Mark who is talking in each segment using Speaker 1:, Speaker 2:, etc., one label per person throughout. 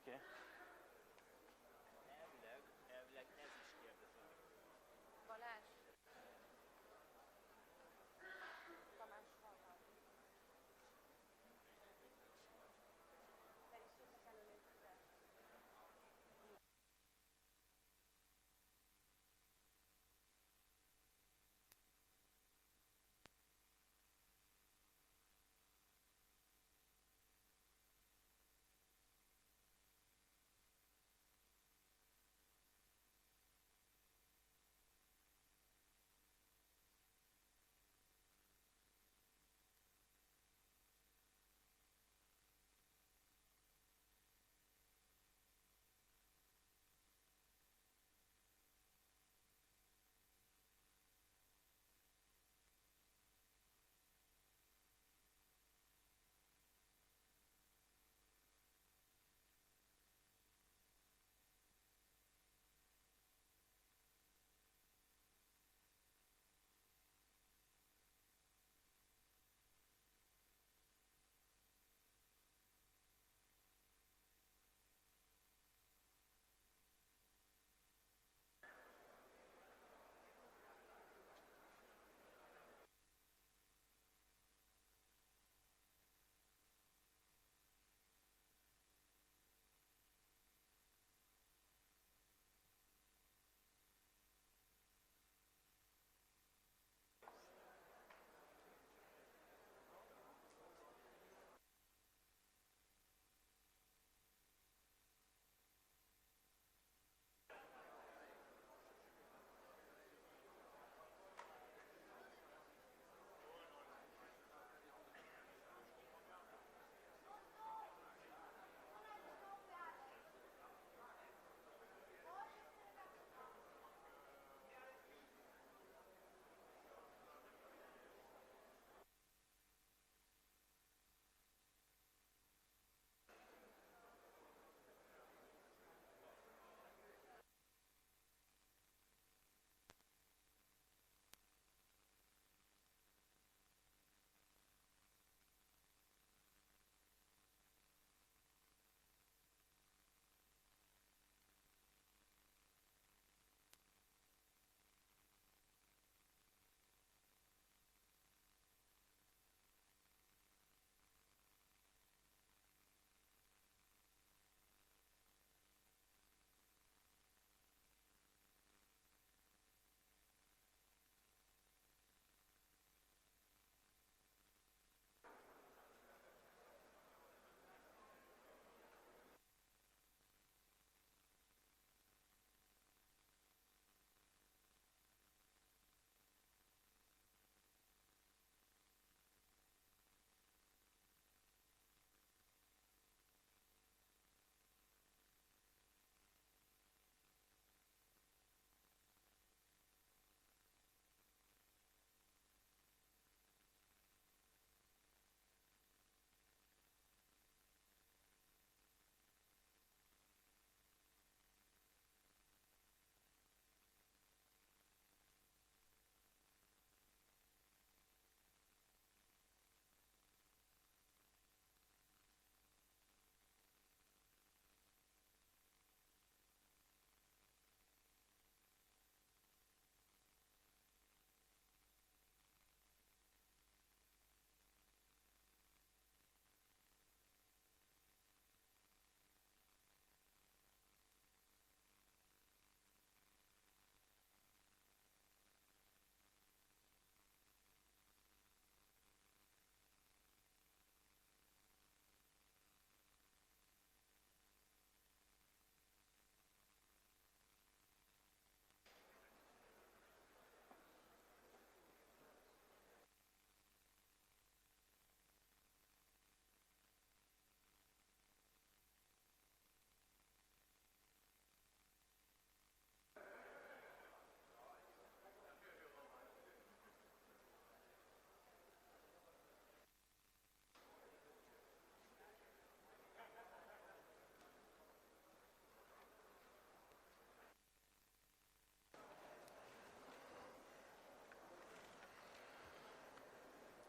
Speaker 1: Okay.
Speaker 2: Elvileg ez is kérdezem.
Speaker 3: Balázs. Tamás hallgat. Te is jössz előlépve.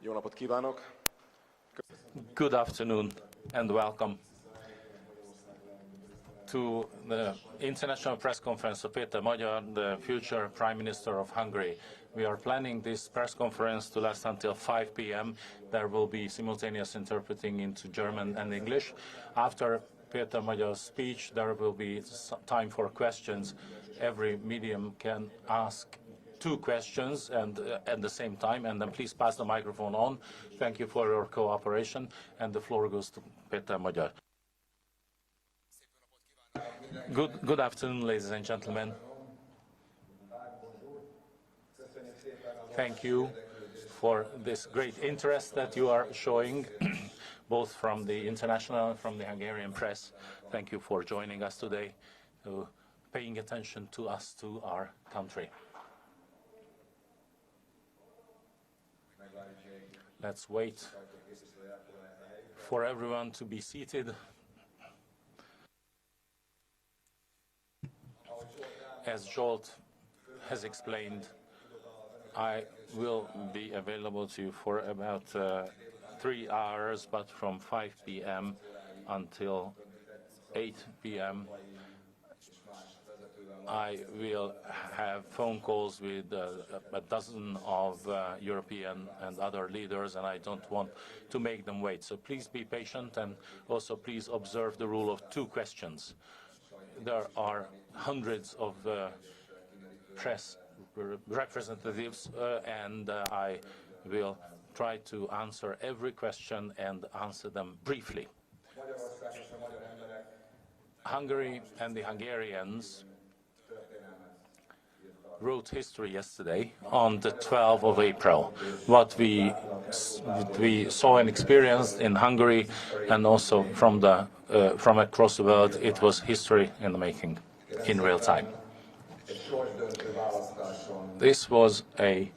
Speaker 4: Jó napot kívánok!
Speaker 1: Good afternoon and welcome. to the international press conference of Péter Magyar, the future Prime Minister of Hungary. We are planning this press conference to last until 5 p.m. There will be simultaneous interpreting into German and English. After Péter Magyar's speech, there will be time for questions. Every medium can ask 2 questions and at the same time, and then please pass the microphone on. Thank you for your cooperation, and the floor goes to Péter Magyar. Good afternoon, ladies and gentlemen. Thank you for this great interest that you are showing, both from the international and from the Hungarian press. Thank you for joining us today, paying attention to us, to our country. Let's wait for everyone to be seated. As Zsolt has explained, I will be available to you for about 3 hours, but from 5 p.m. until 8 p.m. I will have phone calls with a dozen of European and other leaders, and I don't want to make them wait. So please be patient, and also please observe the rule of 2 questions. There are hundreds of press representatives, and I will try to answer every question and answer them briefly. Hungary and the Hungarians wrote history yesterday on the 12th of April. What we saw and experienced in Hungary and also from across the world, it was history in the making, in real time. This was a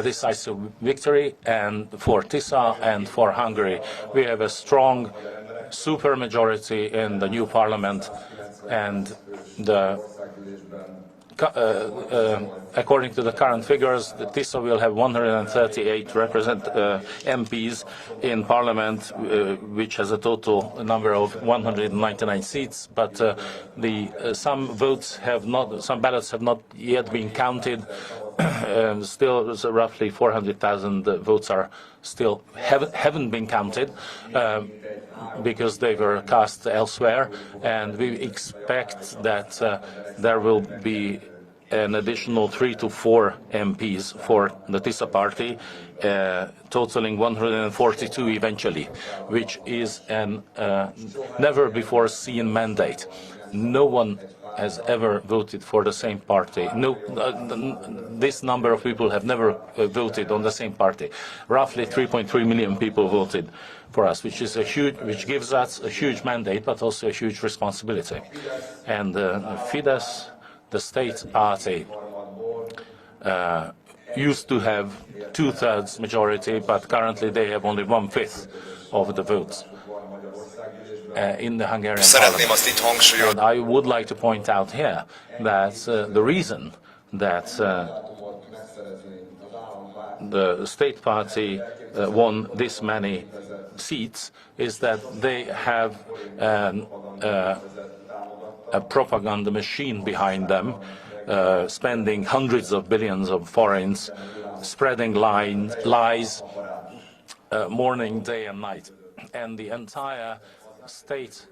Speaker 1: decisive victory, and for Tisza and for Hungary. We have a strong supermajority in the new parliament, and according to the current figures, Tisza will have 138 MPs in parliament, which has a total number of 199 seats. But some ballots have not yet been counted. Still, roughly 400,000 votes are still haven't been counted because they were cast elsewhere, and we expect that there will be an additional 3 to 4 MPs for the Tisza party, totaling 142 eventually, which is an never before seen mandate. No one has ever voted for the same party. No, this number of people have never voted on the same party. Roughly 3.3 million people voted for us, which gives us a huge mandate, but also a huge responsibility. And Fidesz, the state party, used to have 2/3 majority, but currently they have only 1/5 of the votes in the Hungarian parliament. And I would like to point out here that the reason that the state party won this many seats is that they have a propaganda machine behind them, spending hundreds of billions of forints, spreading lies, morning, day and night. And the entire state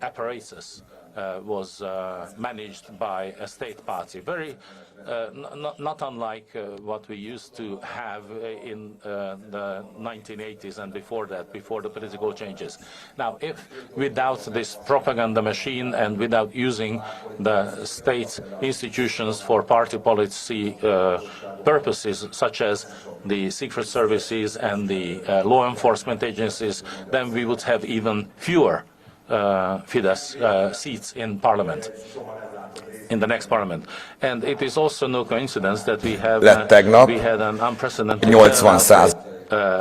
Speaker 1: apparatus was managed by a state party, very not unlike what we used to have in the 1980s and before that, before the political changes. Now, if without this propaganda machine and without using the state institutions for party policy purposes, such as the secret services and the law enforcement agencies, then we would have even fewer Fidesz seats in parliament, in the next parliament. And it is also no coincidence that we had an unprecedented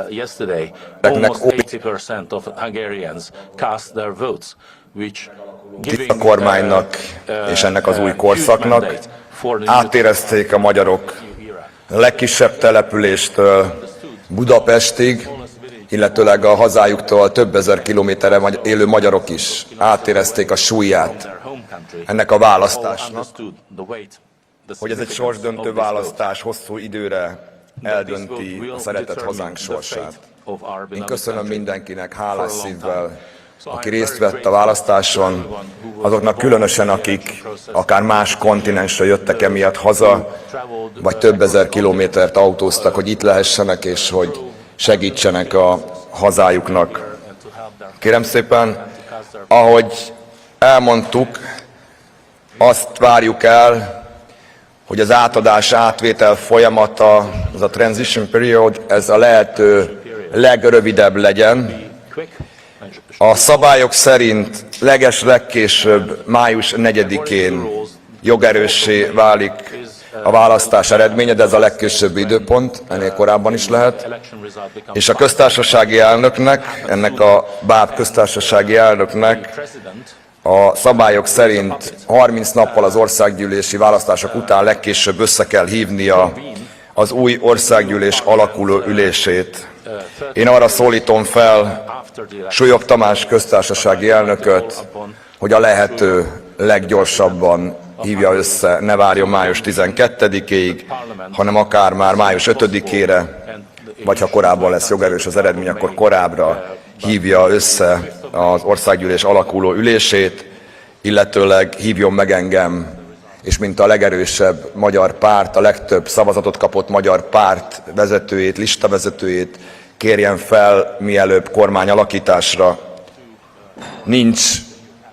Speaker 1: yesterday. Almost 80% of Hungarians cast their votes, which
Speaker 5: a kormánynak és ennek az új korszaknak átérezték a magyarok legkisebb településtől Budapestig, illetőleg a hazájuktól több ezer kilométerre élő magyarok is átérezték a súlyát ennek a választásnak, hogy ez egy sorsdöntő választás hosszú időre eldönti a szeretett hazánk sorsát. Én köszönöm mindenkinek hálás szívvel, aki részt vett a választáson, azoknak különösen, akik akár más kontinensre jöttek emiatt haza, vagy több ezer kilométert autóztak, hogy itt lehessenek, és hogy segítsenek a hazájuknak. Kérem szépen, ahogy elmondtuk, azt várjuk el, hogy az átadás, átvétel folyamata, az a transition period, ez a lehető legrövidebb legyen. A szabályok szerint legkésőbb május 4-én jogerőssé válik a választás eredménye, de ez a legkésőbbi időpont, ennél korábban is lehet. És a köztársasági elnöknek, ennek a báb köztársasági elnöknek a szabályok szerint 30 nappal az országgyűlési választások után legkésőbb össze kell hívnia az új országgyűlés alakuló ülését. Én arra szólítom fel Súlyog Tamás köztársasági elnököt, hogy a lehető leggyorsabban hívja össze, ne várjon május 12-ig, hanem akár már május 5-ére, vagy ha korábban lesz jogerős az eredmény, akkor korábbra hívja össze az országgyűlés alakuló ülését, illetőleg hívjon meg engem, és mint a legerősebb magyar párt, a legtöbb szavazatot kapott magyar párt vezetőjét, listavezetőjét kérjen fel mielőbb kormányalakításra. Nincs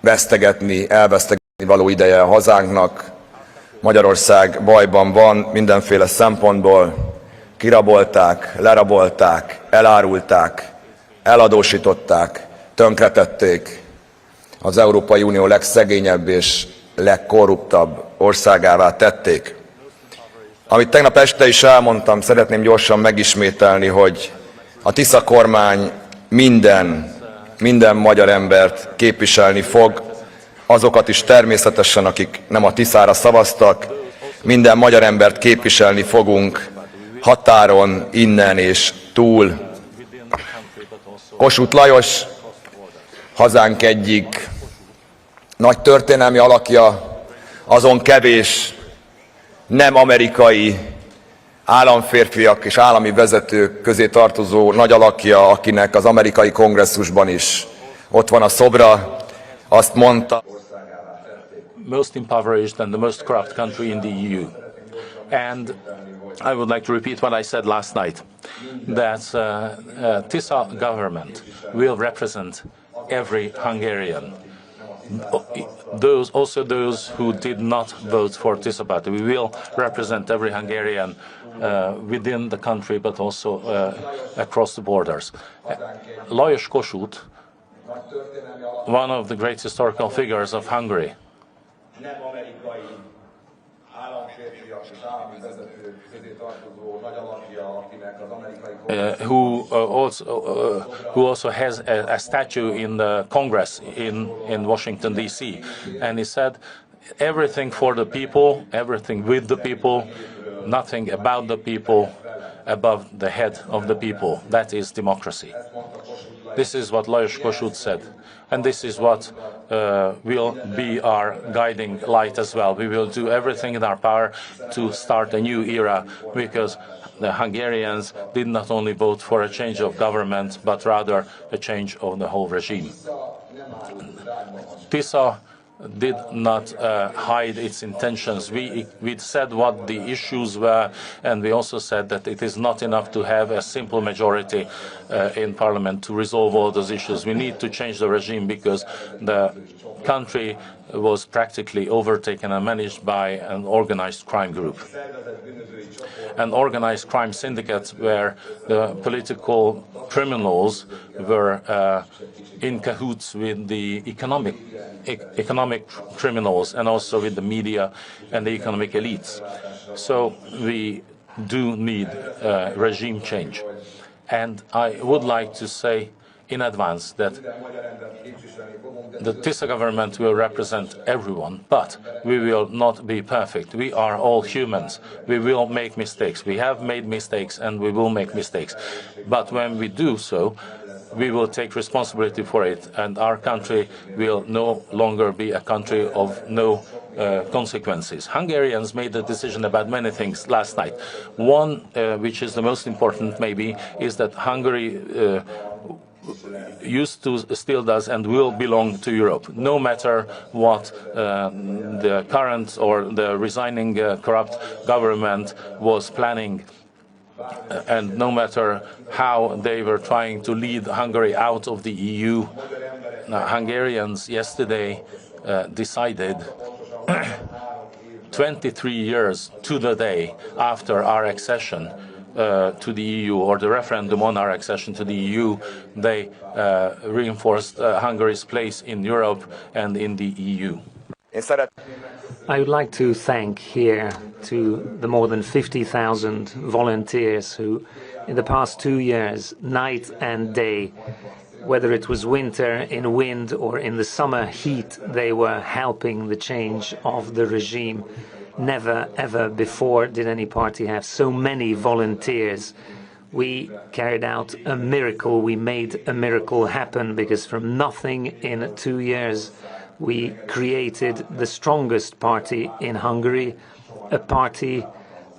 Speaker 5: elvesztegetni való ideje a hazánknak. Magyarország bajban van mindenféle szempontból. Kirabolták, lerabolták, elárulták, eladósították, tönkretették. Az Európai Unió legszegényebb és legkorruptabb országává tették. Amit tegnap este is elmondtam, szeretném gyorsan megismételni, hogy a Tisza kormány minden magyar embert képviselni fog, azokat is természetesen, akik nem a Tiszára szavaztak, minden magyar embert képviselni fogunk határon, innen és túl. Kossuth Lajos, hazánk egyik nagy történelmi alakja, azon kevés nem amerikai államférfiak és állami vezetők közé tartozó nagy alakja, akinek az amerikai kongresszusban is ott van a szobra, azt mondta,
Speaker 1: most impoverished and the most corrupt country in the EU. And I would like to repeat what I said last night, that Tisza government will represent every Hungarian. Also those who did not vote for Tisza party. We will represent every Hungarian within the country, but also across the borders. Lajos Kossuth, one of the great historical figures of Hungary, who also has a statue in the Congress in Washington, D.C. And he said, everything for the people, everything with the people, nothing about the people, above the head of the people. That is democracy. This is what Lajos Kossuth said. And this is what will be our guiding light as well. We will do everything in our power to start a new era, because the Hungarians did not only vote for a change of government, but rather a change of the whole regime. Tisza did not hide its intentions. We said what the issues were, and we also said that it is not enough to have a simple majority in parliament to resolve all those issues. We need to change the regime, because the country was practically overtaken and managed by an organized crime group. An organized crime syndicate where the political criminals were in cahoots with the economic criminals, and also with the media and the economic elites. So we do need regime change. And I would like to say, in advance that the Tisza government will represent everyone, but we will not be perfect. We are all humans. We will make mistakes. We have made mistakes and we will make mistakes. But when we do so, we will take responsibility for it, and our country will no longer be a country of no consequences. Hungarians made a decision about many things last night. One, which is the most important maybe, is that Hungary used to, still does, and will belong to Europe, no matter what the current or the resigning corrupt government was planning, and no matter how they were trying to lead Hungary out of the EU. Now, Hungarians yesterday decided 23 years to the day after our accession to the EU, or the referendum on our accession to the EU, they reinforced Hungary's place in Europe and in the EU.
Speaker 6: I would like to thank here to the more than 50,000 volunteers who, in the past 2 years, night and day, whether it was winter in wind or in the summer heat, they were helping the change of the regime. Never, ever before did any party have so many volunteers. We carried out a miracle. We made a miracle happen, because from nothing in 2 years, we created the strongest party in Hungary, a party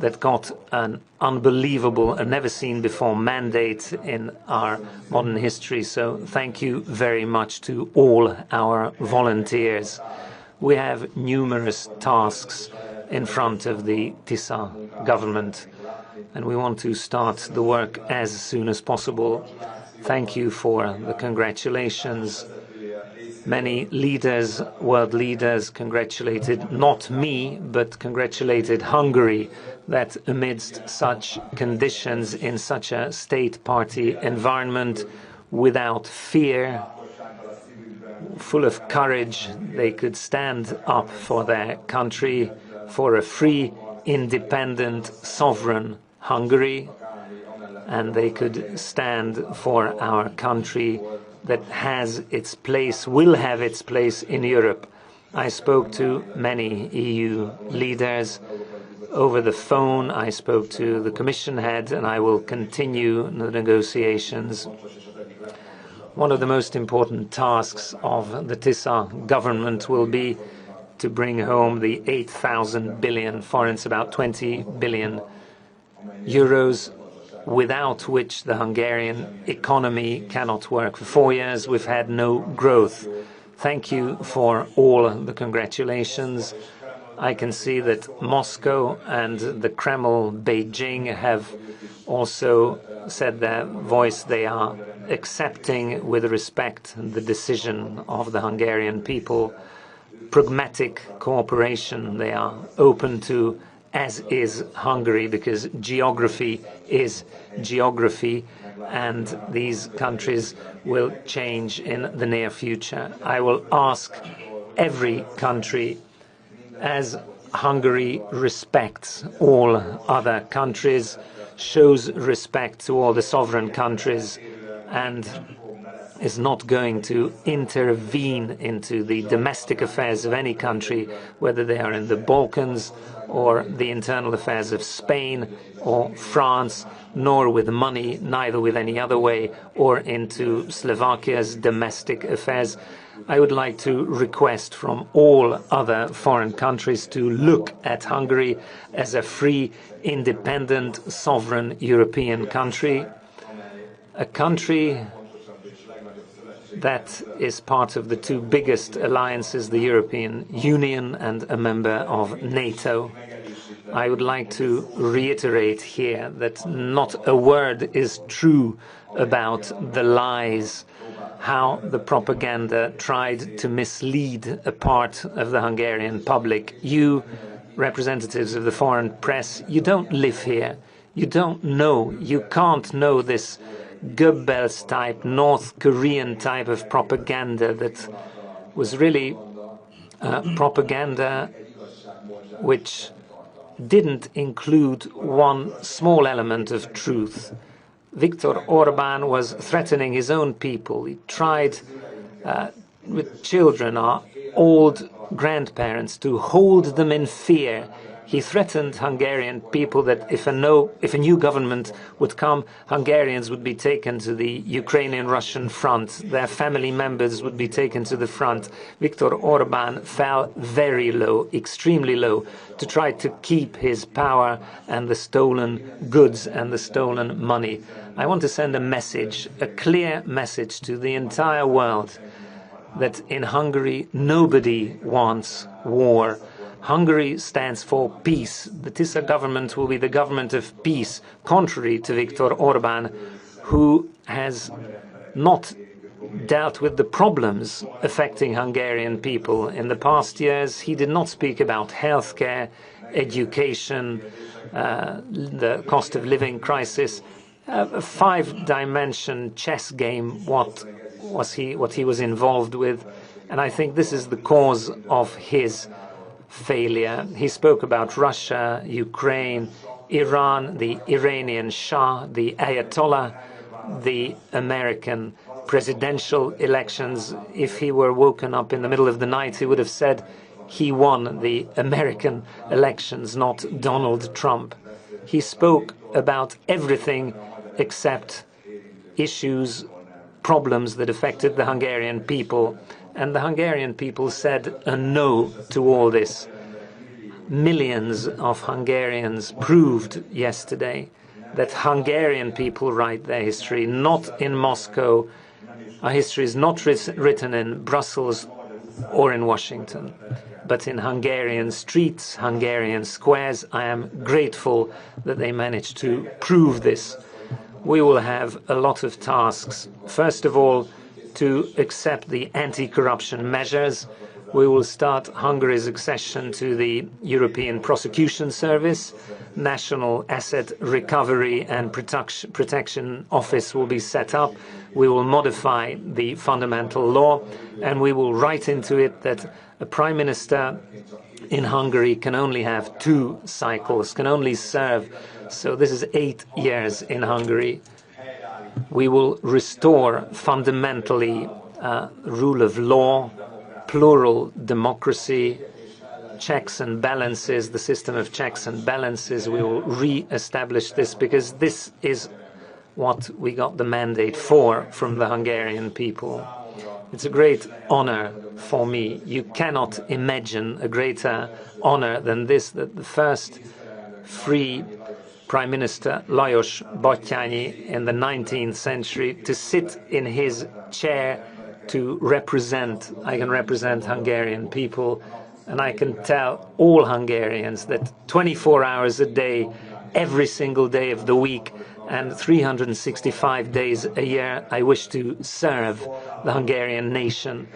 Speaker 6: that got an unbelievable and never seen before mandate in our modern history. So thank you very much to all our volunteers. We have numerous tasks in front of the Tisza government, and we want to start the work as soon as possible. Thank you for the congratulations. Many leaders, world leaders, congratulated not me, but congratulated Hungary, that amidst such conditions, in such a state party environment, without fear, full of courage, they could stand up for their country, for a free, independent, sovereign Hungary, and they could stand for our country that has its place, will have its place in Europe. I spoke to many EU leaders over the phone. I spoke to the Commission head, and I will continue the negotiations. One of the most important tasks of the Tisza government will be to bring home the 8,000 billion forints, about 20 billion euros, without which the Hungarian economy cannot work. For 4 years, we've had no growth. Thank you for all the congratulations. I can see that Moscow and the Kremlin, Beijing, have also said their voice. They are accepting with respect the decision of the Hungarian people. Pragmatic cooperation they are open to, as is Hungary, because geography is geography, and these countries will change in the near future. I will ask every country, as Hungary respects all other countries, shows respect to all the sovereign countries, and is not going to intervene into the domestic affairs of any country, whether they are in the Balkans or the internal affairs of Spain or France, nor with money, neither with any other way, or into Slovakia's domestic affairs. I would like to request from all other foreign countries to look at Hungary as a free, independent, sovereign European country, a country that is part of the two biggest alliances, the European Union and a member of NATO. I would like to reiterate here that not a word is true about the lies, how the propaganda tried to mislead a part of the Hungarian public. You, representatives of the foreign press, you don't live here. You don't know, you can't know this Goebbels type, North Korean type of propaganda that was really propaganda which didn't include one small element of truth. Viktor Orban was threatening his own people. He tried with children, our old grandparents, to hold them in fear. He threatened Hungarian people that if a new government would come, Hungarians would be taken to the Ukrainian-Russian front. Their family members would be taken to the front. Viktor Orban fell very low, extremely low, to try to keep his power and the stolen goods and the stolen money. I want to send a message, a clear message to the entire world that in Hungary nobody wants war. Hungary stands for peace. The Tisza government will be the government of peace, contrary to Viktor Orban, who has not dealt with the problems affecting Hungarian people. In the past years, he did not speak about healthcare, education, the cost of living crisis, a five-dimension chess game, what he was involved with. And I think this is the cause of his failure. He spoke about Russia, Ukraine, Iran, the Iranian Shah, the Ayatollah, the American presidential elections. If he were woken up in the middle of the night, he would have said he won the American elections, not Donald Trump. He spoke about everything except issues, problems that affected the Hungarian people. And the Hungarian people said a no to all this. Millions of Hungarians proved yesterday that Hungarian people write their history, not in Moscow. Our history is not written in Brussels or in Washington, but in Hungarian streets, Hungarian squares. I am grateful that they managed to prove this. We will have a lot of tasks. First of all, to accept the anti-corruption measures. We will start Hungary's accession to the European Prosecution Service. National Asset Recovery and Protection Office will be set up. We will modify the fundamental law, and we will write into it that a prime minister in Hungary can only have 2 cycles, can only serve. So this is 8 years in Hungary. We will restore fundamentally rule of law, plural democracy, checks and balances, the system of checks and balances. We will re-establish this because this is what we got the mandate for from the Hungarian people. It's a great honor for me. You cannot imagine a greater honor than this, that the first free Prime Minister Lajos Batthyány in the 19th century, to sit in his chair to represent, I can represent Hungarian people, and I can tell all Hungarians that 24 hours a day, every single day of the week, and 365 days a year, I wish to serve the Hungarian nation.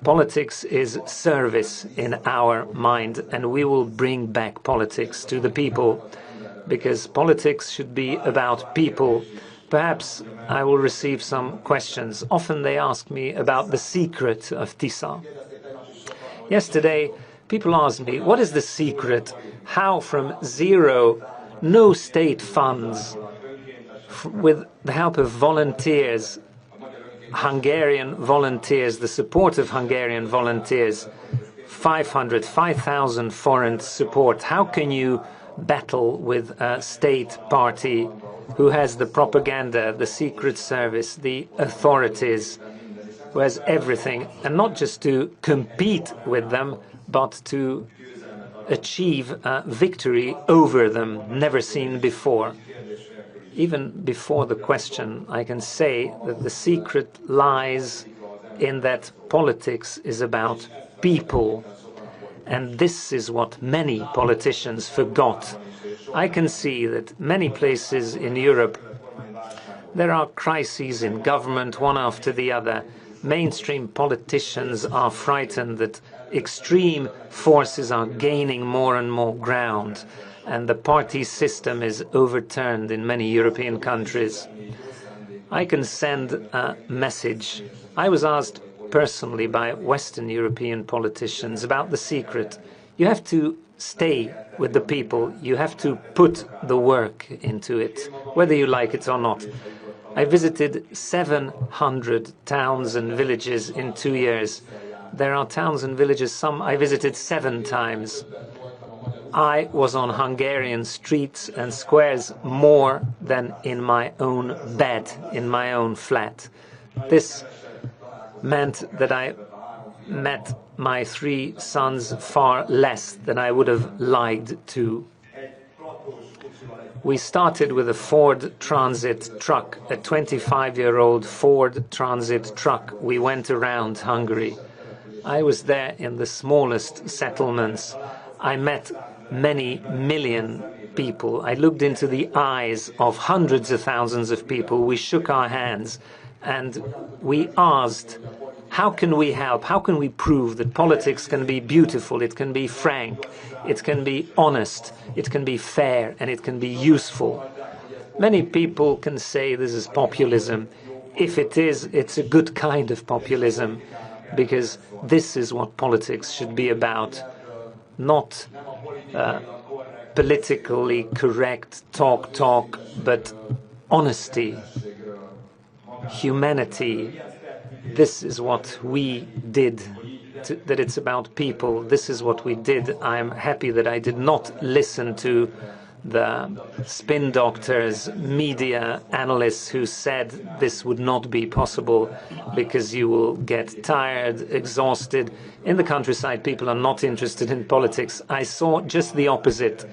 Speaker 6: Politics is service in our mind, and we will bring back politics to the people, because politics should be about people. Perhaps I will receive some questions. Often they ask me about the secret of Tisza. Yesterday, people asked me, what is the secret? How from zero, no state funds, with the help of volunteers, Hungarian volunteers, the support of Hungarian volunteers, 5,000 foreign support. How can you battle with a state party who has the propaganda, the secret service, the authorities, who has everything, and not just to compete with them, but to achieve victory over them, never seen before? Even before the question, I can say that the secret lies in that politics is about people. And this is what many politicians forgot. I can see that many places in Europe, there are crises in government, one after the other. Mainstream politicians are frightened that extreme forces are gaining more and more ground, and the party system is overturned in many European countries. I can send a message. I was asked personally by Western European politicians about the secret. You have to stay with the people. You have to put the work into it, whether you like it or not. I visited 700 towns and villages in 2 years. There are towns and villages, some I visited 7 times. I was on Hungarian streets and squares more than in my own bed, in my own flat. This meant that I met my 3 sons far less than I would have liked to. We started with a Ford Transit truck, a 25-year-old Ford Transit truck. We went around Hungary. I was there in the smallest settlements. I met many million people. I looked into the eyes of hundreds of thousands of people. We shook our hands and we asked, how can we help? How can we prove that politics can be beautiful, it can be frank, it can be honest, it can be fair, and it can be useful? Many people can say this is populism. If it is, it's a good kind of populism, because this is what politics should be about, not politically correct talk, but honesty, humanity. This is what we did, that it's about people. This is what we did. I'm happy that I did not listen to the spin doctors, media analysts who said this would not be possible because you will get tired, exhausted. In the countryside, people are not interested in politics. I saw just the opposite.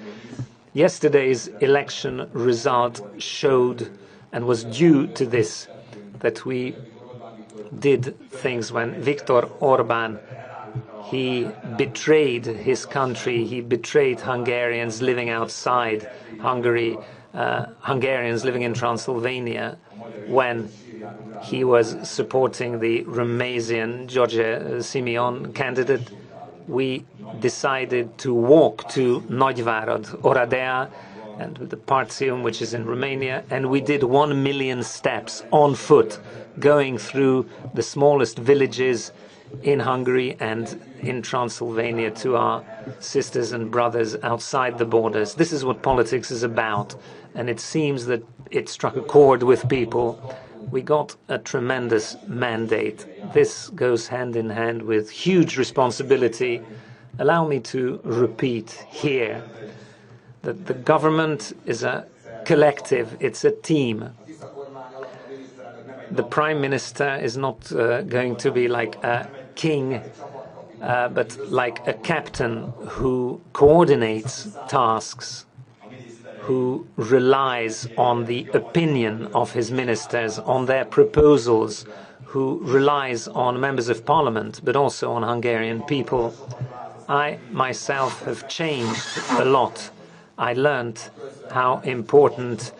Speaker 6: Yesterday's election result showed, and was due to this, that we did things when Viktor Orban, he betrayed his country, he betrayed Hungarians living outside Hungary, Hungarians living in Transylvania, when he was supporting the Romanian George Simeon candidate. We decided to walk to Nagyvárad, Oradea, and the Partium, which is in Romania, and we did 1 million steps on foot, going through the smallest villages in Hungary and in Transylvania to our sisters and brothers outside the borders. This is what politics is about, and it seems that it struck a chord with people. We got a tremendous mandate. This goes hand in hand with huge responsibility. Allow me to repeat here that the government is a collective, it's a team. The Prime Minister is not going to be like a king, but like a captain who coordinates tasks, who relies on the opinion of his ministers, on their proposals, who relies on members of parliament, but also on Hungarian people. I myself have changed a lot. I learned how important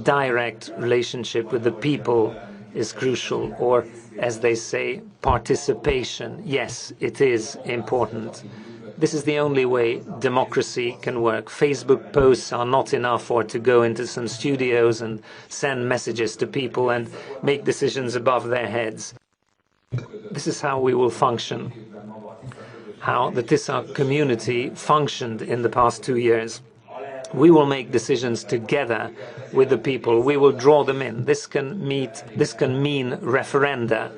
Speaker 6: direct relationship with the people is crucial, or as they say, participation. Yes, it is important. This is the only way democracy can work. Facebook posts are not enough, or to go into some studios and send messages to people and make decisions above their heads. This is how we will function, how the Tisza community functioned in the past 2 years. We will make decisions together with the people. We will draw them in. This can mean referenda.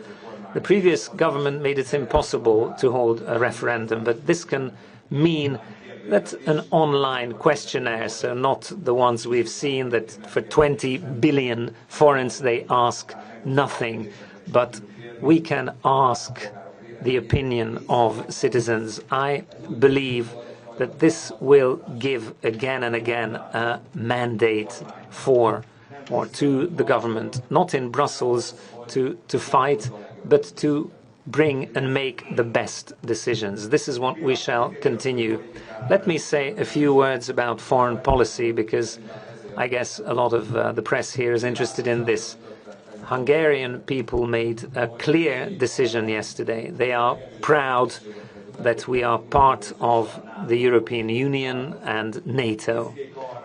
Speaker 6: The previous government made it impossible to hold a referendum, but this can mean that an online questionnaire, so not the ones we've seen that for 20 billion forints they ask nothing, but we can ask the opinion of citizens. I believe that this will give again and again a mandate for or to the government, not in Brussels to fight, but to bring and make the best decisions. This is what we shall continue. Let me say a few words about foreign policy, because I guess a lot of the press here is interested in this. Hungarian people made a clear decision yesterday. They are proud that we are part of the European Union and NATO.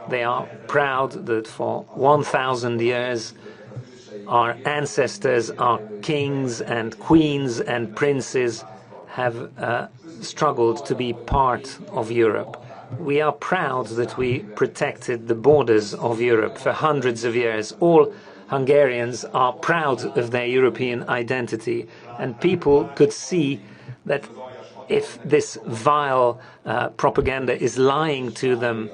Speaker 6: They are proud that for 1,000 years our ancestors, our kings and queens and princes have struggled to be part of Europe. We are proud that we protected the borders of Europe for hundreds of years. All Hungarians are proud of their European identity, and people could see that if this vile propaganda is lying to them,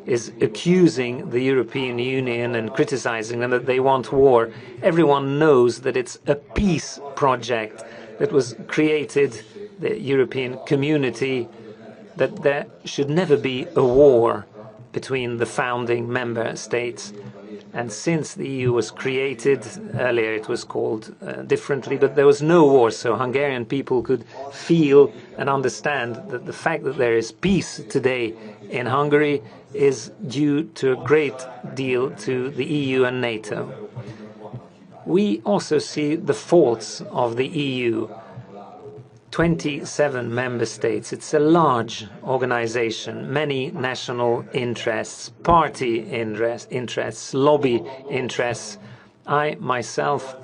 Speaker 6: is accusing the European Union and criticizing them that they want war, everyone knows that it's a peace project that was created, the European community, that there should never be a war between the founding member states. And since the EU was created, earlier it was called differently, but there was no war, so Hungarian people could feel and understand that the fact that there is peace today in Hungary is due to a great deal to the EU and NATO. We also see the faults of the EU. 27 member states. It's a large organization, many national interests, party interests, lobby interests. I myself,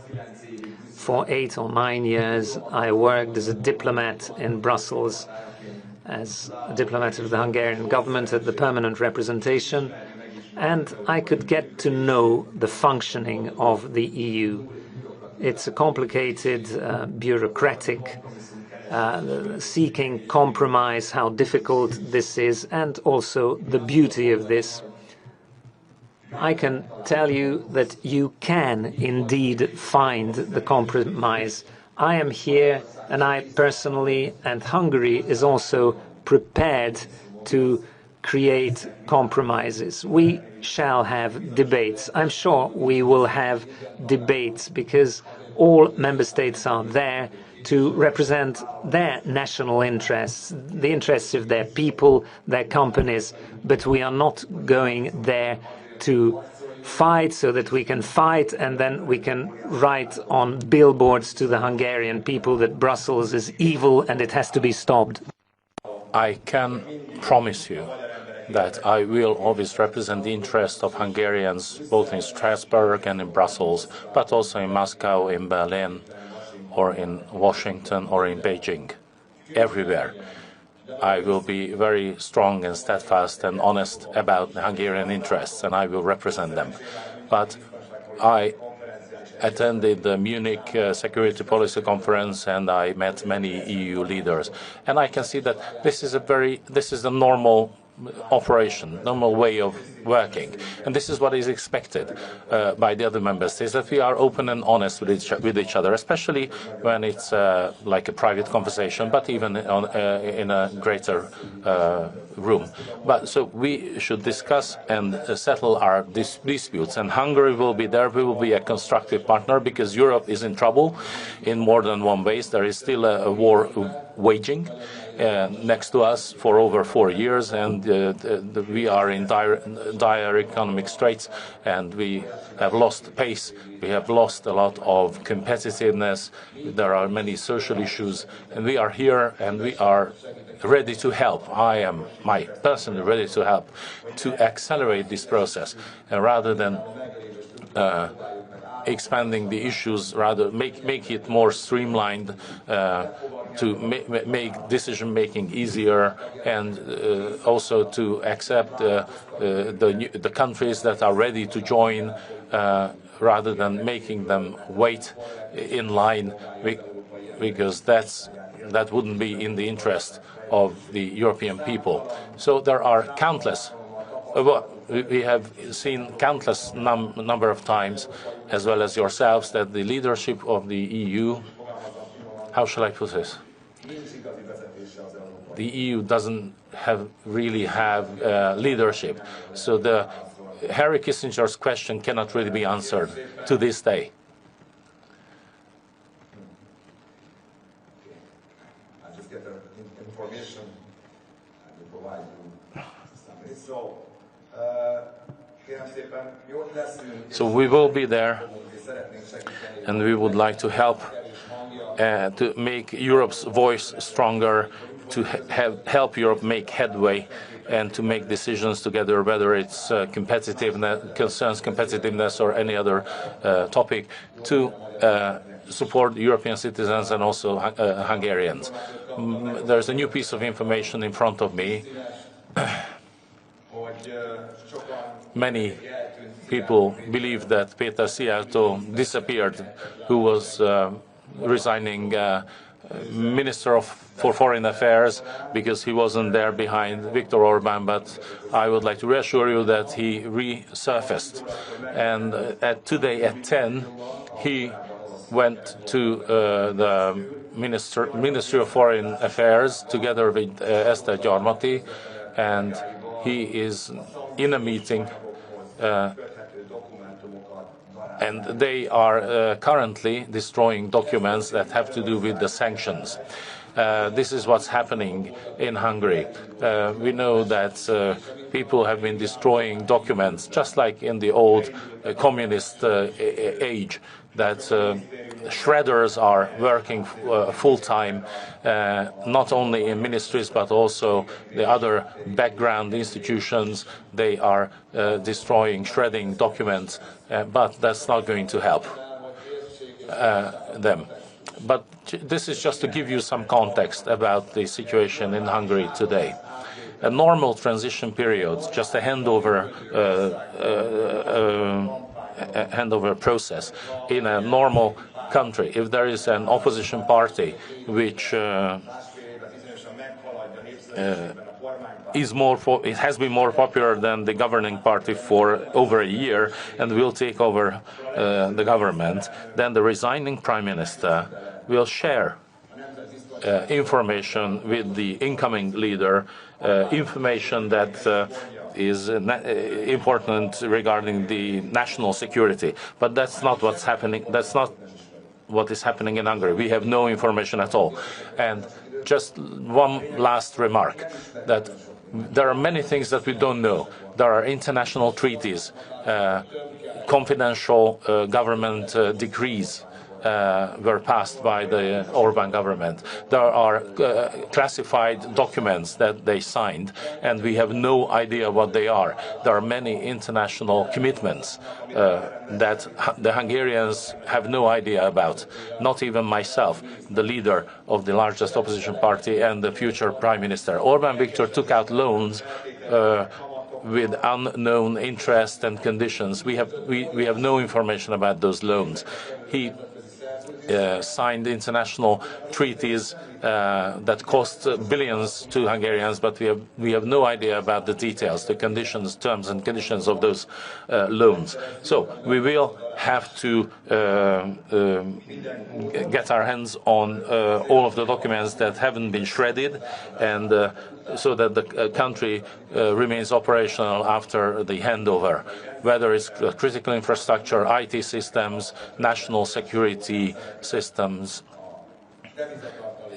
Speaker 6: for 8 or 9 years, I worked as a diplomat in Brussels, as a diplomat of the Hungarian government at the permanent representation, and I could get to know the functioning of the EU. It's a complicated, bureaucratic seeking compromise, how difficult this is, and also the beauty of this. I can tell you that you can indeed find the compromise. I am here, and I personally, and Hungary is also prepared to create compromises. We shall have debates. I'm sure we will have debates because all member states are there to represent their national interests, the interests of their people, their companies, but we are not going there to fight so that we can fight and then we can write on billboards to the Hungarian people that Brussels is evil and it has to be stopped.
Speaker 1: I can promise you that I will always represent the interest of Hungarians, both in Strasbourg and in Brussels, but also in Moscow, in Berlin, or in Washington, or in Beijing, everywhere. I will be very strong and steadfast and honest about the Hungarian interests, and I will represent them. But I attended the Munich Security Policy Conference, and I met many EU leaders, and I can see that this is a normal operation, normal way of working, and this is what is expected by the other member states, that we are open and honest with each other, especially when it's like a private conversation, but even in a greater room. But so we should discuss and settle our disputes, and Hungary will be there. We will be a constructive partner because Europe is in trouble in more than one ways. There is still a war waging next to us for over 4 years, and we are in dire economic straits, and we have lost pace. We have lost a lot of competitiveness. There are many social issues, and we are here, and we are ready to help. I am personally ready to help to accelerate this process, rather than expanding the issues, rather make it more streamlined, to make decision-making easier, and also to accept the countries that are ready to join, rather than making them wait in line, because that wouldn't be in the interest of the European people. So there are countless. We have seen countless number of times, as well as yourselves, that the leadership of the EU, how shall I put this? The EU doesn't really have leadership. So the Henry Kissinger's question cannot really be answered to this day.
Speaker 5: I just get the information and will provide you something.
Speaker 1: So we will be there, and we would like to help to make Europe's voice stronger, to help Europe make headway and to make decisions together, whether it's competitiveness, concerns competitiveness or any other topic, to support European citizens and also Hungarians. There's a new piece of information in front of me. Many people believe that Péter disappeared, who was resigning Minister for Foreign Affairs because he wasn't there behind Viktor Orban, but I would like to reassure you that he resurfaced. And today at 10, he went to the Ministry of Foreign Affairs together with Esther Gyarmati, and he is in a meeting and they are currently destroying documents that have to do with the sanctions. This is what's happening in Hungary. We know that people have been destroying documents, just like in the old communist age, that shredders are working full-time, not only in ministries, but also the other background institutions. They are destroying, shredding documents, but that's not going to help them. But this is just to give you some context about the situation in Hungary today. A normal transition period, just a handover process in a normal country. If there is an opposition party which it has been more popular than the governing party for over a year and will take over the government, then the resigning prime minister will share information with the incoming leader, information that is important regarding the national security. But that's not what's happening. That's not what is happening in Hungary. We have no information at all. And just one last remark, that there are many things that we don't know. There are international treaties, confidential government decrees were passed by the Orban government. There are classified documents that they signed, and we have no idea what they are. There are many international commitments that the Hungarians have no idea about, not even myself, the leader of the largest opposition party and the future prime minister. Orban Viktor took out loans with unknown interest and conditions. We have no information about those loans. He signed international treaties that cost billions to Hungarians, but we have no idea about the details, the conditions, terms and conditions of those loans. So we will have to get our hands on all of the documents that haven't been shredded, and so that the country remains operational after the handover, whether it's critical infrastructure, IT systems, national security systems,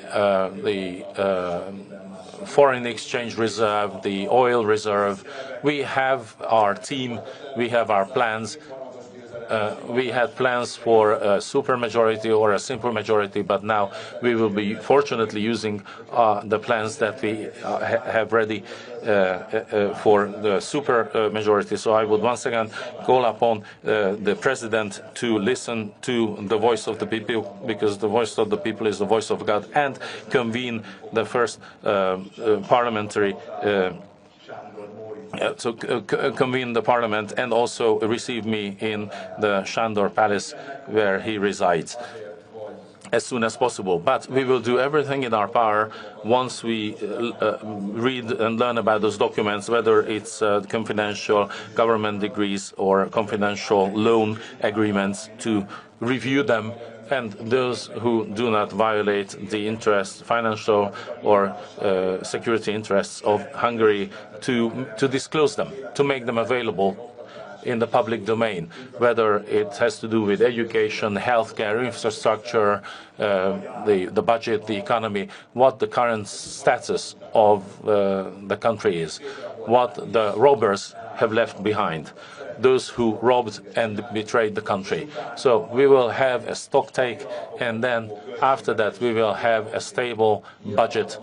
Speaker 1: the foreign exchange reserve, the oil reserve. We have our team, we have our plans. We had plans for a supermajority or a simple majority, but now we will be fortunately using the plans that we have ready for the super majority. So I would once again call upon the President to listen to the voice of the people, because the voice of the people is the voice of God, and convene the first parliamentary convene the parliament, and also receive me in the Sándor Palace where he resides as soon as possible. But we will do everything in our power once we read and learn about those documents, whether it's confidential government decrees or confidential loan agreements, to review them, and those who do not violate the interests, financial or security interests of Hungary, to disclose them, to make them available in the public domain, whether it has to do with education, healthcare, infrastructure, the budget, the economy, what the current status of the country is, what the robbers have left behind, those who robbed and betrayed the country. So we will have a stock take, and then after that we will have a stable budget.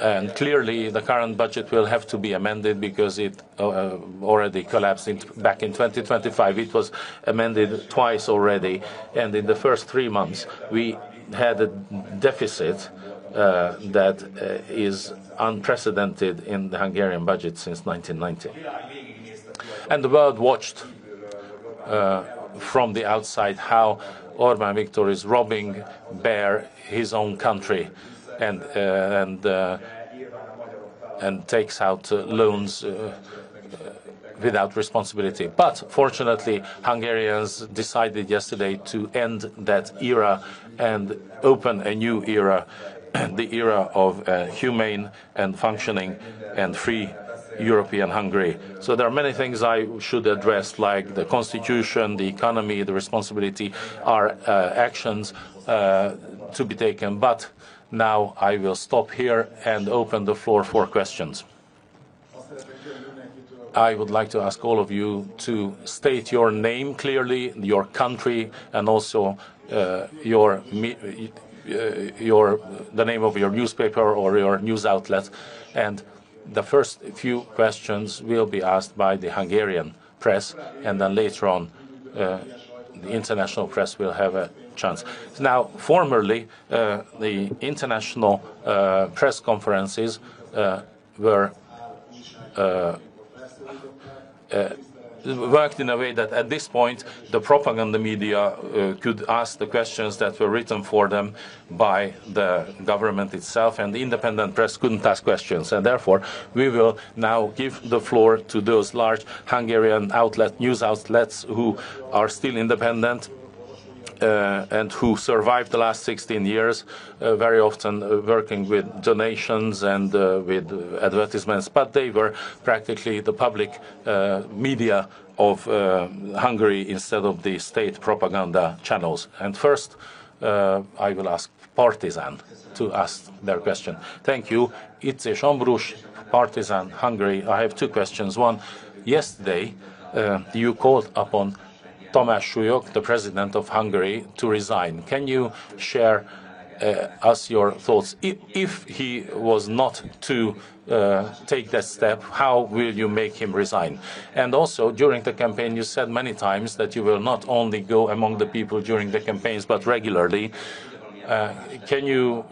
Speaker 1: And clearly the current budget will have to be amended, because it already collapsed back in 2025. It was amended twice already, and in the first 3 months we had a deficit that is unprecedented in the Hungarian budget since 1990. And the world watched from the outside how Orbán Viktor is robbing bare his own country and takes out loans without responsibility. But fortunately, Hungarians decided yesterday to end that era and open a new era, the era of humane and functioning and free European Hungary. So there are many things I should address, like the constitution, the economy, the responsibility, are actions to be taken. But now I will stop here and open the floor for questions. I would like to ask all of you to state your name clearly, your country, and also the name of your newspaper or your news outlet. And the first few questions will be asked by the Hungarian press, and then later on the international press will have a chance. Now, formerly, the international press conferences were worked in a way that at this point the propaganda media could ask the questions that were written for them by the government itself, and the independent press couldn't ask questions. And therefore we will now give the floor to those large Hungarian news outlets who are still independent and who survived the last 16 years, very often working with donations and with advertisements, but they were practically the public media of Hungary instead of the state propaganda channels. And first, I will ask Partizan to ask their question. Thank you. Itz Ambrus, Partizan, Hungary. I have two questions. One, yesterday you called upon Tamás Súlyog, the president of Hungary, to resign. Can you share us your thoughts? If he was not to take that step, how will you make him resign? And also, during the campaign, you said many times that you will not only go among the people during the campaigns, but regularly. Can you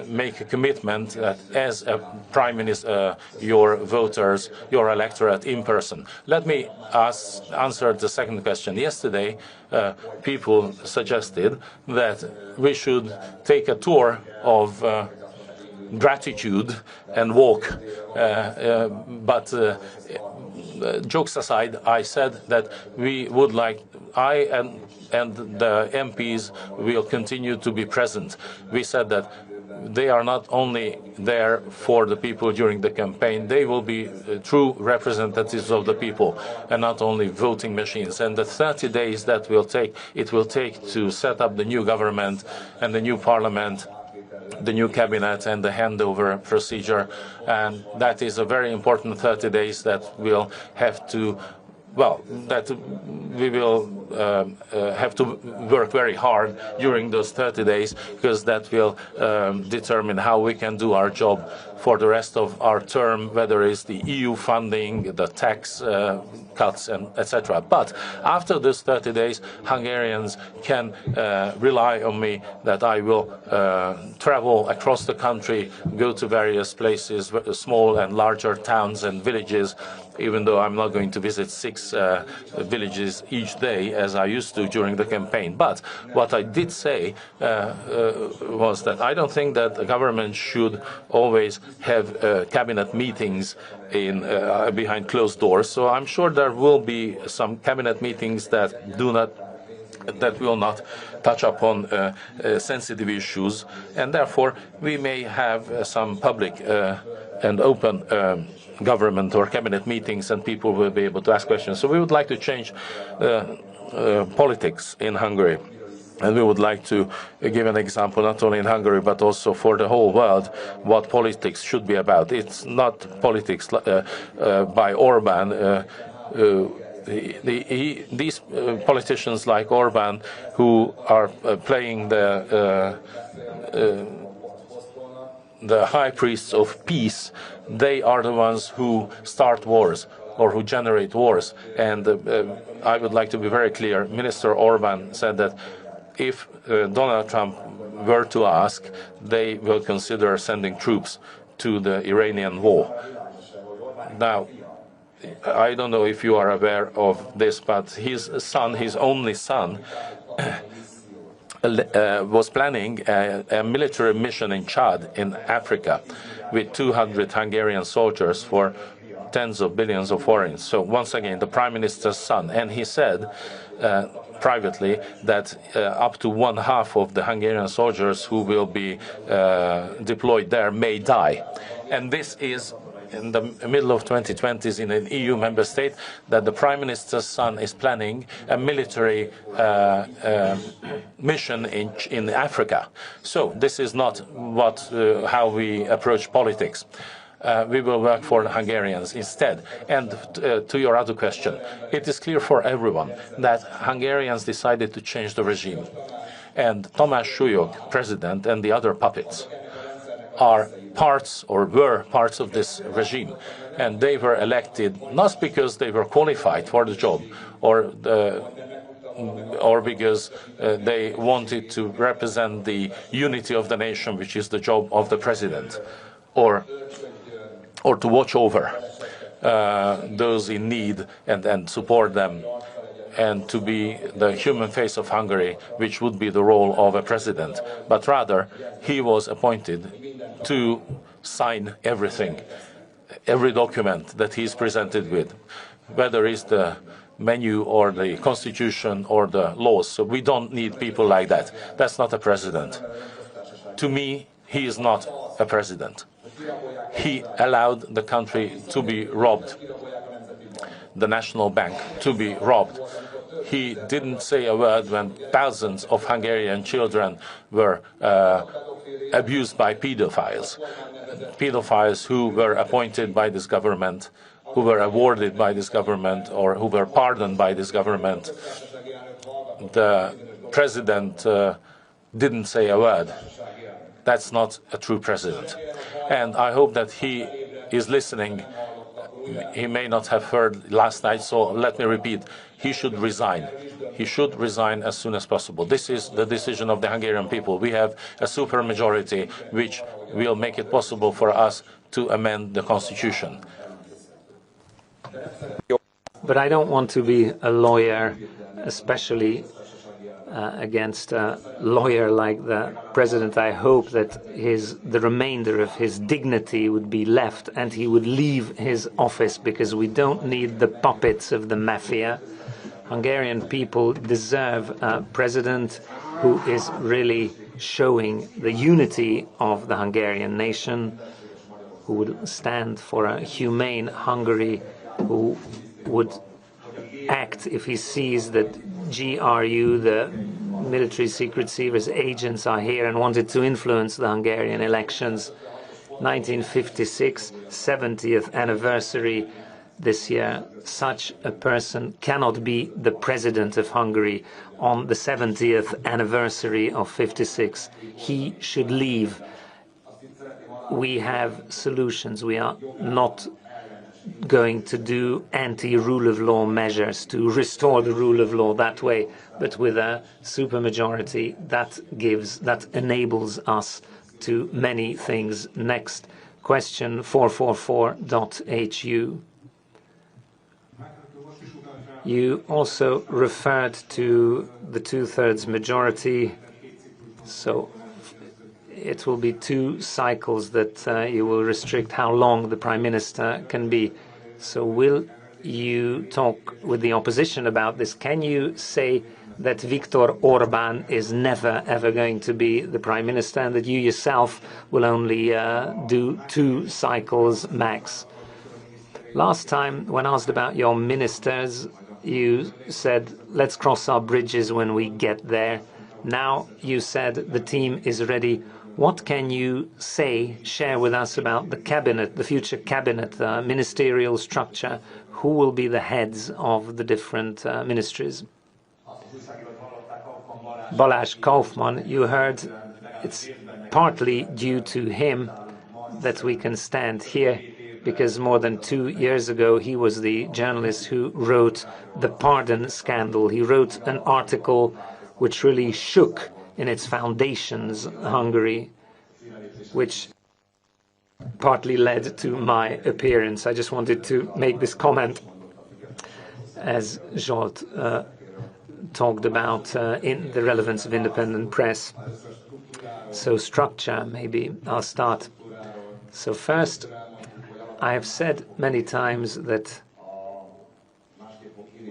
Speaker 1: make a commitment that as a prime minister, your voters, your electorate in person? Let me answer the second question. Yesterday, people suggested that we should take a tour of gratitude and walk. But jokes aside, I said that we would like, and the MPs will continue to be present. We said that they are not only there for the people during the campaign, they will be true representatives of the people and not only voting machines. And the 30 days that it will take to set up the new government and the new parliament, the new cabinet and the handover procedure, and that is a very important 30 days that we'll have to that we will have to work very hard during those 30 days, because that will determine how we can do our job for the rest of our term, whether it's the EU funding, the tax cuts, and etc. But after those 30 days, Hungarians can rely on me that I will travel across the country, go to various places, small and larger towns and villages, even though I'm not going to visit 6 villages each day as I used to during the campaign. But what I did say was that I don't think that the government should always have cabinet meetings behind closed doors. So I'm sure there will be some cabinet meetings that will not touch upon sensitive issues, and therefore we may have some public and open government or cabinet meetings, and people will be able to ask questions. So we would like to change politics in Hungary. And we would like to give an example, not only in Hungary, but also for the whole world, what politics should be about. It's not politics by Orban. These politicians like Orban, who are playing the high priests of peace, they are the ones who start wars or who generate wars. And I would like to be very clear. Minister Orban said that if Donald Trump were to ask, they will consider sending troops to the Iranian war. Now, I don't know if you are aware of this, but his son, his only son, was planning a military mission in Chad, in Africa, with 200 Hungarian soldiers for tens of billions of forints. So once again, the Prime Minister's son. And he said privately that up to 1/2 of the Hungarian soldiers who will be deployed there may die. And this is in the middle of 2020s in an EU member state that the Prime Minister's son is planning a military mission in Africa. So this is not how we approach politics. We will work for the Hungarians instead. And to your other question, it is clear for everyone that Hungarians decided to change the regime. And Tamás Súlyog, president, and the other puppets are parts or were parts of this regime. And they were elected not because they were qualified for the job or because they wanted to represent the unity of the nation, which is the job of the president, or to watch over those in need and support them, and to be the human face of Hungary, which would be the role of a president. But rather, he was appointed to sign everything, every document that he is presented with, whether it's the menu or the constitution or the laws. So we don't need people like that. That's not a president. To me, he is not a president. He allowed the country to be robbed, the National Bank to be robbed. He didn't say a word when thousands of Hungarian children were abused by pedophiles who were appointed by this government, who were awarded by this government, or who were pardoned by this government. The president didn't say a word. That's not a true president. And I hope that he is listening. He may not have heard last night, so let me repeat. He should resign. He should resign as soon as possible. This is the decision of the Hungarian people. We have a supermajority which will make it possible for us to amend the constitution.
Speaker 6: But I don't want to be a lawyer, especially against a lawyer like the president. I hope that the remainder of his dignity would be left and he would leave his office, because we don't need the puppets of the mafia. Hungarian people deserve a president who is really showing the unity of the Hungarian nation, who would stand for a humane Hungary, who would act if he sees that GRU, the military secret service agents, are here and wanted to influence the Hungarian elections. 1956, 70th anniversary this year. Such a person cannot be the president of Hungary on the 70th anniversary of 56. He should leave. We have solutions. We are not going to do anti-rule of law measures to restore the rule of law that way, but with a supermajority that enables us to many things. Next question, 444.hu. You also referred to the 2/3 majority, so it will be 2 cycles that you will restrict how long the Prime Minister can be. So will you talk with the opposition about this? Can you say that Viktor Orban is never, ever going to be the Prime Minister, and that you yourself will only do 2 cycles max? Last time, when asked about your ministers, you said, let's cross our bridges when we get there. Now you said the team is ready. What can you share with us about the cabinet, the future cabinet, ministerial structure? Who will be the heads of the different ministries? Balázs Kaufmann, you heard, it's partly due to him that we can stand here, because more than 2 years ago he was the journalist who wrote the pardon scandal. He wrote an article which really shook in its foundations Hungary, which partly led to my appearance. I just wanted to make this comment as Zsolt talked about in the relevance of independent press. So structure, maybe I'll start. So first, I have said many times that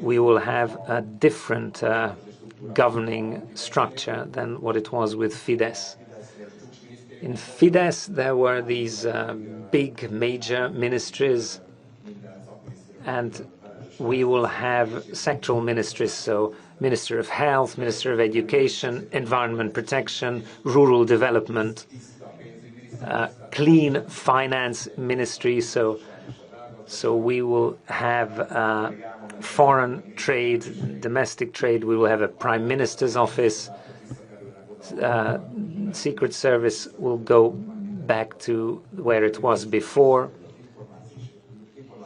Speaker 6: we will have a different governing structure than what it was with Fidesz. In Fidesz, there were these big major ministries, and we will have sectoral ministries, so Minister of Health, Minister of Education, Environment Protection, Rural Development, Clean Finance Ministry, so we will have foreign trade, domestic trade, we will have a Prime Minister's office, Secret Service will go back to where it was before,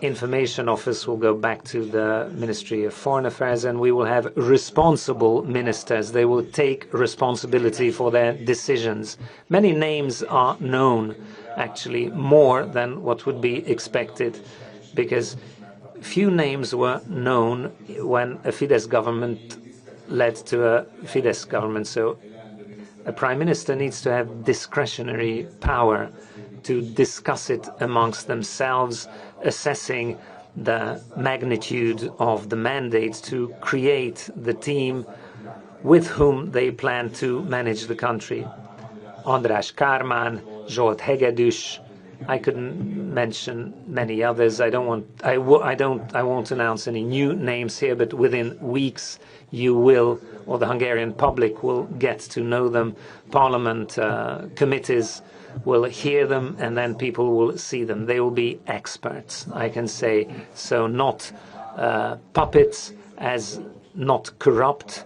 Speaker 6: Information Office will go back to the Ministry of Foreign Affairs, and we will have responsible ministers. They will take responsibility for their decisions. Many names are known, actually, more than what would be expected, because few names were known when a Fidesz government led to a Fidesz government. So a prime minister needs to have discretionary power to discuss it amongst themselves, assessing the magnitude of the mandate to create the team with whom they plan to manage the country. András Kármán, Zsolt Hegedűs, I could mention many others. I won't announce any new names here, but within weeks you will, or the Hungarian public will get to know them. Parliament committees will hear them, and then people will see them. They will be experts, I can say. So not puppets, as not corrupt,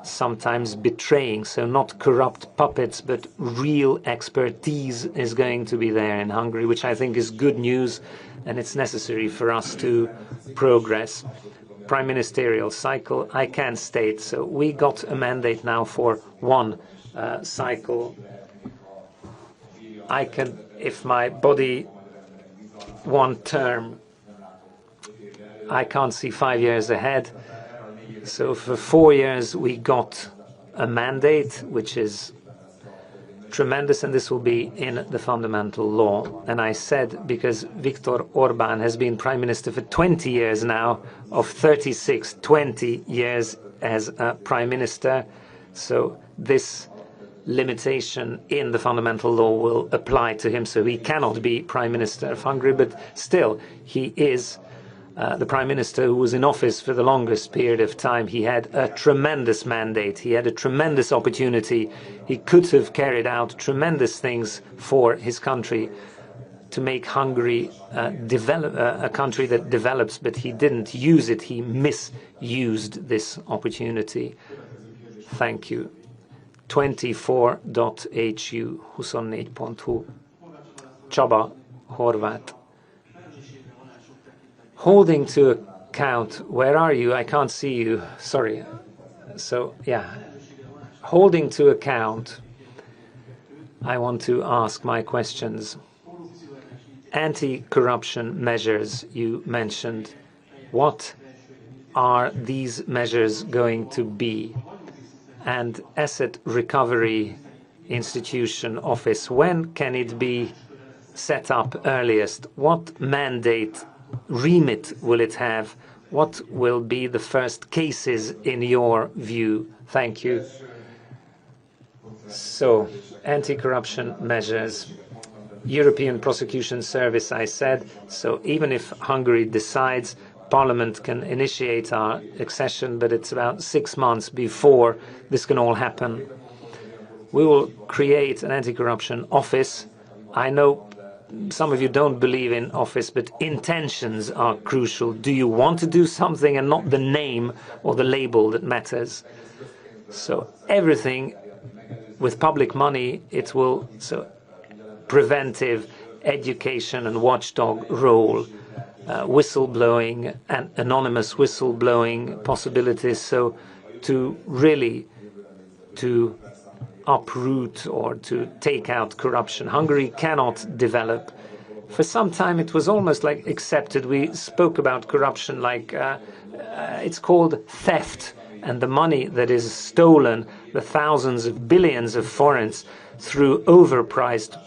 Speaker 6: sometimes betraying. So not corrupt puppets, but real expertise is going to be there in Hungary, which I think is good news, and it's necessary for us to progress. Prime ministerial cycle, I can state. So we got a mandate now for one cycle. I can, if my body, one term, I can't see 5 years ahead. So for 4 years we got a mandate, which is tremendous, and this will be in the fundamental law. And I said, because Viktor Orban has been prime minister for 20 years now, of 36, 20 years as a prime minister. So this limitation in the fundamental law will apply to him, so he cannot be Prime Minister of Hungary, but still he is the Prime Minister who was in office for the longest period of time. He had a tremendous mandate, he had a tremendous opportunity, he could have carried out tremendous things for his country to make Hungary a country that develops, but he didn't use it, he misused this opportunity. Thank you. 24.hu, 24.hu. Csaba, Horváth. Holding to account, where are you? I can't see you. Sorry. So, yeah. Holding to account, I want to ask my questions. Anti-corruption measures you mentioned. What are these measures going to be? And asset recovery institution office, when can it be set up earliest? What mandate, remit will it have? What will be the first cases in your view? Thank you. So, anti-corruption measures, European Prosecution Service, I said. So even if Hungary decides, Parliament can initiate our accession, but it's about 6 months before this can all happen. We will create an anti-corruption office. I know some of you don't believe in office, but intentions are crucial. Do you want to do something, and not the name or the label that matters? So everything with public money, it will, so preventive, education and watchdog role, whistleblowing and anonymous whistleblowing possibilities. So to really to uproot or to take out corruption. Hungary cannot develop. For some time it was almost like accepted. We spoke about corruption like it's called theft, and the money that is stolen, the thousands of billions of forints through overpriced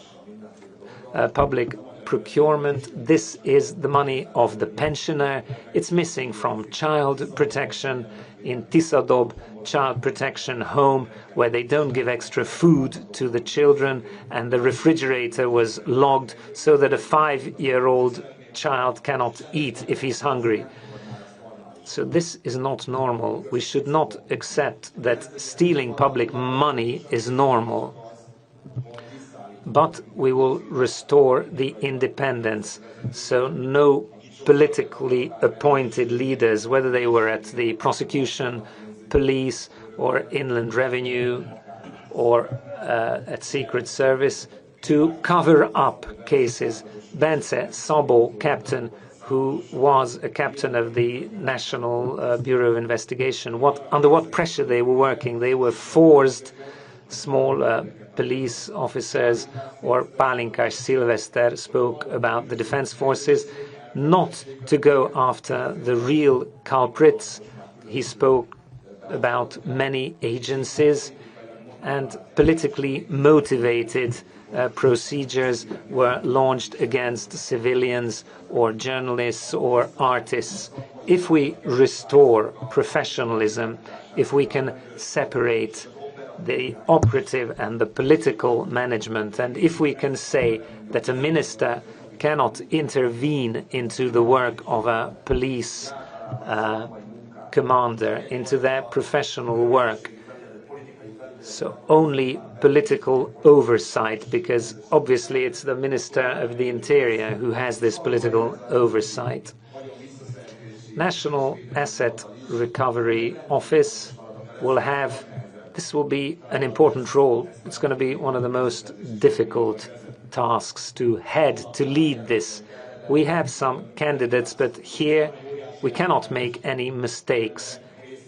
Speaker 6: public procurement, this is the money of the pensioner. It's missing from child protection. In Tisza child protection home, where they don't give extra food to the children, and the refrigerator was locked so that a 5-year-old child cannot eat if he's hungry. So this is not normal. We should not accept that stealing public money is normal. But we will restore the independence, so no politically appointed leaders, whether they were at the prosecution, police, or inland revenue, or at secret service, to cover up cases. Bence Szabó, captain, who was a captain of the National Bureau of Investigation, under what pressure they were working? They were forced, small police officers, or Pálinkás Szilveszter spoke about the defense forces, not to go after the real culprits. He spoke about many agencies, and politically motivated procedures were launched against civilians or journalists or artists. If we restore professionalism, if we can separate the operative and the political management, and if we can say that a minister cannot intervene into the work of a police commander, into their professional work, so only political oversight, because obviously it's the Minister of the Interior who has this political oversight. National Asset Recovery Office will have, this will be an important role. It's going to be one of the most difficult tasks to head, to lead this. We have some candidates, but here we cannot make any mistakes,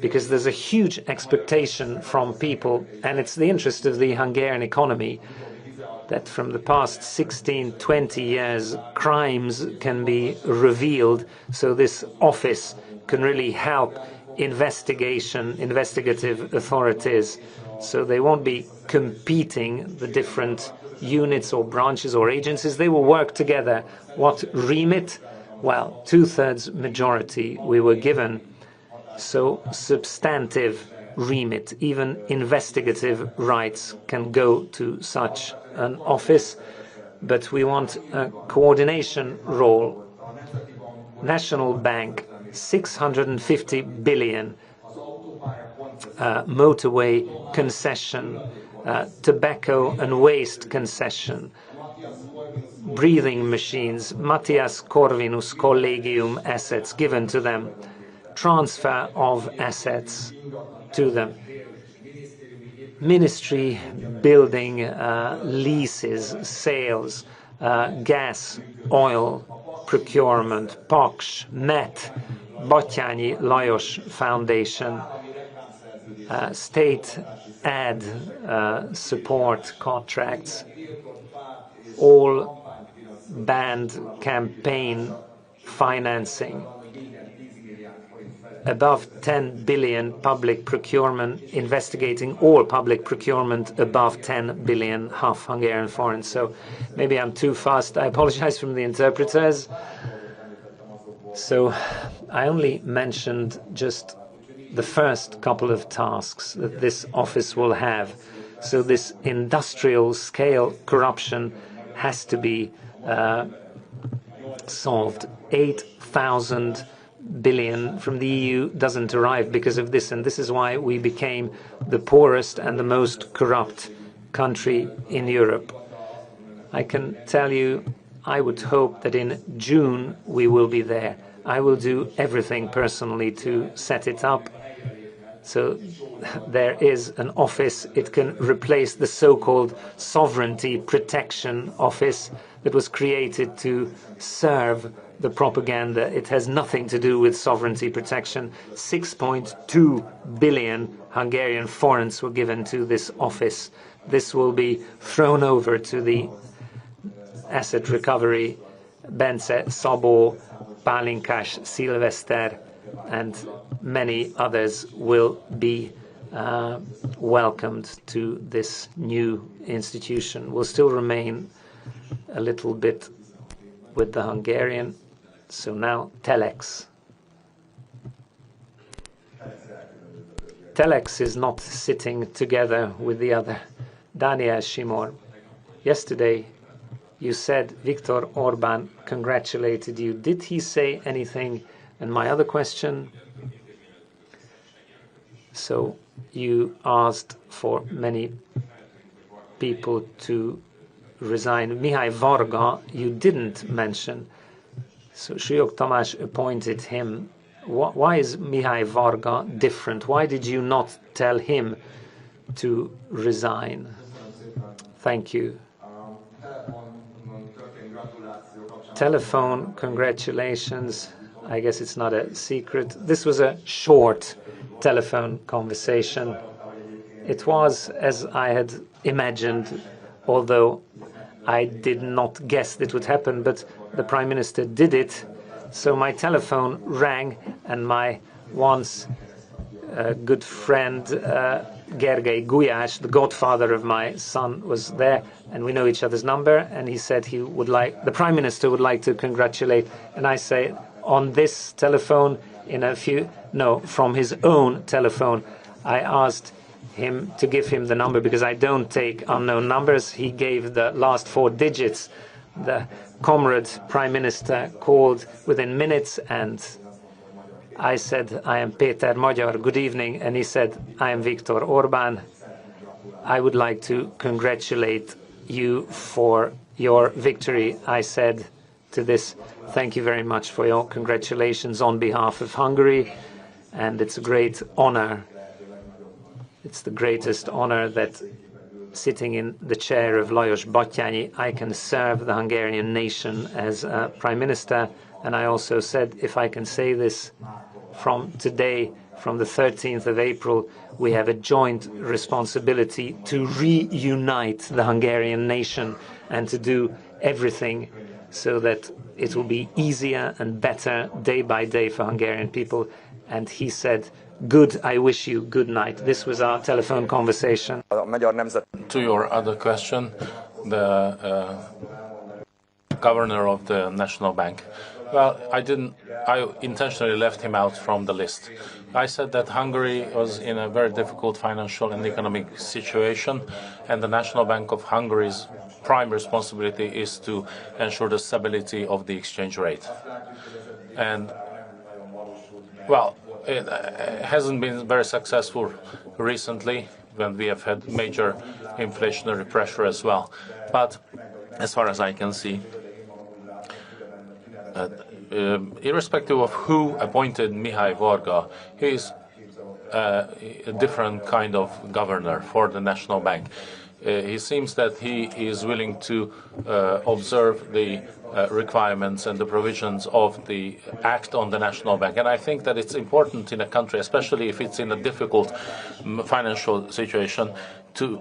Speaker 6: because there's a huge expectation from people, and it's the interest of the Hungarian economy that from the past 16-20 years crimes can be revealed, so this office can really help investigative authorities, so they won't be competing, the different units or branches or agencies. They will work together. What remit? Well, 2/3 majority we were given, so substantive remit, even investigative rights can go to such an office, but we want a coordination role. National Bank, 650 billion, motorway concession, tobacco and waste concession, breathing machines, Matthias Corvinus Collegium assets given to them, transfer of assets to them, ministry building leases, sales, gas, oil procurement, POKS, MET, Batthyányi Lajos Foundation, state ad support contracts, all banned campaign financing, above 10 billion public procurement, investigating all public procurement above 10 billion, half Hungarian foreign. So maybe I'm too fast. I apologize from the interpreters. So I only mentioned just the first couple of tasks that this office will have. So this industrial scale corruption has to be solved. 8,000 billion from the EU doesn't arrive because of this, and this is why we became the poorest and the most corrupt country in Europe. I can tell you, I would hope that in June we will be there. I will do everything personally to set it up. So there is an office. It can replace the so-called Sovereignty Protection Office that was created to serve the propaganda. It has nothing to do with sovereignty protection. 6.2 billion Hungarian forints were given to this office this will be thrown over to the asset recovery. Bence, Szabó, Pálinkás, Szilveszter, and many others will be welcomed to this new institution. We'll still remain a little bit with the Hungarian. So now Telex. Telex is not sitting together with the other. Daniel Simor, yesterday you said Viktor Orban congratulated you. Did he say anything? And my other question, so you asked for many people to resign. Mihály Varga, you didn't mention. So Suyok Tamás appointed him. Why is Mihály Varga different? Why did you not tell him to resign? Thank you. Telephone congratulations. I guess it's not a secret. This was a short telephone conversation. It was as I had imagined, although I did not guess it would happen, but the Prime Minister did it. So my telephone rang, and my once good friend Gergely Gulyás, the godfather of my son, was there, and we know each other's number, and he said he would like, the Prime Minister would like to congratulate, and I say, on this telephone, from his own telephone, I asked him to give him the number because I don't take unknown numbers. He gave the last 4 digits. The comrade Prime Minister called within minutes, and I said, I am Péter Magyar, good evening, and he said, I am Viktor Orbán. I would like to congratulate you for your victory. I said to this, thank you very much for your congratulations on behalf of Hungary, and it's a great honor. It's the greatest honor that sitting in the chair of Lajos Batthyány, I can serve the Hungarian nation as Prime Minister. And I also said, if I can say this from today, from the 13th of April, we have a joint responsibility to reunite the Hungarian nation and to do everything so that it will be easier and better day by day for Hungarian people. And he said, good, I wish you good night. This was our telephone conversation.
Speaker 1: To your other question, the governor of the National Bank. Well, I intentionally left him out from the list. I said that Hungary was in a very difficult financial and economic situation, and the National Bank of Hungary's prime responsibility is to ensure the stability of the exchange rate. And, well, it hasn't been very successful recently when we have had major inflationary pressure as well. But as far as I can see, irrespective of who appointed Mihály Varga, he is a different kind of governor for the National Bank. He seems that he is willing to observe the requirements and the provisions of the Act on the National Bank. And I think that it's important in a country, especially if it's in a difficult financial situation,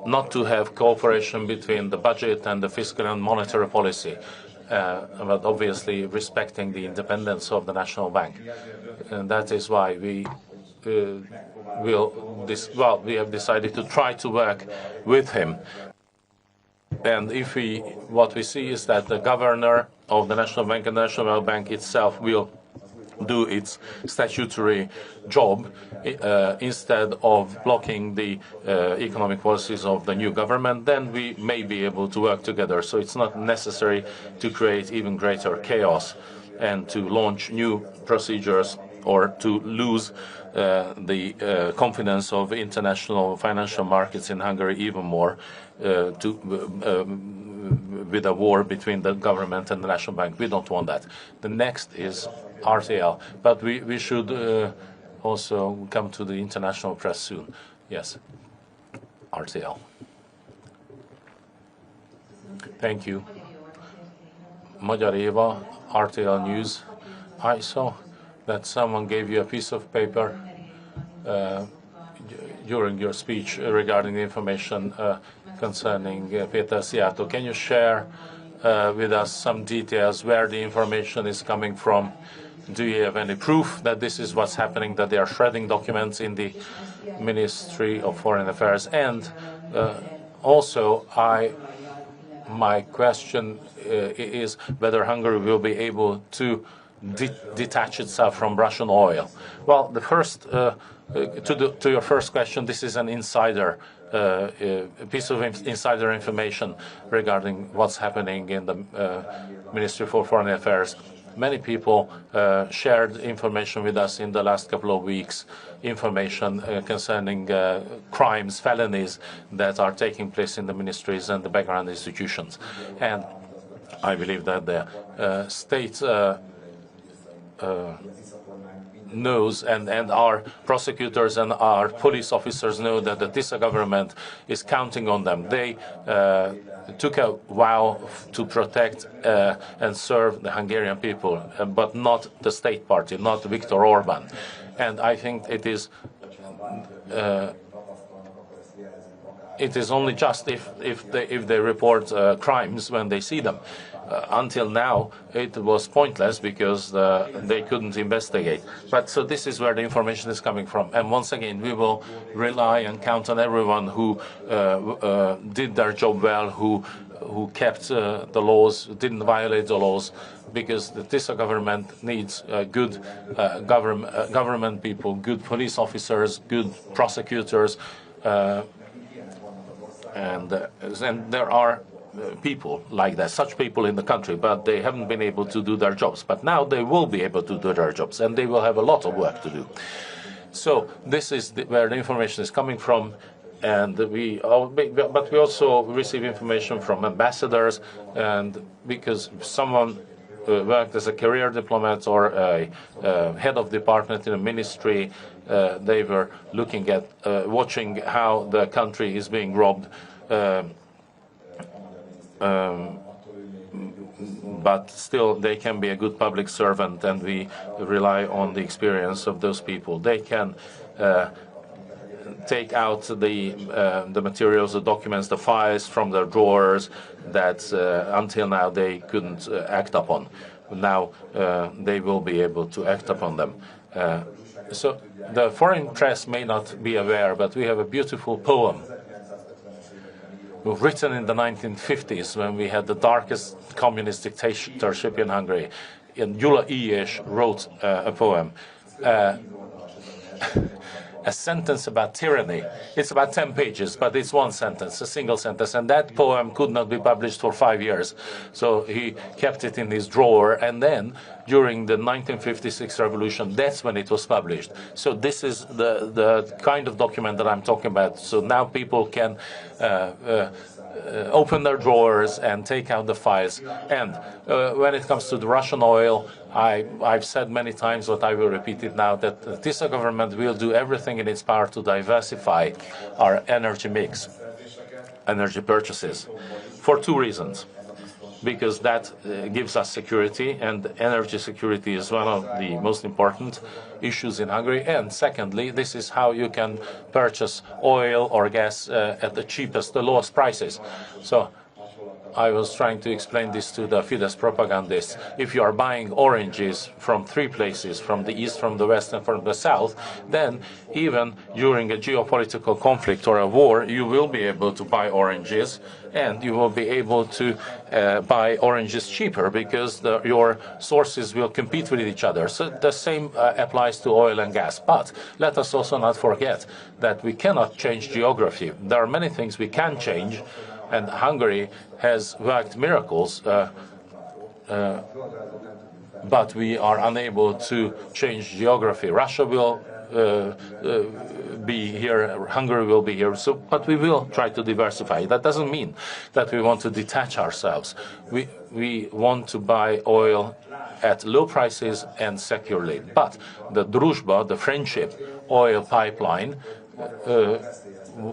Speaker 1: not to have cooperation between the budget and the fiscal and monetary policy, but obviously respecting the independence of the National Bank. And that is why we have decided to try to work with him. And what we see is that the governor of the National Bank and the National Bank itself will do its statutory job instead of blocking the economic policies of the new government, then we may be able to work together. So it's not necessary to create even greater chaos and to launch new procedures or to lose the confidence of international financial markets in Hungary even more with a war between the government and the National Bank. We don't want that. The next is RTL, but we should also come to the international press soon. Yes, RTL. Thank you. Magyar Éva, RTL News. I saw that someone gave you a piece of paper during your speech regarding the information concerning Péter Szijjártó. Can you share with us some details where the information is coming from? Do you have any proof that this is what's happening, that they are shredding documents in the Ministry of Foreign Affairs? And also, my question is whether Hungary will be able to detach itself from Russian oil. Well, the first, to your first question, this is an insider piece of insider information regarding what's happening in the Ministry for Foreign Affairs. Many people shared information with us in the last couple of weeks, information concerning crimes, felonies that are taking place in the ministries and the background institutions. And I believe that the state knows, and our prosecutors and our police officers know that the Tisza government is counting on them. They took a vow to protect and serve the Hungarian people, but not the state party, not Viktor Orban. And I think it is only just if they report crimes when they see them. Until now, it was pointless because they couldn't investigate. But so this is where the information is coming from. And once again, we will rely and count on everyone who did their job well, who kept the laws, didn't violate the laws, because the Tisza government needs good government people, good police officers, good prosecutors, and there are people like that, such people in the country, but they haven't been able to do their jobs. But now they will be able to do their jobs, and they will have a lot of work to do. So this is where the information is coming from, and but we also receive information from ambassadors, and because someone worked as a career diplomat or a head of department in a ministry, they were looking at, watching how the country is being robbed. But still they can be a good public servant, and we rely on the experience of those people. They can take out the materials, the documents, the files from their drawers that until now they couldn't act upon. Now they will be able to act upon them. So the foreign press may not be aware, but we have a beautiful poem written in the 1950s when we had the darkest communist dictatorship in Hungary. And Gyula Ilyes wrote a poem, a sentence about tyranny. It's about 10 pages, but it's one sentence, a single sentence. And that poem could not be published for 5 years. So he kept it in his drawer. And then during the 1956 revolution, that's when it was published. So this is the kind of document that I'm talking about. So now people can open their drawers and take out the files. And when it comes to the Russian oil, I've said many times, but I will repeat it now, that the Tisza government will do everything in its power to diversify our energy mix, energy purchases, for 2 reasons. Because that gives us security, and energy security is one of the most important issues in Hungary. And secondly, this is how you can purchase oil or gas at the cheapest, the lowest prices. So I was trying to explain this to the Fidesz propagandists. If you are buying oranges from 3 places, from the east, from the west, and from the south, then even during a geopolitical conflict or a war, you will be able to buy oranges, and you will be able to buy oranges cheaper because your sources will compete with each other. So the same applies to oil and gas. But let us also not forget that we cannot change geography. There are many things we can change, and Hungary has worked miracles, but we are unable to change geography. Russia will be here, Hungary will be here, but we will try to diversify. That doesn't mean that we want to detach ourselves. We want to buy oil at low prices and securely. But the Druzhba, the friendship oil pipeline,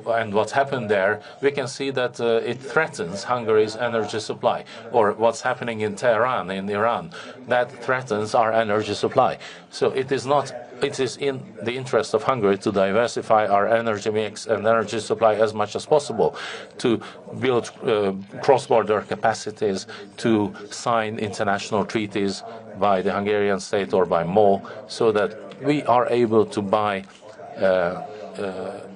Speaker 1: and what's happened there, we can see that it threatens Hungary's energy supply. Or what's happening in Tehran, in Iran, that threatens our energy supply. So it is in the interest of Hungary to diversify our energy mix and energy supply as much as possible, to build cross-border capacities, to sign international treaties by the Hungarian state or by MOL, so that we are able to buy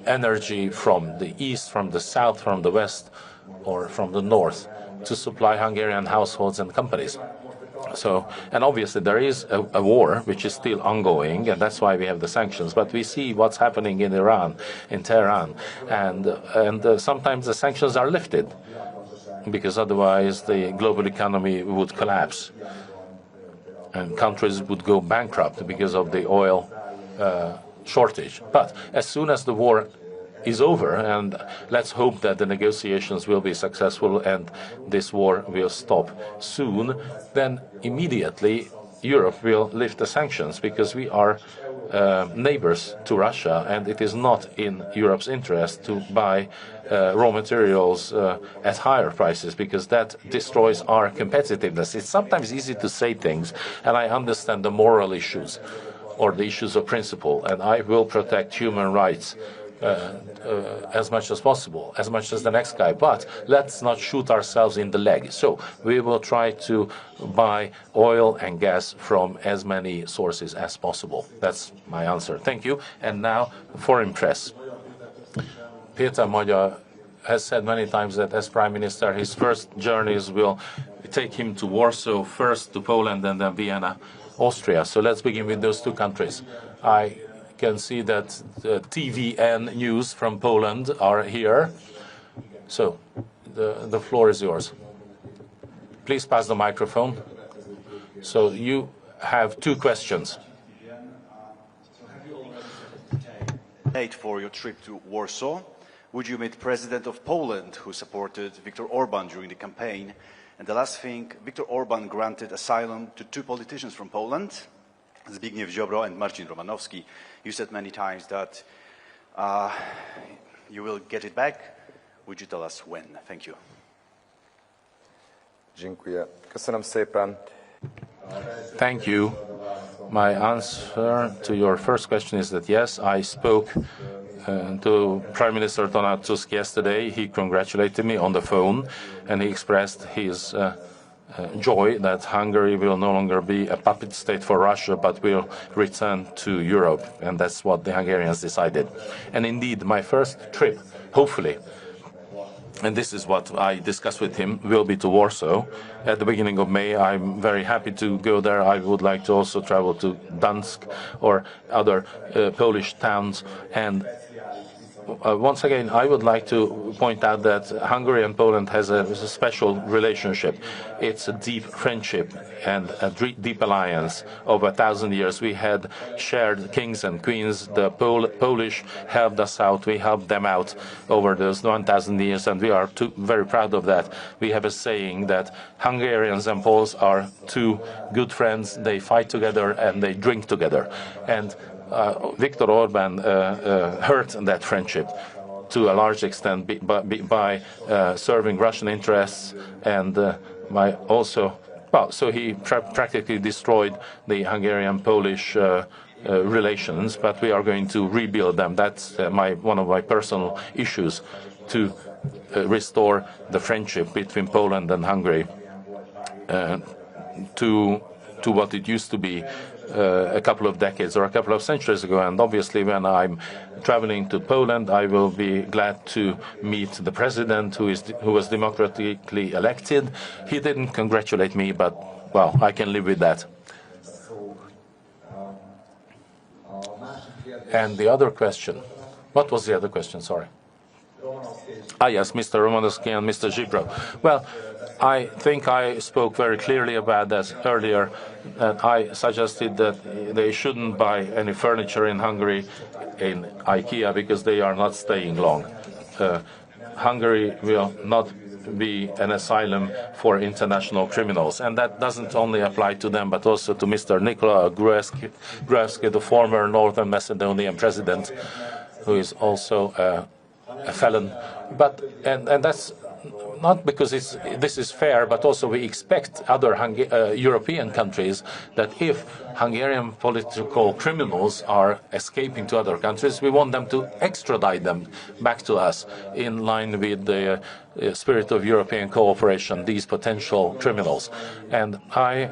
Speaker 1: energy from the east, from the south, from the west, or from the north to supply Hungarian households and companies. So, and obviously there is a war which is still ongoing, and that's why we have the sanctions. But we see what's happening in Iran, in Tehran, and sometimes the sanctions are lifted because otherwise the global economy would collapse and countries would go bankrupt because of the oil shortage. But as soon as the war is over, and let's hope that the negotiations will be successful and this war will stop soon, then immediately Europe will lift the sanctions, because we are neighbors to Russia, and it is not in Europe's interest to buy raw materials at higher prices, because that destroys our competitiveness. It's sometimes easy to say things, and I understand the moral issues or the issues of principle, and I will protect human rights as much as possible, as much as the next guy. But let's not shoot ourselves in the leg. So we will try to buy oil and gas from as many sources as possible. That's my answer. Thank you. And now, foreign press. Péter Magyar has said many times that as Prime Minister, his first journeys will take him to Warsaw, first to Poland, and then Vienna, Austria. So let's begin with those two countries. I can see that the TVN news from Poland are here. So the floor is yours. Please pass the microphone. So you have two questions.
Speaker 7: For your trip to Warsaw, would you meet President of Poland, who supported Viktor Orban during the campaign? And the last thing, Viktor Orban granted asylum to two politicians from Poland, Zbigniew Ziobro and Marcin Romanowski. You said many times that you will get it back. Would you tell us when? Thank you.
Speaker 5: Dziękuję. Köszönöm szépen.
Speaker 1: Thank you. My answer to your first question is that yes, I spoke to Prime Minister Donald Tusk yesterday. He congratulated me on the phone, and he expressed his joy that Hungary will no longer be a puppet state for Russia, but will return to Europe, and that's what the Hungarians decided. And indeed, my first trip, hopefully, and this is what I discussed with him, will be to Warsaw at the beginning of May. I'm very happy to go there. I would like to also travel to Gdansk or other Polish towns. And once again, I would like to point out that Hungary and Poland has a special relationship. It's a deep friendship and a deep alliance over 1,000 years. We had shared kings and queens. The Polish helped us out. We helped them out over those 1,000 years, and we are very proud of that. We have a saying that Hungarians and Poles are two good friends. They fight together and they drink together. And Viktor Orban hurt that friendship to a large extent by serving Russian interests and by also, well, so he practically destroyed the Hungarian-Polish relations, but we are going to rebuild them. That's one of my personal issues, to restore the friendship between Poland and Hungary to what it used to be a couple of decades or a couple of centuries ago. And obviously, when I'm traveling to Poland, I will be glad to meet the president who was democratically elected. He didn't congratulate me, but, well, I can live with that. And the other question, what was the other question? Sorry. Yes, Mr. Romanowski and Mr. Zibro. Well, I think I spoke very clearly about that earlier. I suggested that they shouldn't buy any furniture in Hungary in IKEA because they are not staying long. Hungary will not be an asylum for international criminals, and that doesn't only apply to them but also to Mr. Nikola Gruevski, the former Northern Macedonian president, who is also a felon. But and that's not because this is fair, but also we expect other European countries that if Hungarian political criminals are escaping to other countries, we want them to extradite them back to us in line with the spirit of European cooperation, these potential criminals. And I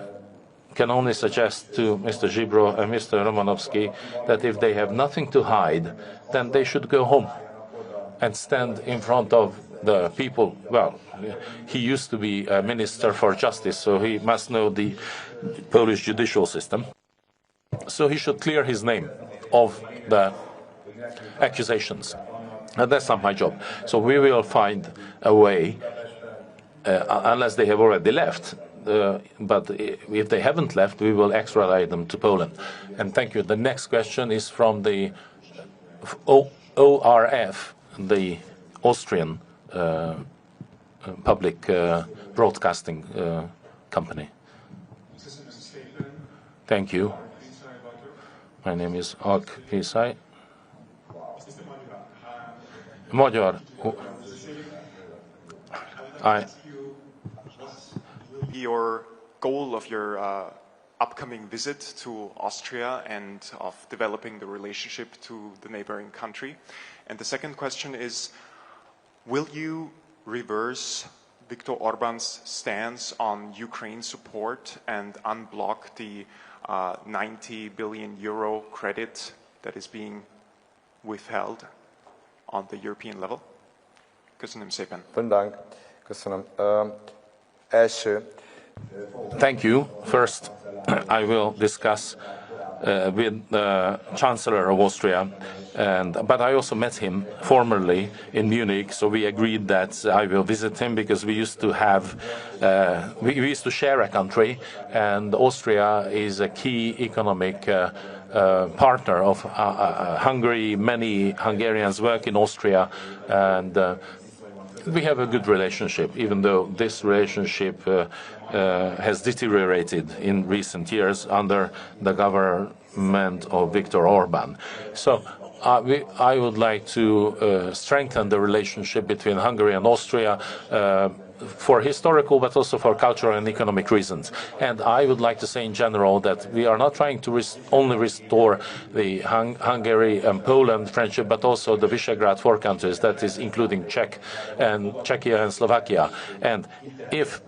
Speaker 1: can only suggest to Mr. Zsibro and Mr. Romanovsky that if they have nothing to hide, then they should go home and stand in front of the people. Well, he used to be a minister for justice, so he must know the Polish judicial system. So he should clear his name of the accusations. And that's not my job. So we will find a way, unless they have already left. But if they haven't left, we will extradite them to Poland. And thank you. The next question is from the ORF, the Austrian public broadcasting company. Thank you. My name is Ak Kisai. Magyar.
Speaker 8: Your goal of your upcoming visit to Austria and of developing the relationship to the neighboring country. And the second question is, will you reverse Viktor Orban's stance on Ukraine support and unblock the 90 billion euro credit that is being withheld on the European level? Köszönöm szépen.
Speaker 5: Köszönöm. Első.
Speaker 1: Thank you. First, I will discuss with the Chancellor of Austria, but I also met him formerly in Munich, so we agreed that I will visit him because we used to have, we used to share a country, and Austria is a key economic partner of Hungary. Many Hungarians work in Austria, and we have a good relationship, even though this relationship has deteriorated in recent years under the government of Viktor Orban. So I would like to strengthen the relationship between Hungary and Austria for historical but also for cultural and economic reasons. And I would like to say in general that we are not trying to only restore the Hungary and Poland friendship, but also the Visegrad four countries, that is including Czechia and Slovakia. And if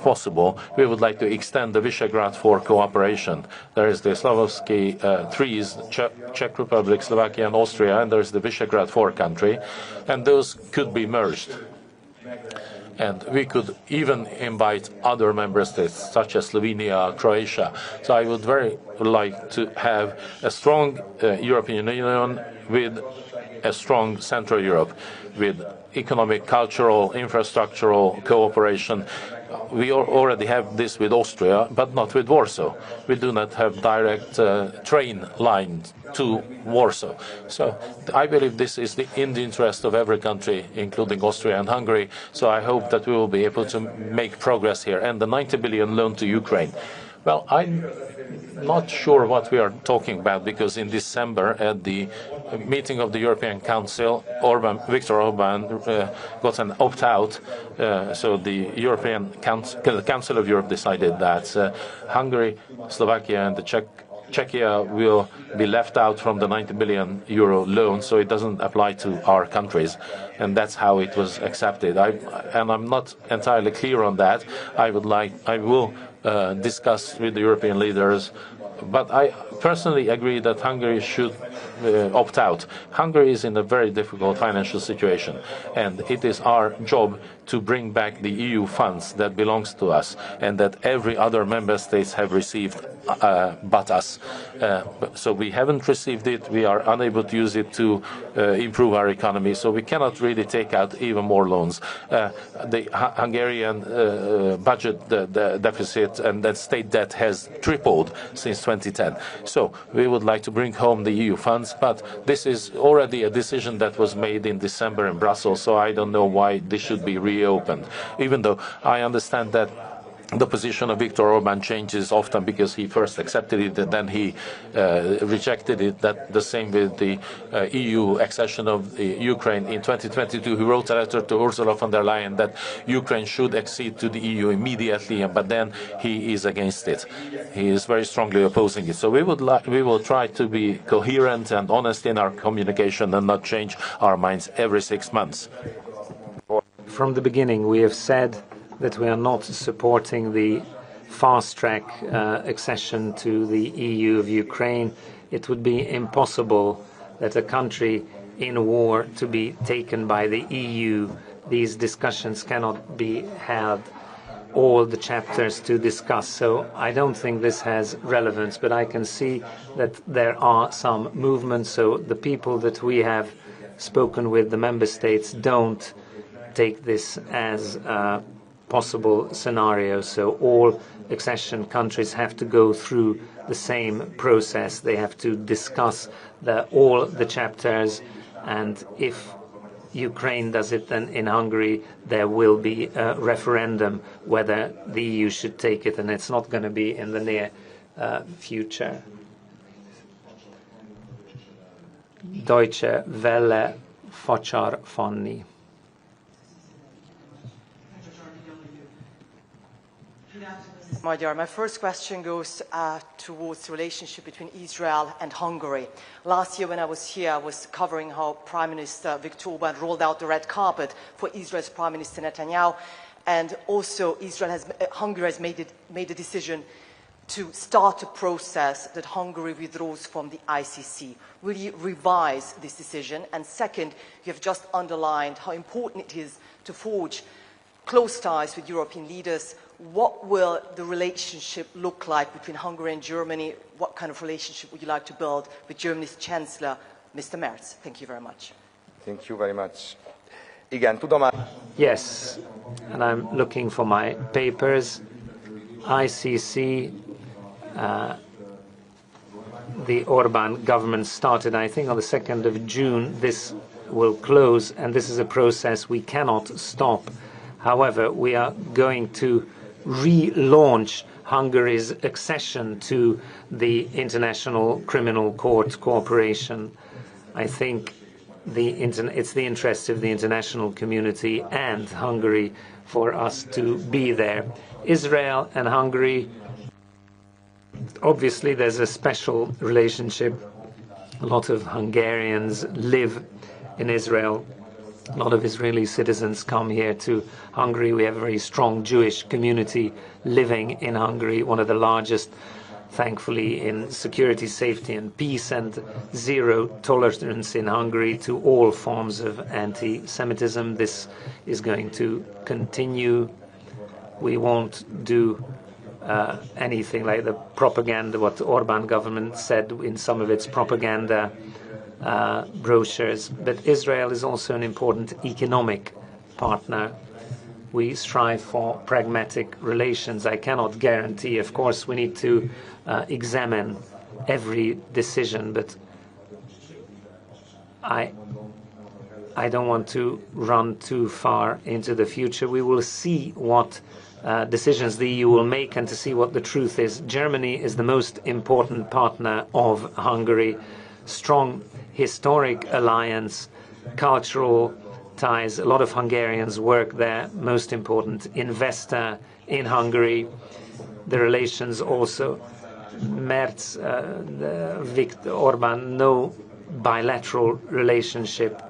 Speaker 1: possible, we would like to extend the Visegrad four cooperation. There is the Slavovsky threes, Czech Republic, Slovakia and Austria, and there is the Visegrad four country, and those could be merged. And we could even invite other member states, such as Slovenia, Croatia. So I would very like to have a strong European Union with a strong Central Europe, with economic, cultural, infrastructural cooperation. We already have this with Austria, but not with Warsaw. We do not have direct train line to Warsaw. So I believe this is in the interest of every country, including Austria and Hungary. So I hope that we will be able to make progress here. And the 90 billion loan to Ukraine. Well, I'm not sure what we are talking about, because in December at the meeting of the European Council, Viktor Orban got an opt-out. So the Council of Europe decided that Hungary, Slovakia and the Czechia will be left out from the 90 billion euro loan, so it doesn't apply to our countries, and that's how it was accepted. I'm not entirely clear on that. I will discuss with the European leaders, but I personally agree that Hungary should opt out. Hungary is in a very difficult financial situation, and it is our job to bring back the EU funds that belongs to us and that every other member states have received but us. So we haven't received it, we are unable to use it to improve our economy, so we cannot really take out even more loans. The Hungarian budget the deficit and that state debt has tripled since 2010. So we would like to bring home the EU funds, but this is already a decision that was made in December in Brussels, so I don't know why this should be reopened, even though I understand that the position of Viktor Orban changes often because he first accepted it and then he rejected it. That the same with the EU accession of Ukraine in 2022. He wrote a letter to Ursula von der Leyen that Ukraine should accede to the EU immediately, but then he is against it. He is very strongly opposing it. So we will try to be coherent and honest in our communication and not change our minds every 6 months.
Speaker 6: From the beginning, we have said that we are not supporting the fast-track accession to the EU of Ukraine. It would be impossible that a country in war to be taken by the EU. These discussions cannot be held, all the chapters to discuss. So I don't think this has relevance, but I can see that there are some movements. So the people that we have spoken with, the member states, don't take this as a possible scenario. So all accession countries have to go through the same process. They have to discuss all the chapters, and if Ukraine does it, then in Hungary there will be a referendum whether the EU should take it, and it's not going to be in the near future. Deutsche Welle, Facsar Fanni.
Speaker 9: Magyar. My first question goes towards the relationship between Israel and Hungary. Last year when I was here, I was covering how Prime Minister Viktor Orbán rolled out the red carpet for Israel's Prime Minister Netanyahu, and also Hungary has made a decision to start a process that Hungary withdraws from the ICC. Will you revise this decision? And second, you have just underlined how important it is to forge close ties with European leaders. What will the relationship look like between Hungary and Germany? What kind of relationship would you like to build with Germany's Chancellor, Mr. Merz? Thank you very much.
Speaker 5: Thank you very much. Igen,
Speaker 6: Yes, and I'm looking for my papers. ICC, the Orban government started, I think, on the 2nd of June. This will close, and this is a process we cannot stop. However, we are going to relaunch Hungary's accession to the International Criminal Court cooperation. I think it's the interest of the international community and Hungary for us to be there. Israel and Hungary, obviously there's a special relationship. A lot of Hungarians live in Israel. A lot of Israeli citizens come here to Hungary. We have a very strong Jewish community living in Hungary, one of the largest, thankfully, in security, safety and peace, and zero tolerance in Hungary to all forms of anti-Semitism. This is going to continue. We won't do anything like the propaganda, what the Orban government said in some of its propaganda brochures. But Israel is also an important economic partner. We strive for pragmatic relations. I cannot guarantee, of course, we need to examine every decision, but I don't want to run too far into the future. We will see what decisions the EU will make and to see what the truth is. Germany is the most important partner of Hungary. Strong historic alliance, cultural ties. A lot of Hungarians work there. Most important investor in Hungary. The relations also. Merz, Viktor Orban, no bilateral relationship,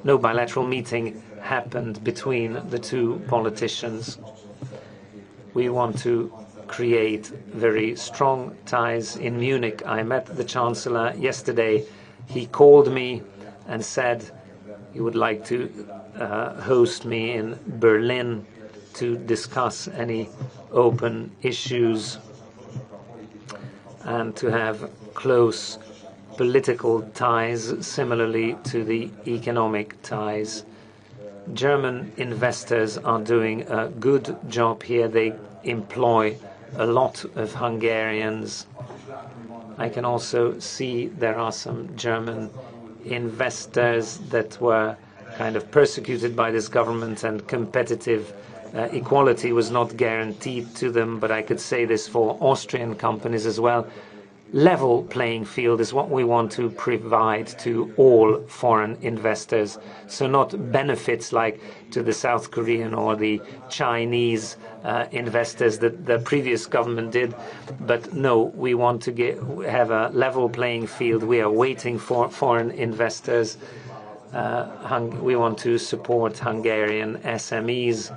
Speaker 6: no bilateral meeting happened between the two politicians. We want to create very strong ties in Munich. I met the Chancellor yesterday. He called me and said he would like to host me in Berlin to discuss any open issues and to have close political ties, similarly to the economic ties. German investors are doing a good job here. They employ a lot of Hungarians. I can also see there are some German investors that were kind of persecuted by this government, and competitive equality was not guaranteed to them, but I could say this for Austrian companies as well. Level playing field is what we want to provide to all foreign investors. So not benefits like to the South Korean or the Chinese investors that the previous government did, but no, we want to have a level playing field. We are waiting for foreign investors. We want to support Hungarian SMEs.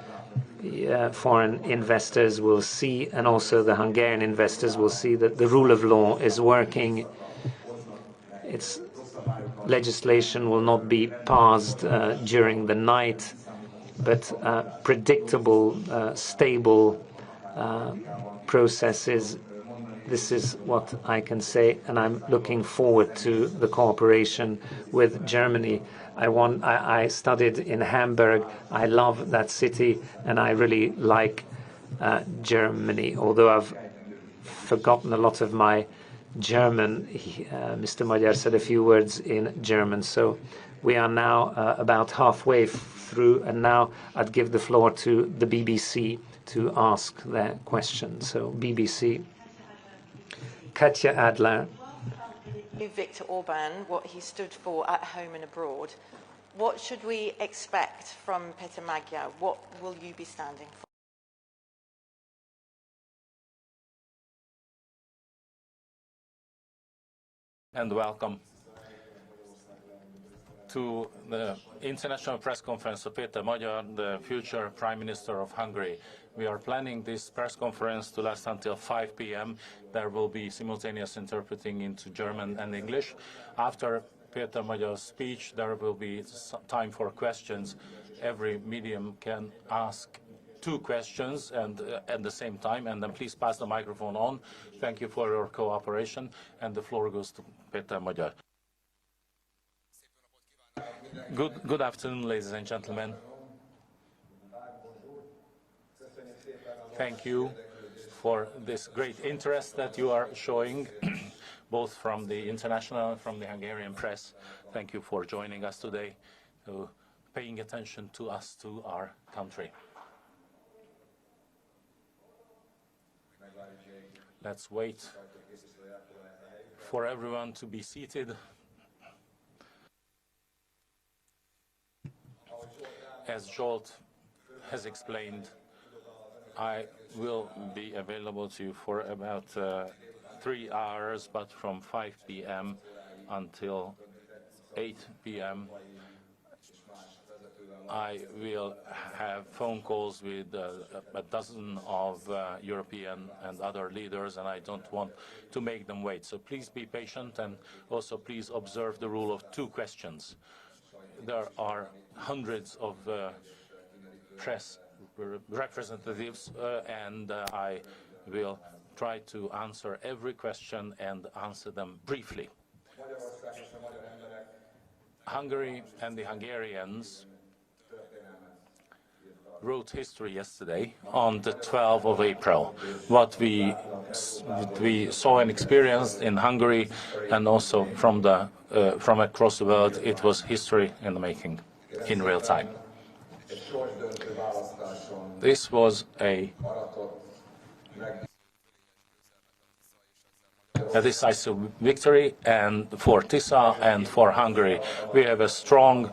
Speaker 6: Foreign investors will see, and also the Hungarian investors will see, that the rule of law is working. Its legislation will not be passed during the night, but predictable, stable processes. This is what I can say, and I'm looking forward to the cooperation with Germany. I studied in Hamburg. I love that city, and I really like Germany. Although I've forgotten a lot of my German, Mr. Magyar said a few words in German. So we are now about halfway through, and now I'd give the floor to the BBC to ask their questions. So BBC. Katja Adler.
Speaker 10: Viktor Orban, what he stood for at home and abroad. What should we expect from Péter Magyar? What will you be standing for?
Speaker 1: And welcome to the international press conference of Péter Magyar, the future Prime Minister of Hungary. We are planning this press conference to last until 5 p.m. There will be simultaneous interpreting into German and English. After Péter Magyar's speech, there will be time for questions. Every medium can ask 2 questions and at the same time, and then please pass the microphone on. Thank you for your cooperation, and the floor goes to Péter Magyar. Good afternoon, ladies and gentlemen. Thank you for this great interest that you are showing, both from the international and from the Hungarian press. Thank you for joining us today, paying attention to us, to our country. Let's wait for everyone to be seated. As Zsolt has explained, I will be available to you for about 3 hours, but from 5 p.m. until 8 p.m. I will have phone calls with a dozen of European and other leaders, and I don't want to make them wait. So please be patient, and also please observe the rule of 2 questions. There are hundreds of press representatives, and I will try to answer every question and answer them briefly. Hungary and the Hungarians wrote history yesterday on the 12th of April. What we saw and experienced in Hungary and also from across the world, it was history in the making, in real time. This was a decisive victory, and for Tisza and for Hungary. We have a strong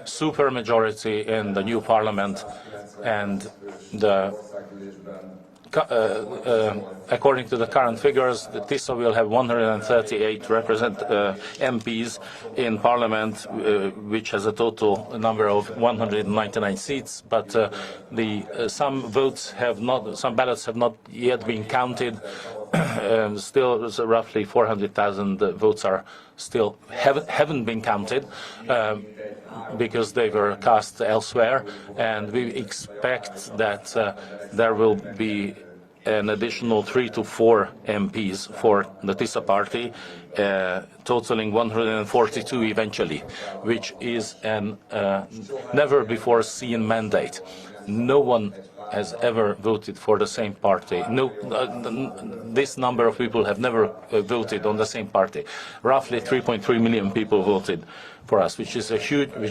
Speaker 1: supermajority in the new parliament, and according to the current figures, the Tisza will have 138 MPs in parliament, which has a total number of 199 seats. But some ballots have not yet been counted. Still, roughly 400,000 votes are still haven't been counted because they were cast elsewhere, and we expect that there will be an additional 3 to 4 MPs for the Tisza party, totaling 142 eventually, which is an never-before-seen mandate. no one has ever voted for the same party. No, this number of people have never voted on the same party. Roughly 3.3 million people voted for us, which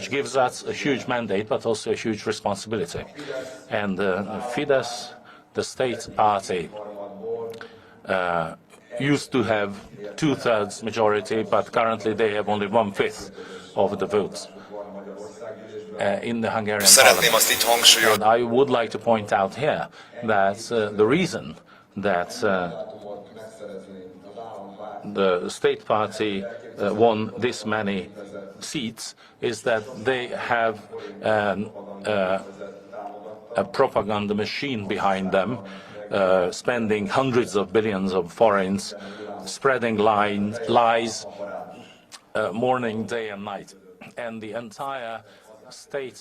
Speaker 1: gives us a huge mandate, but also a huge responsibility. And Fidesz, the state party, used to have 2/3 majority, but currently they have only 1/5 of the votes in the Hungarian parliament. And I would like to point out here that the reason that the state party won this many seats is that they have a propaganda machine behind them, spending hundreds of billions of forints, spreading lies morning, day and night. And the entire state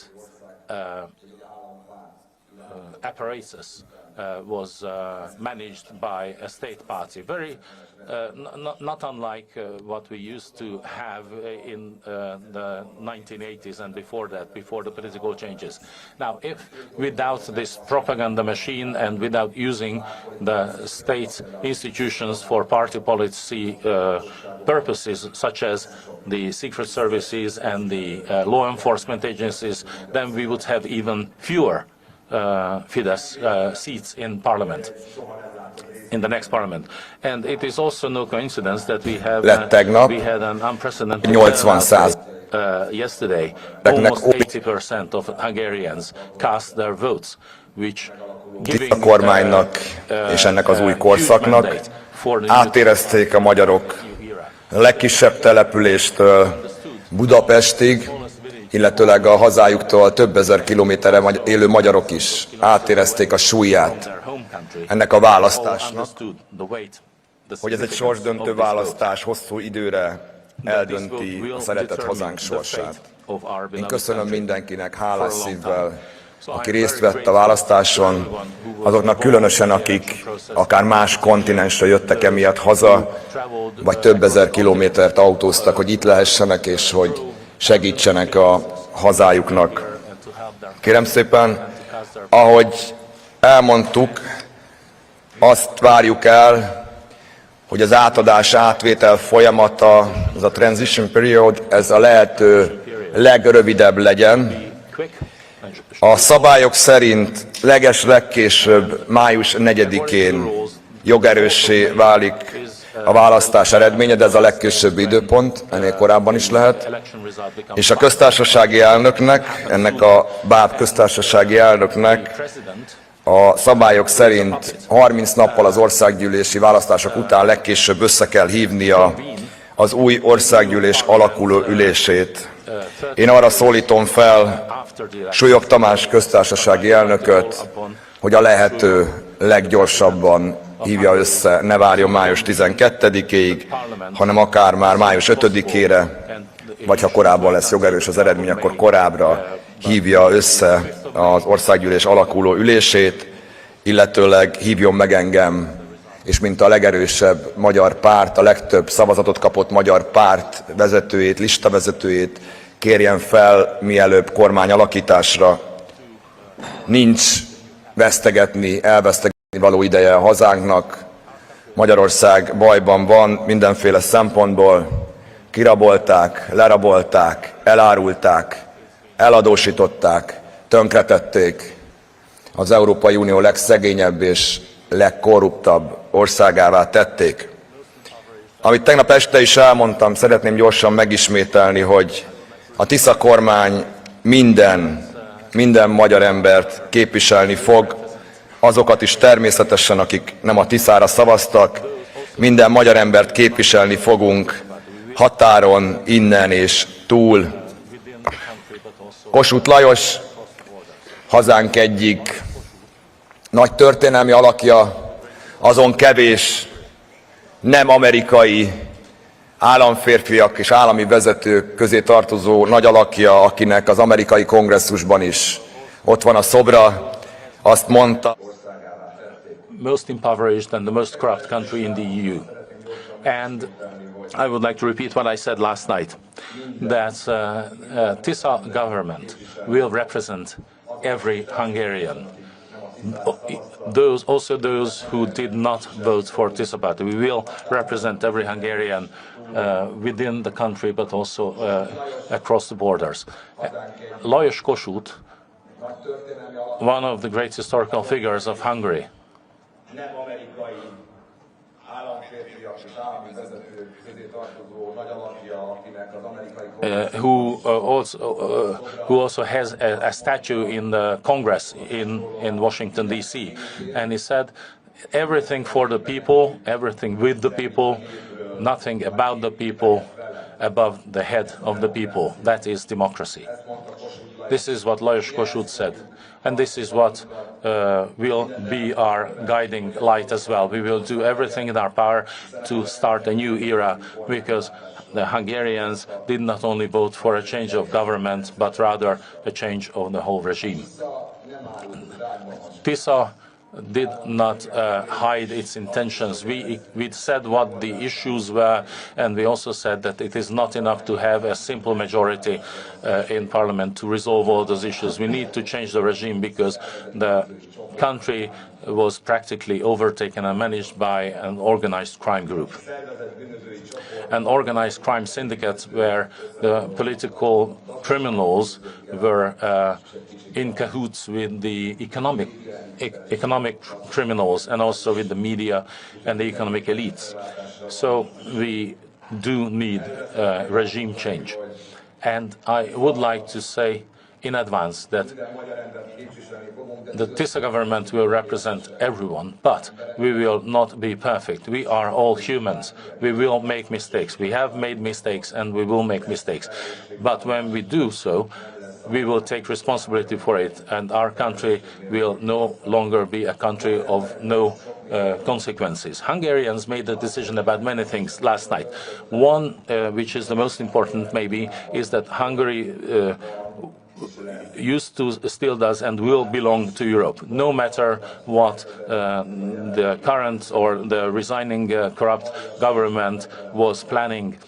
Speaker 1: apparatus was managed by a state party, very not unlike what we used to have in the 1980s and before that, before the political changes. Now, if without this propaganda machine and without using the state institutions for party policy purposes, such as the secret services and the law enforcement agencies, then we would have even fewer Fidesz seats in parliament, in the next parliament. And it is also no coincidence that we had an unprecedented
Speaker 5: 80%
Speaker 1: yesterday. Almost 80% of Hungarians cast their votes, which giving
Speaker 5: a kormánynak és ennek az új korszaknak átérezték a magyarok a legkisebb településtől Budapestig, illetőleg a hazájuktól több ezer kilométerre élő magyarok is átérezték a súlyát ennek a választásnak, hogy ez egy sorsdöntő választás, hosszú időre eldönti a szeretett hazánk sorsát. Én köszönöm mindenkinek hálás szívvel, aki részt vett a választáson, azoknak különösen, akik akár más kontinensre jöttek emiatt haza, vagy több ezer kilométert autóztak, hogy itt lehessenek, és hogy segítsenek a hazájuknak. Kérem szépen, ahogy elmondtuk, azt várjuk el, hogy az átadás, átvétel folyamata, ez a transition period, ez a lehető legrövidebb legyen. A szabályok szerint legkésőbb május 4-én jogerőssé válik a választás eredménye, de ez a legkésőbbi időpont, ennél korábban is lehet. És a köztársasági elnöknek, ennek a báb köztársasági elnöknek a szabályok szerint 30 nappal az országgyűlési választások után legkésőbb össze kell hívnia az új országgyűlés alakuló ülését. Én arra szólítom fel Súlyog Tamás köztársasági elnököt, hogy a lehető leggyorsabban hívja össze, ne várjon május 12-ig, hanem akár már május 5-ére, vagy ha korábban lesz jogerős az eredmény, akkor korábbra hívja össze az országgyűlés alakuló ülését, illetőleg hívjon meg engem, és mint a legerősebb magyar párt, a legtöbb szavazatot kapott magyar párt vezetőjét, listavezetőjét kérjen fel mielőbb kormányalakításra. Nincs elvesztegetni való ideje a hazánknak. Magyarország bajban van mindenféle szempontból. Kirabolták, lerabolták, elárulták, eladósították, tönkretették. Az Európai Unió legszegényebb és legkorruptabb országává tették. Amit tegnap este is elmondtam, szeretném gyorsan megismételni, hogy a Tisza kormány minden magyar embert képviselni fog, azokat is természetesen, akik nem a Tiszára szavaztak, minden magyar embert képviselni fogunk határon, innen és túl. Kossuth Lajos, hazánk egyik nagy történelmi alakja, azon kevés nem amerikai államférfiak és állami vezetők közé tartozó nagy alakja, akinek az amerikai kongresszusban is ott van a szobra, azt mondta,
Speaker 1: most impoverished and the most corrupt country in the EU. And I would like to repeat what I said last night, that Tisza government will represent every Hungarian. Those who did not vote for Tisza party. We will represent every Hungarian within the country, but also across the borders. Lajos Kossuth, one of the great historical figures of Hungary, who also has a statue in the Congress in Washington, D.C. And he said, everything for the people, everything with the people, nothing about the people, above the head of the people. That is democracy. This is what Lajos Kossuth said. And this is what will be our guiding light as well. We will do everything in our power to start a new era, because the Hungarians did not only vote for a change of government, but rather a change of the whole regime. Tisza did not hide its intentions. We said what the issues were, and we also said that it is not enough to have a simple majority in parliament to resolve all those issues. We need to change the regime, because the country was practically overtaken and managed by an organized crime group. An organized crime syndicate where the political criminals were in cahoots with the economic criminals, and also with the media and the economic elites. So we do need regime change. And I would like to say in advance that the Tisza government will represent everyone, but we will not be perfect. We are all humans. We will make mistakes. We have made mistakes, and we will make mistakes. But when we do so, we will take responsibility for it, and our country will no longer be a country of no consequences. Hungarians made a decision about many things last night. One, which is the most important maybe, is that Hungary used to, still does, and will belong to Europe, no matter what the current or the resigning corrupt government was planning,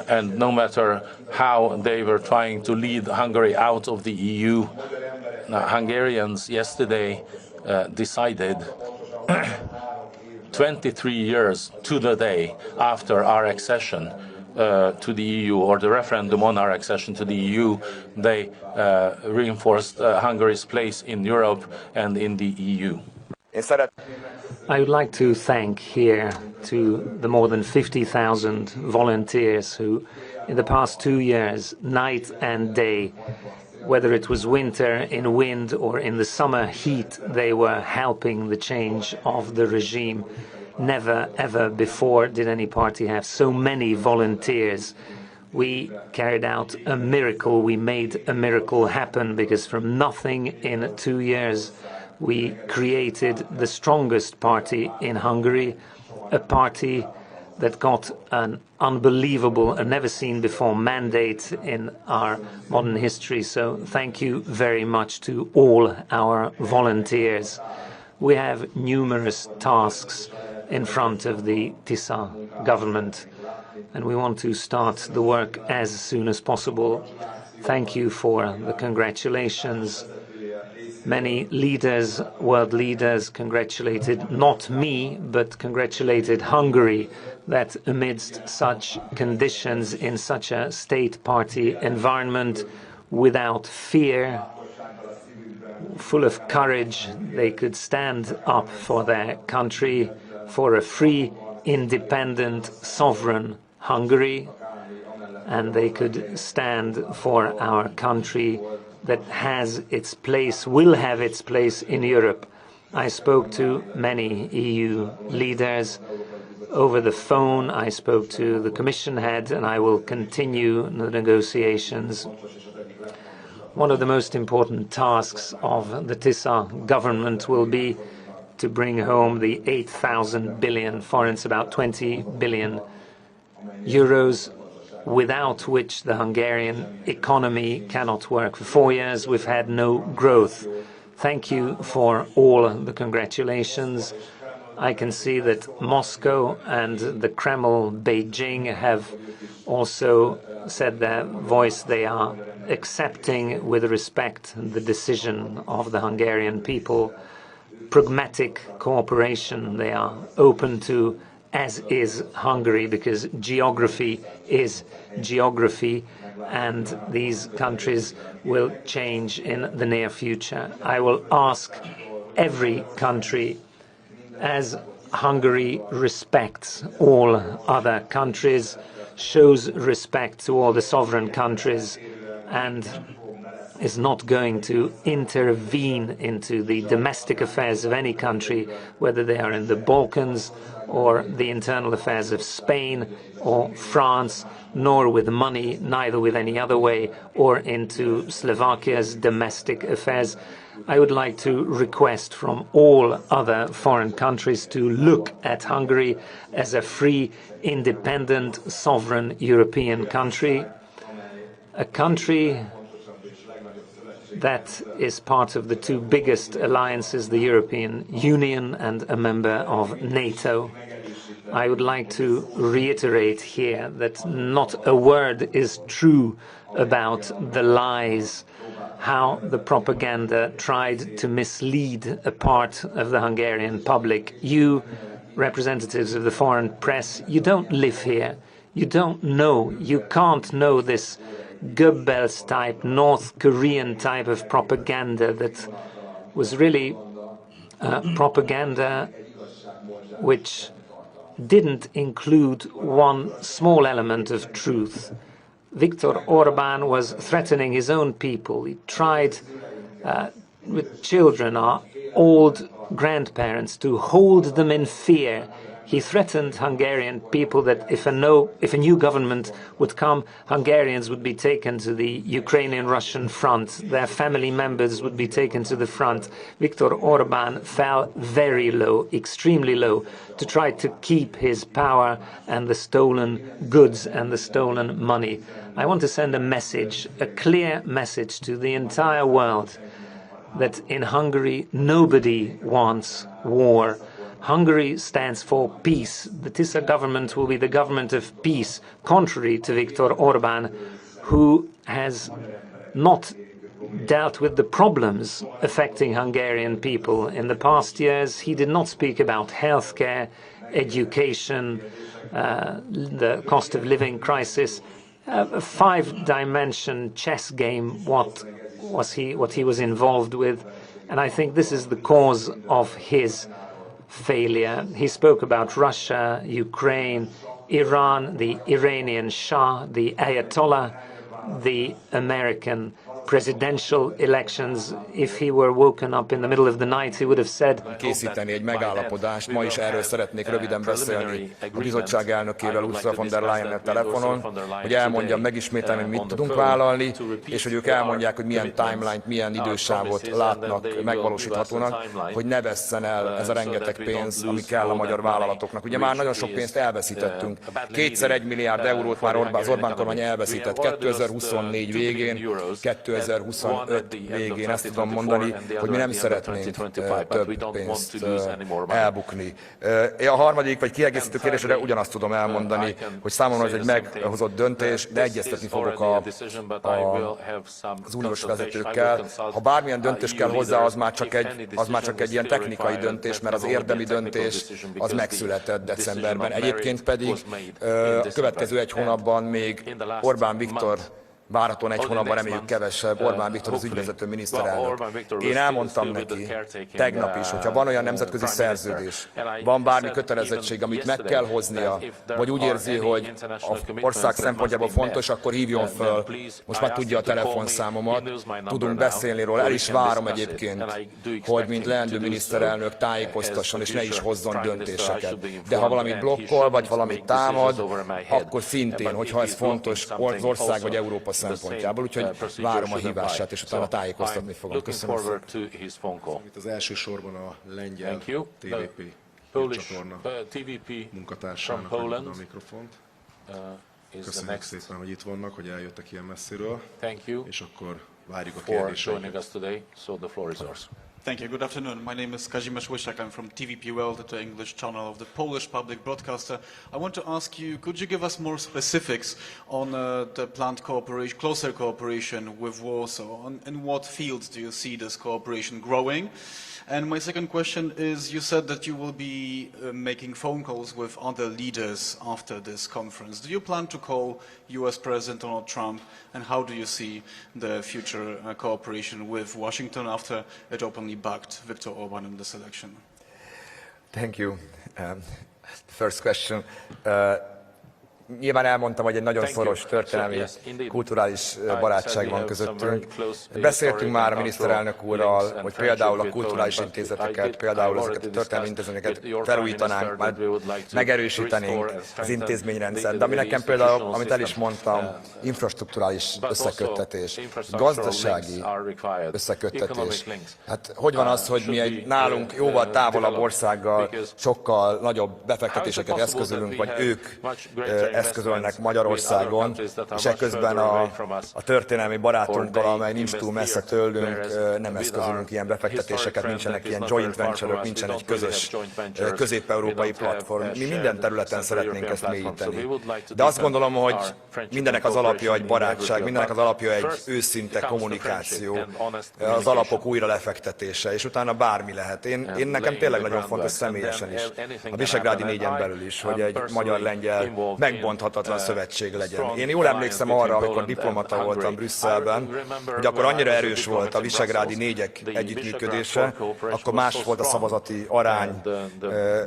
Speaker 1: and no matter how they were trying to lead Hungary out of the EU. Hungarians yesterday decided 23 years to the day after our accession to the EU, or the referendum on our accession to the EU, they reinforced Hungary's place in Europe and in the EU.
Speaker 6: I would like to thank here to the more than 50,000 volunteers who, in the past 2 years, night and day, whether it was winter in wind or in the summer heat, they were helping the change of the regime. Never, ever before did any party have so many volunteers. We carried out a miracle. We made a miracle happen, because from nothing in 2 years, we created the strongest party in Hungary, a party that got an unbelievable and never seen before mandate in our modern history. So thank you very much to all our volunteers. We have numerous tasks in front of the Tisza government, and we want to start the work as soon as possible. Thank you for the congratulations. Many leaders, world leaders, congratulated not me, but congratulated Hungary, that amidst such conditions, in such a state party environment, without fear, full of courage, they could stand up for their country, for a free, independent, sovereign Hungary, and they could stand for our country that has its place, will have its place in Europe. I spoke to many EU leaders over the phone. I spoke to the Commission head, and I will continue the negotiations. One of the most important tasks of the Tisza government will be to bring home the 8,000 billion forints, about 20 billion euros, without which the Hungarian economy cannot work. For 4 years, we've had no growth. Thank you for all the congratulations. I can see that Moscow and the Kremlin, Beijing, have also said their voice. They are accepting with respect the decision of the Hungarian people. Pragmatic cooperation, they are open to, as is Hungary, because geography is geography, and these countries will change in the near future. I will ask every country, as Hungary respects all other countries, shows respect to all the sovereign countries, and is not going to intervene into the domestic affairs of any country, whether they are in the Balkans or the internal affairs of Spain or France, nor with money, neither with any other way, or into Slovakia's domestic affairs. I would like to request from all other foreign countries to look at Hungary as a free, independent, sovereign European country, a country that is part of the two biggest alliances, the European Union and a member of NATO. I would like to reiterate here that not a word is true about the lies, how the propaganda tried to mislead a part of the Hungarian public. You, representatives of the foreign press, you don't live here. You don't know, you can't know this Goebbels type, North Korean type of propaganda that was really propaganda which didn't include one small element of truth. Viktor Orban was threatening his own people. He tried with children, our old grandparents, to hold them in fear. He threatened Hungarian people that if a new government would come, Hungarians would be taken to the Ukrainian-Russian front. Their family members would be taken to the front. Viktor Orban fell very low, extremely low, to try to keep his power and the stolen goods and the stolen money. I want to send a message, a clear message to the entire world that in Hungary nobody wants war. Hungary stands for peace. The Tisza government will be the government of peace, contrary to Viktor Orban, who has not dealt with the problems affecting Hungarian people. In the past years, he did not speak about healthcare, education, the cost of living crisis, a five-dimension chess game, what he was involved with. And I think this is the cause of his failure. He spoke about Russia, Ukraine, Iran, the Iranian Shah, the Ayatollah, the American presidential elections. If he were woken up in the middle of the night, he would have said,
Speaker 5: készíteni egy megállapodást. Ma is erről szeretnék röviden beszélni a bizottság elnökével, Ursula von der Leyen-nel telefonon, hogy elmondjam, megismételni, hogy mit tudunk vállalni, és hogy ők elmondják, hogy milyen timeline-t, milyen idősávot látnak megvalósíthatónak, hogy ne vesszen el ez a rengeteg pénz, ami kell a magyar vállalatoknak. Ugye már nagyon sok pénzt elveszítettünk. Kétszer 1 milliárd eurót már az Orbán kormány elveszített 2024 végén, 2025 végén. Ezt tudom mondani, hogy mi nem szeretnénk több pénzt elbukni. A harmadik, vagy kiegészítő kérdésre ugyanazt tudom elmondani, hogy számomra ez egy meghozott döntés, de egyeztetni fogok az uniós vezetőkkel. Ha bármilyen döntés kell hozzá, az már csak egy ilyen technikai döntés, mert az érdemi döntés az megszületett decemberben. Egyébként pedig a következő egy hónapban még Orbán Viktor, várhatóan egy hónapban, reméljük kevesebb, Orbán Viktor az ügyvezető miniszterelnök. Én elmondtam neki tegnap is, hogyha van olyan nemzetközi szerződés, van bármi kötelezettség, amit meg kell hoznia, vagy úgy érzi, hogy az ország szempontjából fontos, akkor hívjon föl. Most már tudja a telefonszámomat, tudunk beszélni róla. El is várom egyébként, hogy mint leendő miniszterelnök tájékoztasson, és ne is hozzon döntéseket. De ha valamit blokkol, vagy valamit támad, akkor szintén, hogyha ez fontos az ország vagy Európa szempontjából, úgyhogy várom a hívását, és utána tájékoztatni fogom. Köszönöm szépen.
Speaker 4: Itt az elsősorban a lengyel TVP csatorna munkatársának a mikrofont. Köszönjük szépen, hogy itt vannak, hogy eljöttek ilyen messziről, és akkor várjuk a kérdéseket.
Speaker 11: Thank you. Good afternoon. My name is Kazimierz Łysiak. I'm from TVP World, the English channel of the Polish public broadcaster. I want to ask you, could you give us more specifics on the planned cooperation, closer cooperation with Warsaw? In what fields do you see this cooperation growing? And my second question is, you said that you will be making phone calls with other leaders after this conference. Do you plan to call US President Donald Trump, and how do you see the future cooperation with Washington after it openly backed Viktor Orban in this election?
Speaker 5: Thank you. First question. Nyilván elmondtam, hogy egy nagyon szoros történelmi, kulturális barátság van közöttünk. Beszéltünk már a miniszterelnök úrral, hogy például a kulturális intézeteket, például ezeket a történelmi intézményeket felújítanánk, megerősítenénk az intézményrendszert. De ami nekem például, amit el is mondtam, infrastrukturális összeköttetés, gazdasági összeköttetés. Hát hogy van az, hogy mi egy nálunk jóval távolabb országgal sokkal nagyobb befektetéseket eszközölünk, vagy ők eszközölnek Magyarországon, és ekközben a történelmi barátunkkal, amely nincs túl messze tőlünk, nem eszközölünk ilyen befektetéseket, nincsenek ilyen joint venture-ök, nincsen egy közös közép-európai platform. Mi minden területen szeretnénk ezt mélyíteni. De azt gondolom, hogy mindenek az alapja egy barátság, mindenek az alapja egy őszinte kommunikáció, az alapok újra lefektetése, és utána bármi lehet. Én nekem tényleg nagyon fontos személyesen is, a Visegrádi négyen belül is, hogy egy magyar-lengyel megbonthatatlan szövetség legyen. Én jól emlékszem arra, amikor diplomata voltam Brüsszelben, hogy akkor annyira erős volt a Visegrádi négyek együttműködése, akkor más volt a szavazati arány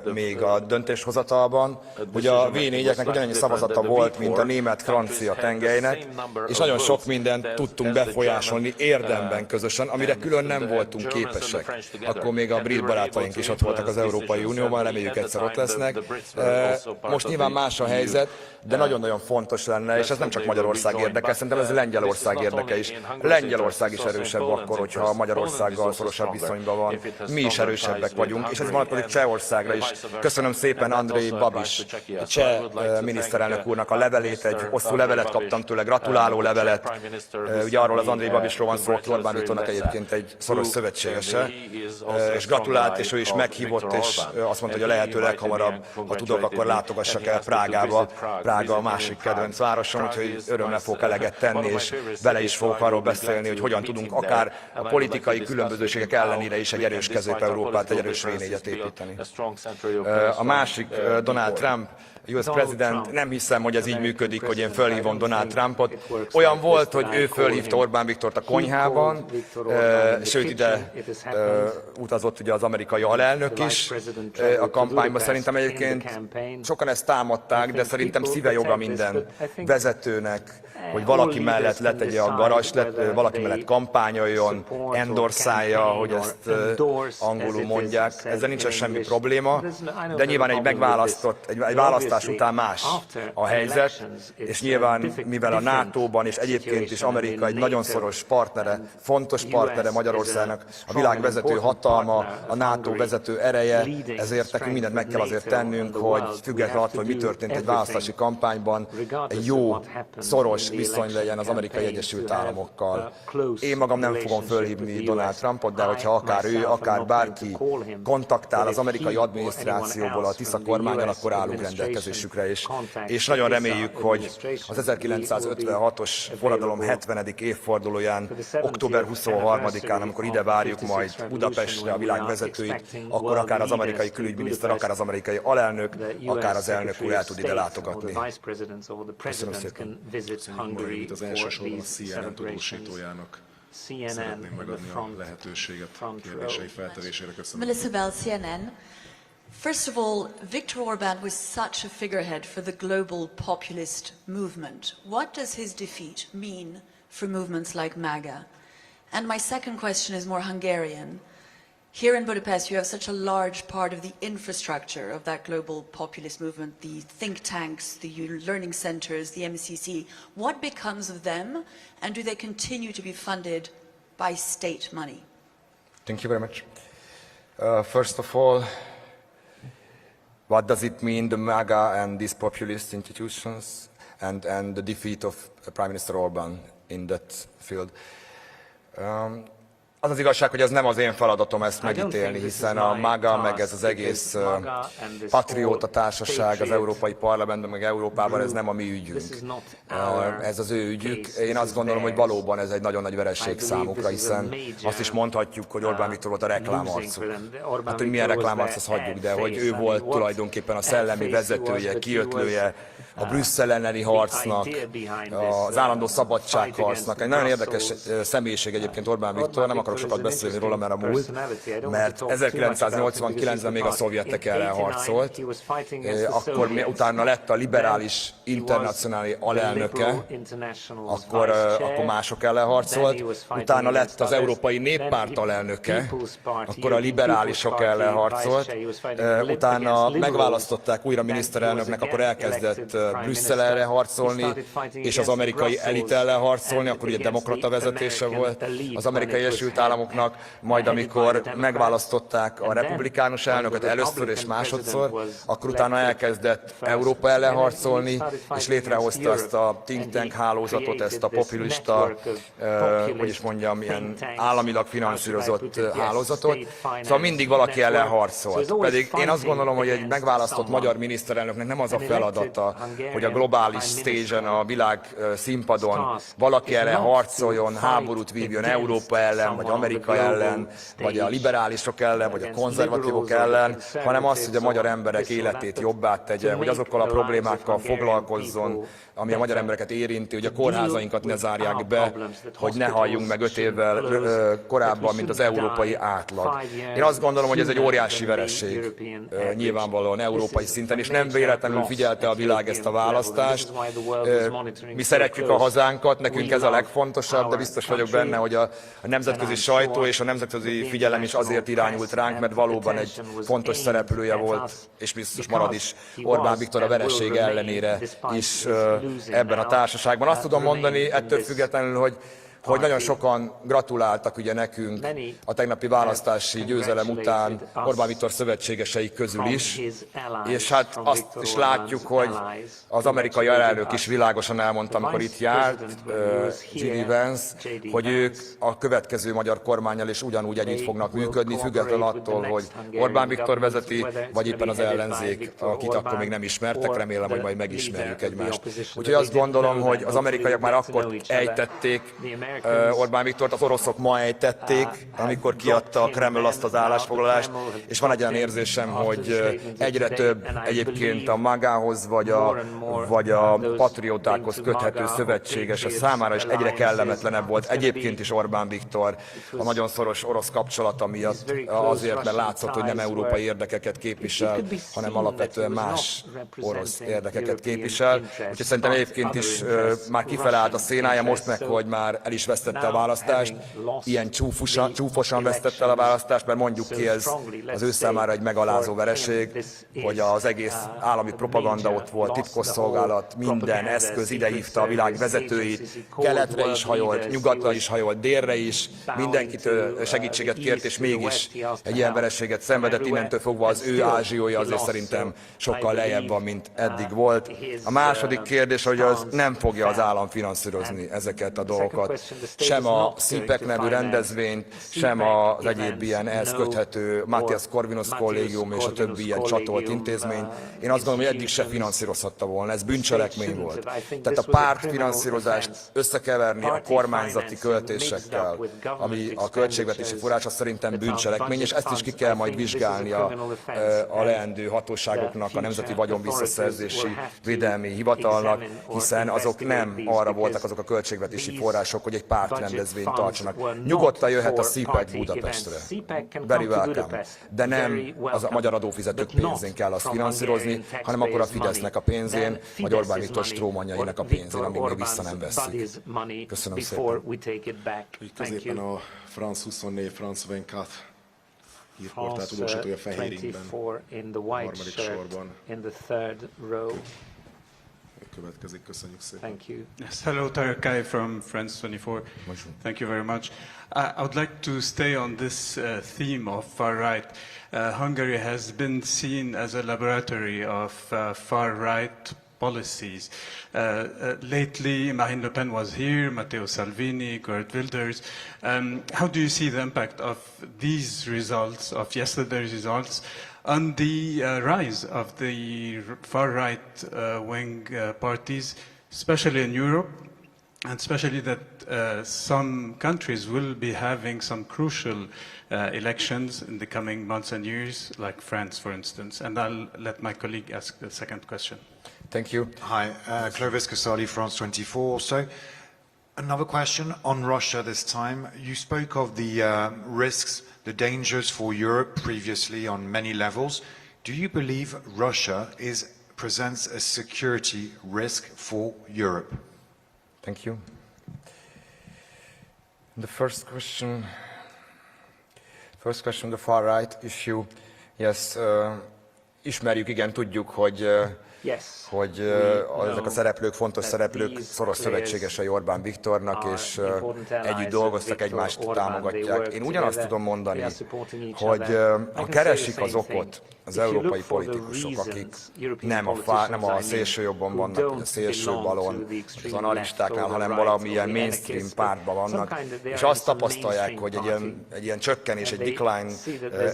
Speaker 5: még a döntéshozatalban, hogy a V4-eknek ugyanannyi szavazata volt, mint a német-francia tengelynek, és nagyon sok mindent tudtunk befolyásolni érdemben közösen, amire külön nem voltunk képesek. Akkor még a brit barátaink is ott voltak az Európai Unióban, reméljük egyszer ott lesznek. Most nyilván más a helyzet, de nagyon-nagyon fontos lenne, és ez nem csak Magyarország érdeke, szerintem ez Lengyelország érdeke is. Lengyelország is erősebb akkor, hogyha Magyarországgal szorosabb viszonyban van. Mi is erősebbek vagyunk, és ez vonatkozik Csehországra is. Köszönöm szépen Andrej Babiš, cseh miniszterelnök úrnak a levelét, egy hosszú levelet kaptam tőle, gratuláló levelet. Ugye arról az Andrej Babišról van szó, aki Orbán Viktornak egyébként egy szoros szövetségese, és gratulált, és ő is meghívott, és azt mondta, hogy a lehető leghamarabb, ha tudok, akkor látogassak el Prágába. Prága a másik kedvenc városom, úgyhogy örömmel fogok eleget tenni, és vele is fogok arról beszélni, hogy hogyan tudunk akár a politikai különbözőségek ellenére is egy erős Közép-Európát, egy erős V4-et építeni. A másik, Donald Trump, US President, nem hiszem, hogy ez így működik, hogy én fölhívom Donald Trumpot. Olyan volt, hogy ő fölhívta Orbán Viktort a konyhában, sőt ide utazott ugye az amerikai alelnök is a kampányban. Szerintem egyébként sokan ezt támadták, de szerintem szíve joga minden vezetőnek, hogy valaki mellett letegye a garast, valaki mellett kampányoljon, endorszálja, hogy ezt angolul mondják. Ezzel nincsen semmi probléma, de nyilván egy választás után más a helyzet, és nyilván mivel a NATO-ban és egyébként is Amerika egy nagyon szoros partnere, fontos partnere Magyarországnak, a világ vezető hatalma, a NATO vezető ereje, ezért nekünk mindent meg kell azért tennünk, hogy függetlenül attól, hogy mi történt egy választási kampányban, egy jó, szoros viszony legyen az Amerikai Egyesült Államokkal. Én magam nem fogom fölhívni Donald Trumpot, de hogyha akár ő, akár bárki kontaktál az amerikai adminisztrációból a Tisza kormányon, akkor állunk rendelkezésükre is. És nagyon reméljük, hogy az 1956-os forradalom 70. évfordulóján, október 23-án, amikor ide várjuk majd Budapestre a világ vezetőit, akkor akár az amerikai külügyminiszter, akár az amerikai alelnök, akár az elnök úr el tud ide látogatni. Köszönöm szépen.
Speaker 4: Itt az elsősorban a CNN tudósítójának szeretném megadni a lehetőséget kérdései feltevésére. Köszönöm.
Speaker 12: Melissa Bell, CNN. First of all, Viktor Orbán was such a figurehead for the global populist movement. What does his defeat mean for movements like MAGA? And my second question is more Hungarian. Here in Budapest, you have such a large part of the infrastructure of that global populist movement, the think tanks, the learning centers, the MCC. What becomes of them, and do they continue to be funded by state money?
Speaker 5: Thank you very much. First of all, what does it mean, the MAGA and these populist institutions, and the defeat of Prime Minister Orban in that field? Az az igazság, hogy ez nem az én feladatom ezt megítélni, hiszen a MAGA, meg ez az egész patrióta társaság az Európai Parlamentben, meg Európában, ez nem a mi ügyünk. Ez az ő ügyük. Én azt gondolom, hogy valóban ez egy nagyon nagy vereség számukra, hiszen azt is mondhatjuk, hogy Orbán Viktor volt a reklámarcuk. Hát, hogy milyen reklámarc, azt hagyjuk, de hogy ő volt tulajdonképpen a szellemi vezetője, kiötlője a Brüsszel elleni harcnak, az állandó szabadságharcnak. Egy nagyon érdekes személyiség egyébként Orbán Viktor, nem akarok sokat beszélni róla, mert a múlt, mert 1989-ben még a szovjetek ellen harcolt, akkor utána lett a liberális internacionális alelnöke, akkor mások ellen harcolt, utána lett az Európai Néppárt alelnöke, akkor a liberálisok ellen harcolt, utána megválasztották újra miniszterelnöknek, akkor elkezdett Brüsszel ellen harcolni, és az amerikai elit ellen harcolni, akkor ugye demokrata vezetése volt az Amerikai Egyesült Államoknak, majd amikor megválasztották a republikánus elnököt először és másodszor, akkor utána elkezdett Európa ellen harcolni, és létrehozta ezt a think tank hálózatot, ezt a populista, hogy is mondjam, ilyen államilag finanszírozott hálózatot. Szóval mindig valaki ellen harcolt. Pedig én azt gondolom, hogy egy megválasztott magyar miniszterelnöknek nem az a feladata, hogy a globális stage-en, a világ színpadon valaki ellen harcoljon, háborút vívjon Európa ellen, vagy Amerika ellen, vagy a liberálisok ellen, vagy a konzervatívok ellen, hanem az, hogy a magyar emberek életét jobbá tegye, hogy azokkal a problémákkal foglalkozzon, ami a magyar embereket érinti, hogy a kórházainkat ne zárják be, hogy ne halljunk meg 5 évvel korábban, mint az európai átlag. Én azt gondolom, hogy ez egy óriási vereség nyilvánvalóan európai szinten, és nem véletlenül figyelte a világ ezt a választást. Mi szeretjük a hazánkat, nekünk ez a legfontosabb, de biztos vagyok benne, hogy a nemzetközi sajtó és a nemzetközi figyelem is azért irányult ránk, mert valóban egy fontos szereplője volt, és biztos marad is Orbán Viktor a vereség ellenére is ebben a társaságban. Azt tudom mondani ettől függetlenül, hogy nagyon sokan gratuláltak ugye nekünk a tegnapi választási győzelem után Orbán Viktor szövetségesei közül is, és hát azt is látjuk, hogy az amerikai alelnök is világosan elmondta, amikor itt járt, J.D. Vance, hogy ők a következő magyar kormánnyal is ugyanúgy együtt fognak működni, függetlenül attól, hogy Orbán Viktor vezeti, vagy éppen az ellenzék, akit akkor még nem ismertek, remélem, hogy majd megismerjük egymást. Úgyhogy azt gondolom, hogy az amerikaiak már akkor ejtették Orbán Viktort, az oroszok ma ejtették, amikor kiadta a Kreml azt az állásfoglalást, és van egy olyan érzésem, hogy egyre több egyébként a magához vagy a patriótákhoz köthető szövetséges a számára, és egyre kellemetlenebb volt egyébként is Orbán Viktor a nagyon szoros orosz kapcsolata miatt, azért, mert látszott, hogy nem európai érdekeket képvisel, hanem alapvetően más orosz érdekeket képvisel. Úgyhogy szerintem egyébként is már kifele állt a szénája, most meg, hogy már el is vesztette a választást, ilyen csúfosan vesztette el a választást, mert mondjuk ki, ez az ő számára egy megalázó vereség, hogy az egész állami propaganda ott volt, titkosszolgálat, minden eszköz idehívta a világ vezetőit, keletre is hajolt, nyugatra is hajolt, délre is, mindenkitől segítséget kért, és mégis egy ilyen vereséget szenvedett, innentől fogva az ő ázsiója azért szerintem sokkal lejjebb van, mint eddig volt. A második kérdés, hogy az nem fogja az állam finanszírozni ezeket a dolgokat. Sem a CPEC nevű rendezvényt, sem az egyéb ilyen ehhez köthető Matthias Corvinus kollégium és a többi ilyen csatolt intézmény. Én azt gondolom, hogy eddig se finanszírozhatta volna, ez bűncselekmény volt. Tehát a pártfinanszírozást összekeverni a kormányzati költésekkel, ami a költségvetési forrás, az szerintem bűncselekmény, és ezt is ki kell majd vizsgálni a leendő hatóságoknak, a Nemzeti Vagyonvisszaszerzési Védelmi Hivatalnak, hiszen azok nem arra voltak azok a költségvetési források, hogy egy pártrendezvényt tartsanak. Nyugodtan jöhet a CPEC Budapestre, very welcome, de nem az a magyar adófizetők pénzén kell azt finanszírozni, hanem akkor a Fidesznek a pénzén, vagy Orbán Viktor strómanjainak a pénzén, amíg még vissza nem veszik. Köszönöm szépen.
Speaker 4: Középen a France 24, France 24 hírportál tudósítója fehéringben, harmadik sorban. Következik, köszönjük szépen.
Speaker 13: Thank you. Yes, hello, Tarakai from France 24. Thank you very much. I would like to stay on this theme of far right. Hungary has been seen as a laboratory of far right policies. Lately, Marine Le Pen was here, Matteo Salvini, Geert Wilders. How do you see the impact of these results, of yesterday's results, on the rise of the far-right wing parties, especially in Europe, and especially that some countries will be having some crucial elections in the coming months and years, like France, for instance. And I'll let my colleague ask the second question.
Speaker 5: Thank you.
Speaker 14: Hi, Clovis Casali, France 24. So, another question on Russia this time. You spoke of the risks, the dangers for Europe previously on many levels. Do you believe Russia presents a security risk for Europe?
Speaker 5: Thank you. The first question, the far right issue. Yes, ismerjük, igen, tudjuk, hogy ezek a szereplők, fontos szereplők, szoros szövetségesei Orbán Viktornak, és együtt dolgoztak, egymást támogatják. Én ugyanazt tudom mondani, hogy ha keresik az okot az európai politikusok, akik nem a szélső jobban vannak, vagy a szélső balon, az analistáknál, hanem valamilyen mainstream pártban vannak, és azt tapasztalják, hogy egy ilyen csökkenés, egy decline,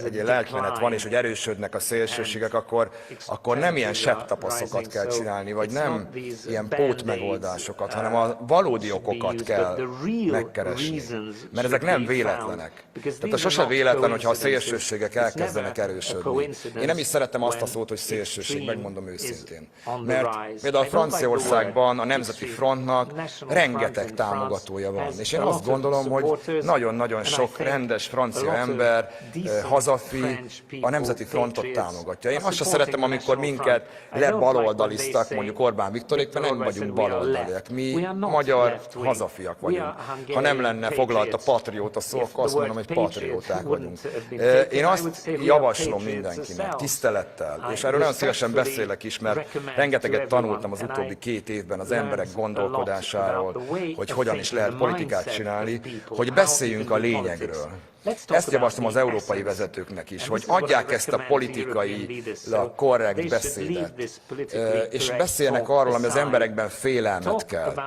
Speaker 5: egy ilyen lelkimenet van, és hogy erősödnek a szélsőségek, akkor nem ilyen sebtapaszokat kell csinálni, vagy nem ilyen pótmegoldásokat, hanem a valódi okokat kell megkeresni. Mert ezek nem véletlenek. Tehát sose véletlen, hogyha a szélsőségek elkezdenek erősödni. Én nem is szeretem azt a szót, hogy szélsőség, megmondom őszintén. Mert például Franciaországban a Nemzeti Frontnak rengeteg támogatója van. És én azt gondolom, hogy nagyon-nagyon sok rendes francia ember, hazafi, a Nemzeti Frontot támogatja. Én azt sem szeretem, amikor minket lebaloldaliztak, mondjuk Orbán Viktorék, mert nem vagyunk baloldaliak. Mi magyar hazafiak vagyunk. Ha nem lenne foglalt a patrióta szó, akkor azt mondom, hogy patrióták vagyunk. Én azt javaslom mindenkinek, tisztelettel, és erről nagyon szívesen beszélek is, mert rengeteget tanultam az utóbbi 2 évben az emberek gondolkodásáról, hogy hogyan is lehet politikát csinálni, hogy beszéljünk a lényegről. Ezt javaslom az európai vezetőknek is, hogy adják ezt a politikai korrekt beszédet, és beszéljenek arról, ami az emberekben félelmet kelt,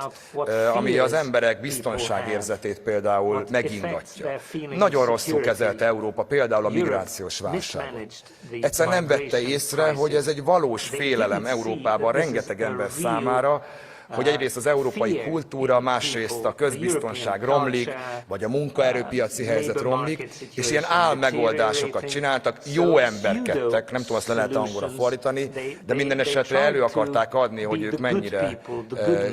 Speaker 5: ami az emberek biztonságérzetét például megingatja. Nagyon rosszul kezelte Európa például a migrációs válságot. Egyszerűen nem vette észre, hogy ez egy valós félelem Európában rengeteg ember számára, hogy egyrészt az európai kultúra, másrészt a közbiztonság romlik, vagy a munkaerőpiaci helyzet romlik, és ilyen álmegoldásokat csináltak, jó emberkedtek, nem tudom, azt le lehet angolra fordítani, de minden esetre elő akarták adni, hogy ők mennyire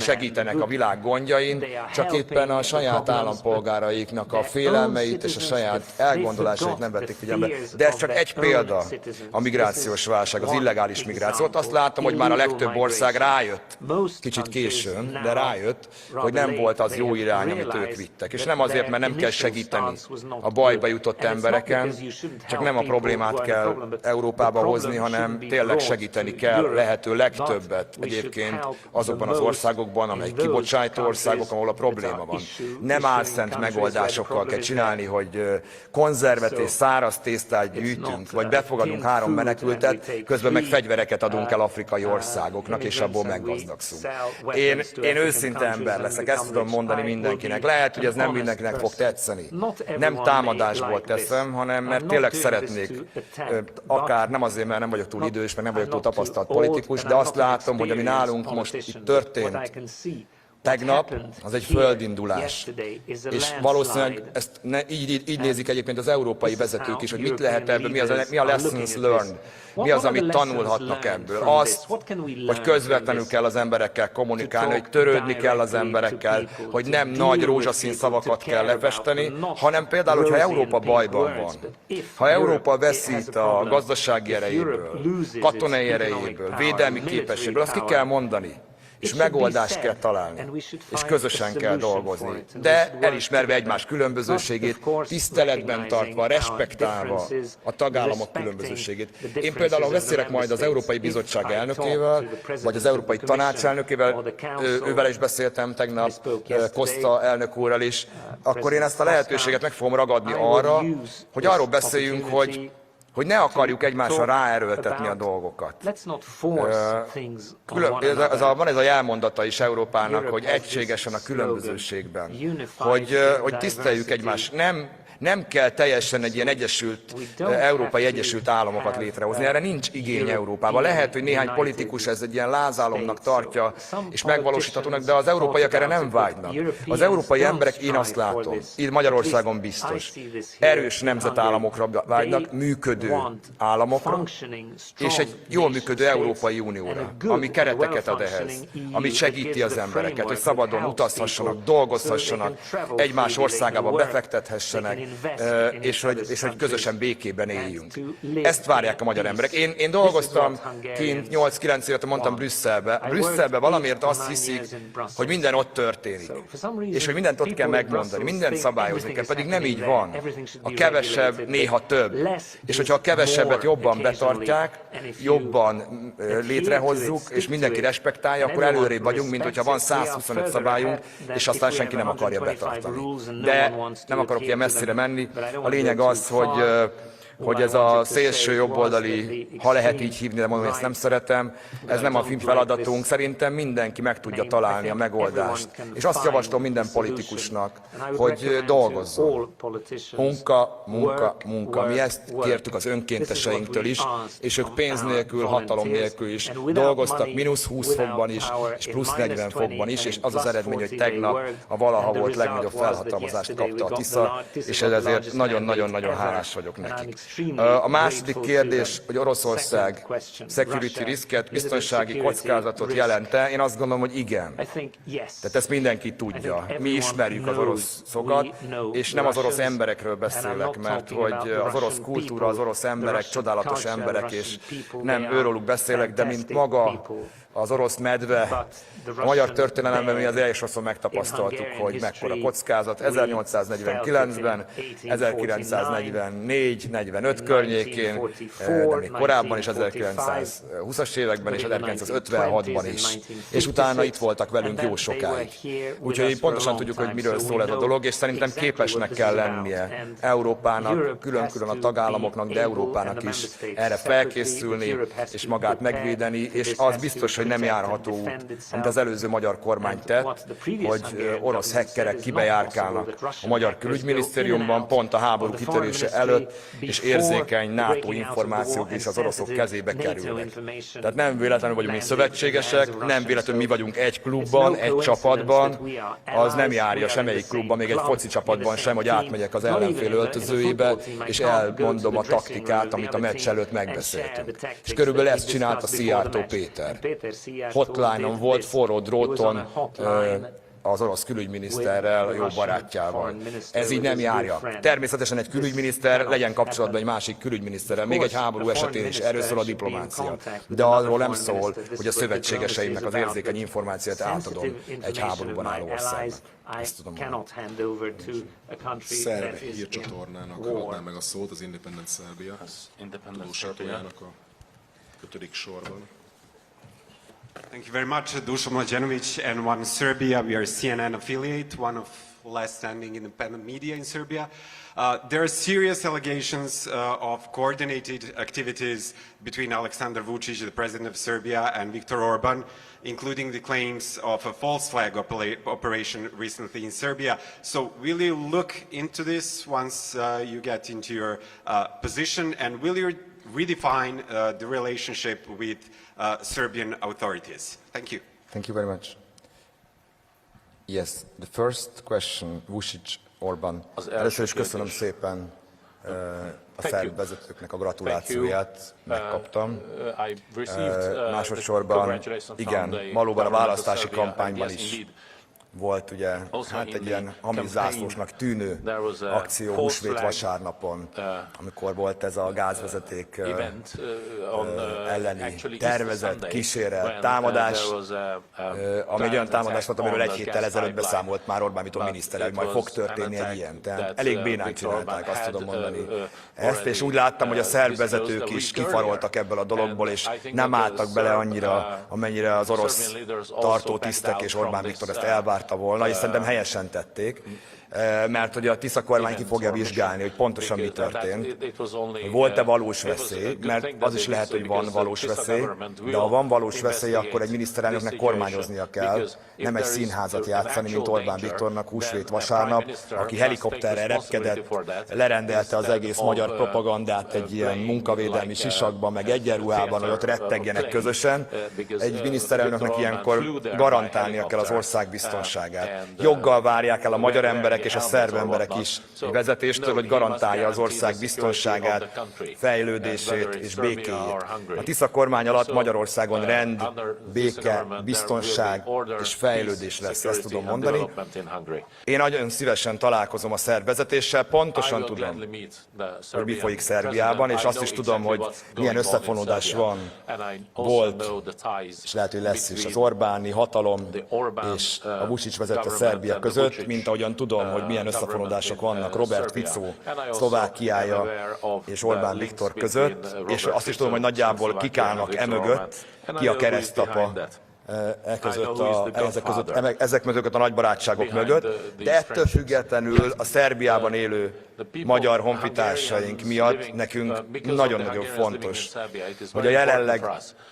Speaker 5: segítenek a világ gondjain, csak éppen a saját állampolgáraiknak a félelmeit és a saját elgondolásait nem vették figyelembe. De ez csak egy példa, a migrációs válság, az illegális migráció. Azt látom, hogy már a legtöbb ország rájött, kicsit későn, de rájött, hogy nem volt az jó irány, amit ők vittek. És nem azért, mert nem kell segíteni a bajba jutott embereken, csak nem a problémát kell Európába hozni, hanem tényleg segíteni kell lehető legtöbbet egyébként azokban az országokban, amely kibocsátó országok, ahol a probléma van. Nem álszent megoldásokkal kell csinálni, hogy konzervet és száraz tésztát gyűjtünk, vagy befogadunk 3 menekültet, közben meg fegyvereket adunk el afrikai országoknak, és abból meggazdagszunk. Én őszinte ember leszek, ezt tudom mondani mindenkinek. Lehet, hogy ez nem mindenkinek fog tetszeni. Nem támadásból teszem, hanem mert tényleg szeretnék, akár nem azért, mert nem vagyok túl idős, meg nem vagyok túl tapasztalt politikus, de azt látom, hogy ami nálunk most itt történt, tegnap, az egy földindulás. És valószínűleg ezt így nézik egyébként az európai vezetők is, hogy mit lehet ebből, mi a lessons learned, mi az, amit tanulhatnak ebből. Azt, hogy közvetlenül kell az emberekkel kommunikálni, hogy törődni kell az emberekkel, hogy nem nagy rózsaszín szavakat kell lefesteni, hanem például, hogyha Európa bajban van, ha Európa veszít a gazdasági erejéből, katonai erejéből, védelmi képességből, azt ki kell mondani. És megoldást kell találni, és közösen kell dolgozni. De elismerve egymás különbözőségét, tiszteletben tartva, respektálva a tagállamok különbözőségét. Én például, ha beszélek majd az Európai Bizottság elnökével, vagy az Európai Tanács elnökével, ővel is beszéltem tegnap, Costa elnök úrral is, akkor én ezt a lehetőséget meg fogom ragadni arra, hogy arról beszéljünk, hogy ne akarjuk egymásra ráerőltetni a dolgokat. Van ez a jelmondata is Európának, hogy egységesen a különbözőségben, hogy tiszteljük egymást. Nem kell teljesen egy ilyen Európai Egyesült Államokat létrehozni, erre nincs igény Európában. Lehet, hogy néhány politikus ez egy ilyen lázálomnak tartja, és megvalósíthatónak, de az európaiak erre nem vágynak. Az európai emberek, én azt látom, itt Magyarországon biztos, erős nemzetállamokra vágynak, működő államokra, és egy jól működő Európai Unióra, ami kereteket ad ehhez, ami segíti az embereket, hogy szabadon utazhassanak, dolgozhassanak, egymás országába befektethessenek, és hogy közösen békében éljünk. Ezt várják a magyar emberek. Én dolgoztam kint 8-9 évet, mondtam Brüsszelbe. Brüsszelbe valamiért azt hiszik, hogy minden ott történik. És hogy mindent ott kell megmondani, mindent szabályozni kell, pedig nem így van. A kevesebb néha több. És hogyha a kevesebbet jobban betartják, jobban létrehozzuk, és mindenki respektálja, akkor előrébb vagyunk, mint hogyha van 125 szabályunk, és aztán senki nem akarja betartani. De nem akarok ilyen messzire menni. A lényeg az, hogy ez a szélső jobboldali, ha lehet így hívni, de mondom, ezt nem szeretem, ez nem a mi feladatunk. Szerintem mindenki meg tudja találni a megoldást. És azt javaslom minden politikusnak, hogy dolgozzon. Munka, munka, munka. Mi ezt kértük az önkénteseinktől is, és ők pénz nélkül, hatalom nélkül is dolgoztak, -20 fokban is, és +40 fokban is, és az az eredmény, hogy tegnap a valaha volt legnagyobb felhatalmazást kapta a Tisza, és ezért nagyon-nagyon hálás vagyok nekik. A második kérdés, hogy Oroszország security risket, biztonsági kockázatot jelent-e? Én azt gondolom, hogy igen. Tehát ezt mindenki tudja. Mi ismerjük az oroszokat, és nem az orosz emberekről beszélek, mert hogy az orosz kultúra, az orosz emberek, csodálatos emberek, és nem őróluk beszélek, de mint maga az orosz medve, a magyar történelemben mi az elsősorban megtapasztaltuk, hogy mekkora kockázat. 1849-ben, 1944-45 környékén, de még korábban is, 1920-as években és 1956-ban is. És utána itt voltak velünk jó sokáig. Úgyhogy pontosan tudjuk, hogy miről szól ez a dolog, és szerintem képesnek kell lennie Európának, külön-külön a tagállamoknak, de Európának is erre felkészülni, és magát megvédeni, és az biztos, hogy nem járható út, amit az előző magyar kormány tett, hogy orosz hackerek kibejárkálnak a magyar külügyminisztériumban pont a háború kitörése előtt, és érzékeny NATO információk is az oroszok kezébe kerülnek. Tehát nem véletlenül vagyunk mi szövetségesek, nem véletlenül mi vagyunk egy klubban, egy csapatban, az nem járja semmelyik klubban, még egy foci csapatban sem, hogy átmegyek az ellenfél öltözőjébe, és elmondom a taktikát, amit a meccs előtt megbeszéltünk. És körülbelül ezt csinált a Szijjártó Péter. Hotline-on volt, forró dróton, az orosz külügyminiszterrel, jó barátjával. Ez így nem járja. Természetesen egy külügyminiszter legyen kapcsolatban egy másik külügyminiszterrel, még egy háború esetén is, erről szól a diplomácia. De arról nem szól, hogy a szövetségeseimnek az érzékeny információt átadom egy háborúban álló országnak. Ezt tudom mondani.
Speaker 4: Szerb hírcsatornának adnám meg a szót, az Independent Serbia tudósítójának a 5. sorban.
Speaker 15: Thank you very much, Dušo Mlađenović and One Serbia. We are CNN affiliate, one of last standing independent media in Serbia. There are serious allegations of coordinated activities between Aleksandar Vučić, the president of Serbia, and Viktor Orban, including the claims of a false flag operation recently in Serbia. So will you look into this once you get into your position, and will you redefine the relationship with Serbian authorities? Thank you.
Speaker 5: Thank you very much. Yes, the first question, Vučić, Orban. Először is köszönöm szépen a szerb vezetőknek a gratulációját, megkaptam. Másodszorban, igen, valóban a választási kampányban is volt ugye, hát egy ilyen hamis zászlósnak tűnő akció húsvét vasárnapon, amikor volt ez a gázvezeték elleni tervezett, kísérelt támadás, ami egy olyan támadás volt, amiről egy héttel ezelőtt beszámolt már Orbán Viktor miniszter, hogy majd fog történni egy ilyen. Tehát elég bénán csinálták, azt tudom mondani ezt, és úgy láttam, hogy a szerb vezetők is kifaroltak ebből a dologból, és nem álltak bele annyira, amennyire az orosz tartótisztek és Orbán Viktor ezt elvárta volna, és szerintem helyesen tették. mert hogy a Tisza kormány ki fogja vizsgálni, hogy pontosan mi történt. Volt-e valós veszély, mert az is lehet, hogy van valós veszély, de ha van valós veszély, akkor egy miniszterelnöknek kormányoznia kell, nem egy színházat játszani, mint Orbán Viktornak húsvét vasárnap, aki helikopterre repkedett, lerendelte az egész magyar propagandát egy ilyen munkavédelmi sisakban, meg egyenruhában, hogy ott rettegjenek közösen. Egy miniszterelnöknek ilyenkor garantálnia kell az ország biztonságát. Joggal várják el a magyar emberek és a szerb emberek is vezetéstől, hogy garantálja az ország biztonságát, fejlődését és békéjét. A Tisza kormány alatt Magyarországon rend, béke, biztonság és fejlődés lesz, ezt tudom mondani. Én nagyon szívesen találkozom a szerb vezetéssel, pontosan tudom, hogy mi folyik Szerbiában, és azt is tudom, hogy milyen összefonódás volt, és lehet, hogy lesz is az Orbáni hatalom és a Vučić vezette Szerbia között, mint ahogyan tudom, hogy milyen összefonódások vannak Robert Fico, Szlovákiája és Orbán Viktor között, és azt is tudom, hogy nagyjából kik állnak emögött, ki a keresztapa ezek mögött a nagy barátságok mögött, de ettől függetlenül a Szerbiában élő magyar honfitársaink miatt nekünk nagyon-nagyon fontos, hogy a jelenleg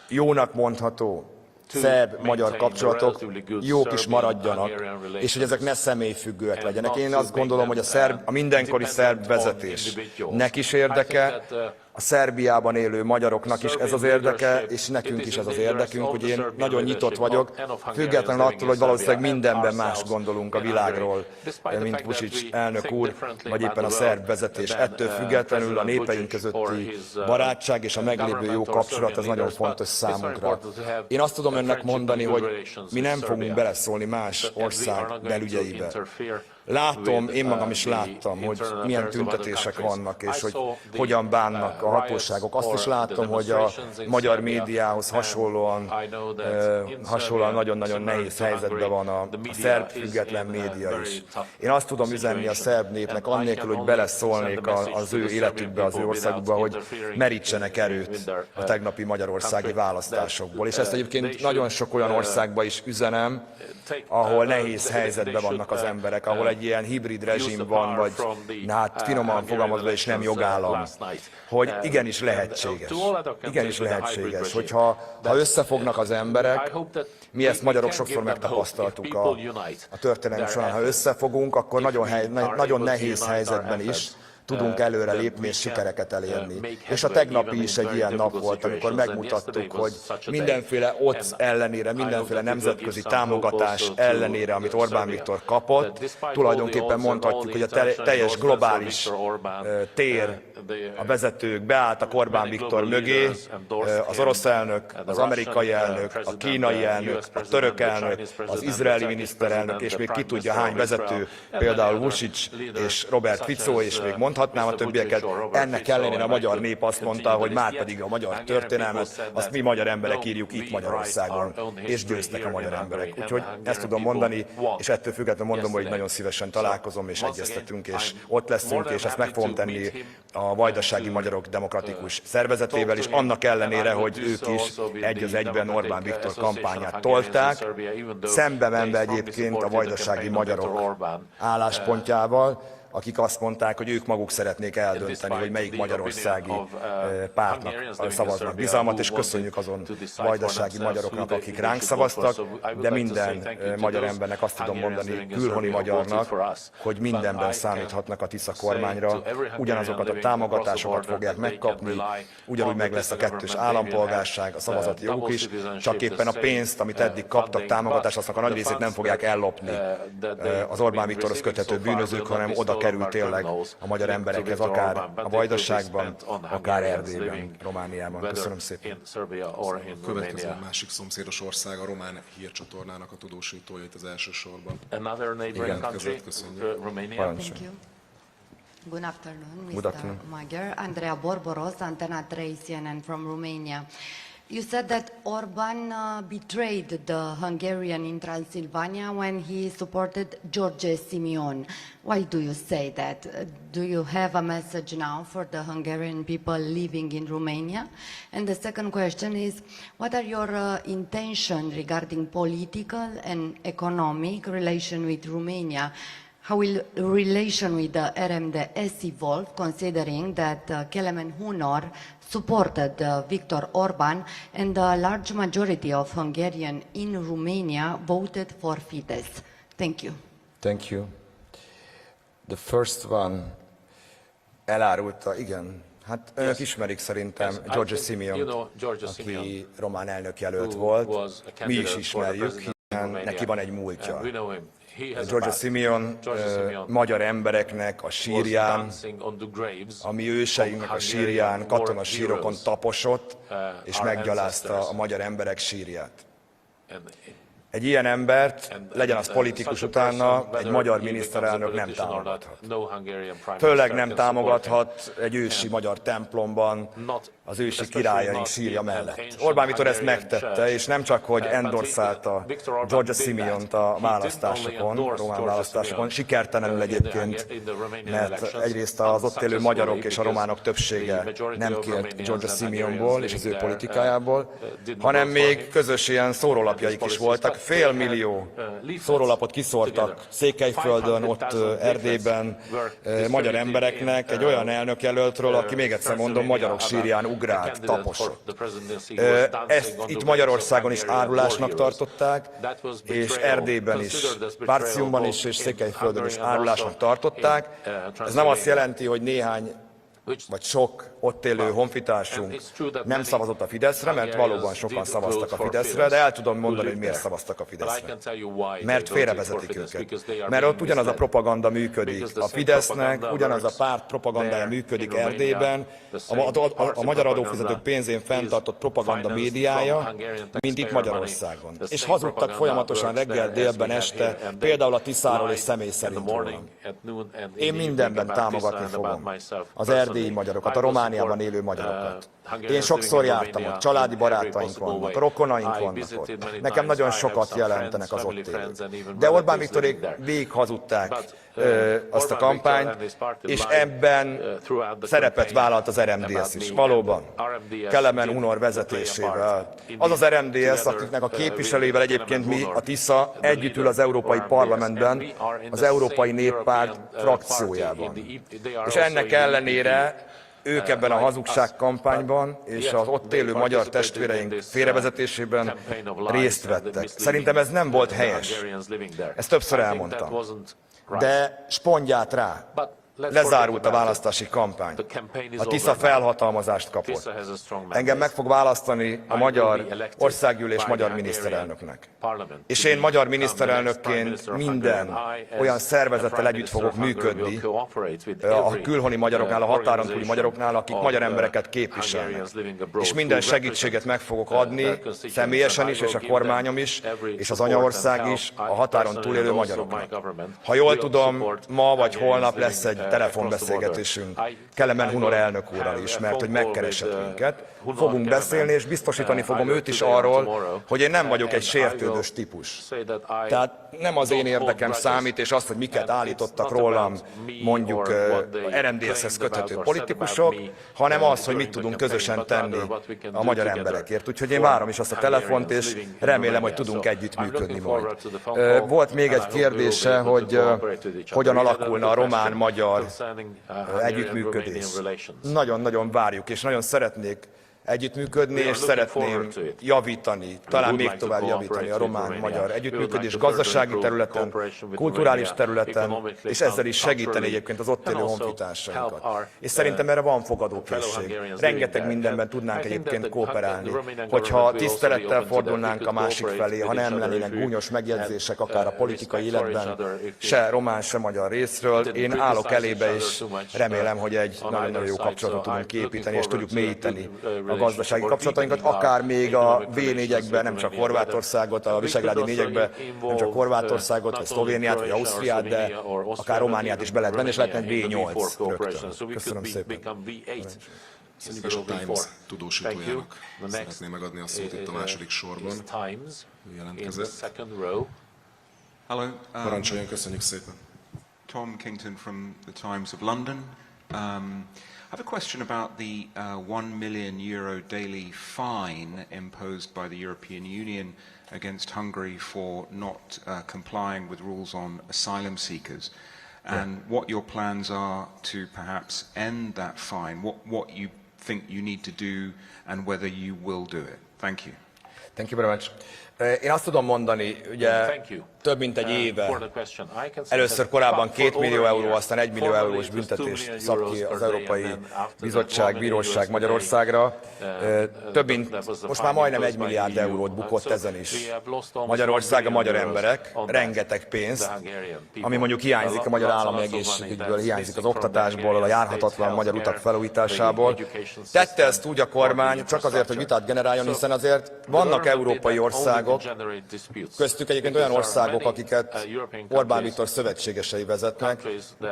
Speaker 5: jónak mondható szerb-magyar kapcsolatok jók is maradjanak, és hogy ezek ne személyfüggőek legyenek. Én azt gondolom, hogy a mindenkori szerb vezetésnek is érdeke, a Szerbiában élő magyaroknak is ez az érdeke, és nekünk is ez az érdekünk, hogy én nagyon nyitott vagyok, függetlenül attól, hogy valószínűleg mindenben más gondolunk a világról, mint Vučić elnök úr, vagy éppen a szerb vezetés. Ettől függetlenül a népeink közötti barátság és a meglévő jó kapcsolat, ez nagyon fontos számunkra. Én azt tudom önnek mondani, hogy mi nem fogunk beleszólni más ország belügyeibe. Látom, én magam is láttam, hogy milyen tüntetések vannak, és hogy hogyan bánnak a hatóságok. Azt is látom, hogy a magyar médiához hasonlóan nagyon-nagyon nehéz helyzetben van a szerb független média is. Én azt tudom üzenni a szerb népnek, annélkül, hogy beleszólnék az ő életükbe, az ő országukba, hogy merítsenek erőt a tegnapi magyarországi választásokból. És ezt egyébként nagyon sok olyan országban is üzenem, ahol nehéz helyzetben vannak az emberek, ahol egy ilyen hibrid rezsim van, vagy hát finoman fogalmazva is nem jogállam, hogy igenis lehetséges. Igenis lehetséges, hogyha összefognak az emberek, mi ezt magyarok sokszor megtapasztaltuk a történelem során, ha összefogunk, akkor nagyon nehéz helyzetben is tudunk előre lépni és sikereket elérni. És a tegnapi is egy ilyen nap volt, amikor megmutattuk, hogy mindenféle OCS ellenére, mindenféle nemzetközi támogatás ellenére, amit Orbán Viktor kapott, tulajdonképpen mondhatjuk, hogy a teljes globális tér, a vezetők beálltak Orbán Viktor mögé, az orosz elnök, az amerikai elnök, a kínai elnök, a török elnök, az izraeli miniszterelnök, és még ki tudja hány vezető, például Vučić és Robert Fico, és még mondhatnám a többieket. Ennek ellenére a magyar nép azt mondta, hogy márpedig a magyar történelmet, azt mi magyar emberek írjuk itt Magyarországon, és győztek a magyar emberek. Úgyhogy ezt tudom mondani, és ettől függetlenül mondom, hogy nagyon szívesen találkozom, és egyeztetünk, és ott leszünk, és ezt meg fogom tenni a vajdasági magyarok demokratikus szervezetével is, annak ellenére, hogy ők is egy az egyben Orbán Viktor kampányát tolták, szembe menve egyébként a vajdasági magyarok álláspontjával, akik azt mondták, hogy ők maguk szeretnék eldönteni, hogy melyik magyarországi pártnak szavaznak bizalmat, és köszönjük azon vajdasági magyaroknak, akik ránk szavaztak, de minden magyar embernek azt tudom mondani, külhoni magyarnak, hogy mindenben számíthatnak a Tisza kormányra, ugyanazokat a támogatásokat fogják megkapni, ugyanúgy meg lesz a kettős állampolgárság, a szavazati joguk is, csak éppen a pénzt, amit eddig kaptak támogatást, aznak a nagy részét nem fogják ellopni az Orbán Viktorhoz köthető bűnözők, hanem oda kerül tényleg a magyar emberekhez, akár a Vajdaságban, akár Erdélyben, Romániában. Köszönöm szépen.
Speaker 4: Következő másik szomszédos ország a román hírcsatornának a tudósítója itt az elsősorban. Igen, köszönjük.
Speaker 16: Good afternoon, Mr. Magyar. Andrea Borboros, Antena 3 CNN from Romania. You said that Orban betrayed the Hungarian in Transylvania when he supported George Simeon. Why do you say that? Do you have a message now for the Hungarian people living in Romania? And the second question is, what are your intentions regarding political and economic relation with Romania? how will relation with the RMDS evolve, considering that Kelemen Hunor supported Viktor Orban and a large majority of Hungarians in Romania voted for Fidesz? Thank you.
Speaker 5: Thank you. The first one elárulta, igen. Hát önök ismerik szerintem George Simeont, aki román elnökjelölt volt. Mi is ismerjük, hiszen neki van egy múltja. George Simeon magyar embereknek a sírján, a mi őseinknek a sírján, katonasírokon taposott, és meggyalázta a magyar emberek sírját. Egy ilyen embert, legyen az politikus utána, egy magyar miniszterelnök nem támogathat. Főleg nem támogathat egy ősi magyar templomban, az ősi királyaink sírja mellett. Orbán Viktor ezt megtette, és nem csak, hogy endorszálta George Simeont a választásokon, a román választásokon, sikertelenül egyébként, mert egyrészt az ott élő magyarok és a románok többsége nem kért George Simeonból és az ő politikájából, hanem még közös ilyen szórólapjaik is voltak. 500 000 szórólapot kiszórtak Székelyföldön, ott Erdélyben magyar embereknek egy olyan elnökjelöltről, aki még egyszer mondom, magyarok sírján ugrált, taposott. Ezt itt Magyarországon is árulásnak tartották, és Erdélyben is, Várciumban is és Székelyföldön is árulásnak tartották. Ez nem azt jelenti, hogy néhány vagy sok ott élő honfitársunk nem szavazott a Fideszre, mert valóban sokan szavaztak a Fideszre, de el tudom mondani, hogy miért szavaztak a Fideszre. Mert félrevezetik őket. Mert ott ugyanaz a propaganda működik a Fidesznek, ugyanaz a párt propagandája működik Erdélyben, a magyar adófizetők pénzén fenntartott propaganda médiája, mint itt Magyarországon. És hazudtak folyamatosan reggel, délben, este, például a Tiszáról és személy szerint rólam. Én mindenben támogatni fogom az erdélyi magyarokat, a Romániában élő magyarokat. Én sokszor jártam ott, családi barátaink vannak, rokonaink vannak ott. Nekem nagyon sokat jelentenek az ott élők. De Orbán Viktorék végig hazudták azt a kampányt, és ebben szerepet vállalt az RMDS is. Valóban, Kelemen Hunor vezetésével. Az az RMDS, akiknek a képviselőivel egyébként mi, a Tisza, együtt ül az Európai Parlamentben, az Európai Néppárt frakciójában. És ennek ellenére ők ebben a hazugságkampányban és az ott élő magyar testvéreink félrevezetésében részt vettek. Szerintem ez nem volt helyes. Ezt többször elmondtam. De spondját rá. Lezárult a választási kampány. A Tisza felhatalmazást kapott. Engem meg fog választani a magyar országgyűlés magyar miniszterelnöknek. És én magyar miniszterelnökként minden olyan szervezettel együtt fogok működni, a külhoni magyaroknál, a határon túli magyaroknál, akik magyar embereket képviselnek. És minden segítséget meg fogok adni, személyesen is, és a kormányom is, és az anyaország is, a határon túlélő magyaroknak. Ha jól tudom, ma vagy holnap lesz egy telefonbeszélgetésünk Kelemen Hunor elnök úrral is, mert hogy megkeresett minket. Fogunk beszélni, és biztosítani fogom őt is arról, hogy én nem vagyok egy sértődős típus. Tehát nem az én érdekem számít, és azt, hogy miket állítottak rólam mondjuk RMDS-hez köthető politikusok, hanem az, hogy mit tudunk közösen tenni a magyar emberekért. Úgyhogy én várom is azt a telefont, és remélem, hogy tudunk együttműködni majd. Volt még egy kérdése, hogy hogyan alakulna a román-magyar együttműködés. Nagyon-nagyon várjuk, és nagyon szeretnék együttműködni, és szeretném javítani, talán még tovább javítani a román-magyar együttműködés gazdasági területen, kulturális területen, és ezzel is segíteni egyébként az ott élő honfitársainkat. És szerintem erre van fogadókészség. Rengeteg mindenben tudnánk egyébként kooperálni, hogyha tisztelettel fordulnánk a másik felé, ha nem lennének gúnyos megjegyzések akár a politikai életben, se román, se magyar részről. Én állok elébe, és remélem, hogy egy nagyon jó kapcsolatot tudunk kiépíteni, és tudjuk mélyíteni a gazdasági kapcsolatainkat, akár még a V4-ekben, nem csak Horvátországot, a visegrádi négyekben, nem csak Horvátországot, vagy Szlovéniát, vagy Ausztriát, de akár Romániát is be lehet venni, és lehetne egy V8 rögtön. Köszönöm szépen.
Speaker 4: Köszönjük, és a Times tudósítójának szeretném megadni a szót itt a második sorban. Ő jelentkezett. Parancsoljon, köszönjük szépen.
Speaker 17: Tom Kington from the Times of London. I have a question about the €1 million daily fine imposed by the European Union against Hungary for not complying with rules on asylum seekers, and what your plans are to perhaps end that fine, what you think you need to do and whether you will do it. Thank you.
Speaker 5: Thank you very much. Én azt tudom mondani, ugye több mint egy éve, először korábban 2 millió euró, aztán 1 millió eurós büntetés szab ki az Európai Bizottság, Bíróság Magyarországra. Több mint, most már majdnem 1 milliárd eurót bukott ezen is. Magyarország, a magyar emberek, rengeteg pénzt, ami mondjuk hiányzik a magyar állami egészségügyből, hiányzik az oktatásból, a járhatatlan magyar utak felújításából. Tette ezt úgy a kormány, csak azért, hogy vitát generáljon, hiszen azért vannak európai országok, köztük egyébként olyan országok, akiket Orbán Viktor szövetségesei vezetnek,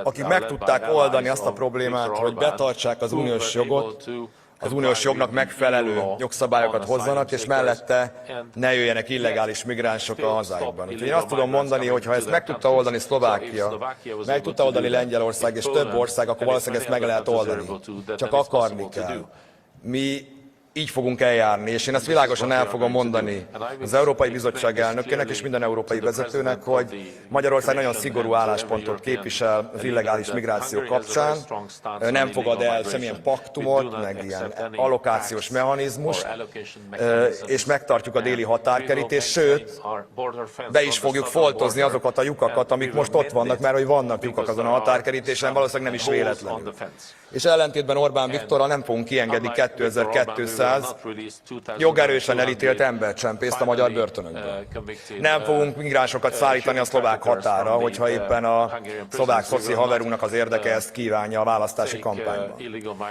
Speaker 5: akik meg tudták oldani azt a problémát, hogy betartsák az uniós jogot, az uniós jognak megfelelő jogszabályokat hozzanak, és mellette ne jöjjenek illegális migránsok a hazájukban. Úgyhogy én azt tudom mondani, hogy ha ezt meg tudta oldani Szlovákia, meg tudta oldani Lengyelország és több ország, akkor valószínűleg ezt meg lehet oldani. Csak akarni kell. Mi így fogunk eljárni, és én ezt világosan el fogom mondani az Európai Bizottság elnökének és minden európai vezetőnek, hogy Magyarország nagyon szigorú álláspontot képvisel az illegális migráció kapcsán, nem fogad el semmilyen paktumot, meg ilyen allokációs mechanizmust, és megtartjuk a déli határkerítést, sőt, be is fogjuk foltozni azokat a lyukakat, amik most ott vannak, mert hogy vannak lyukak azon a határkerítésen, valószínűleg nem is véletlenül. És ellentétben Orbán Viktorral nem fogunk kiengedni 2200 jogerősen elítélt embercsempészt a magyar börtönökből. Nem fogunk migránsokat szállítani a szlovák határra, hogyha éppen a szlovák szoci haverunknak az érdeke ezt kívánja a választási kampányban.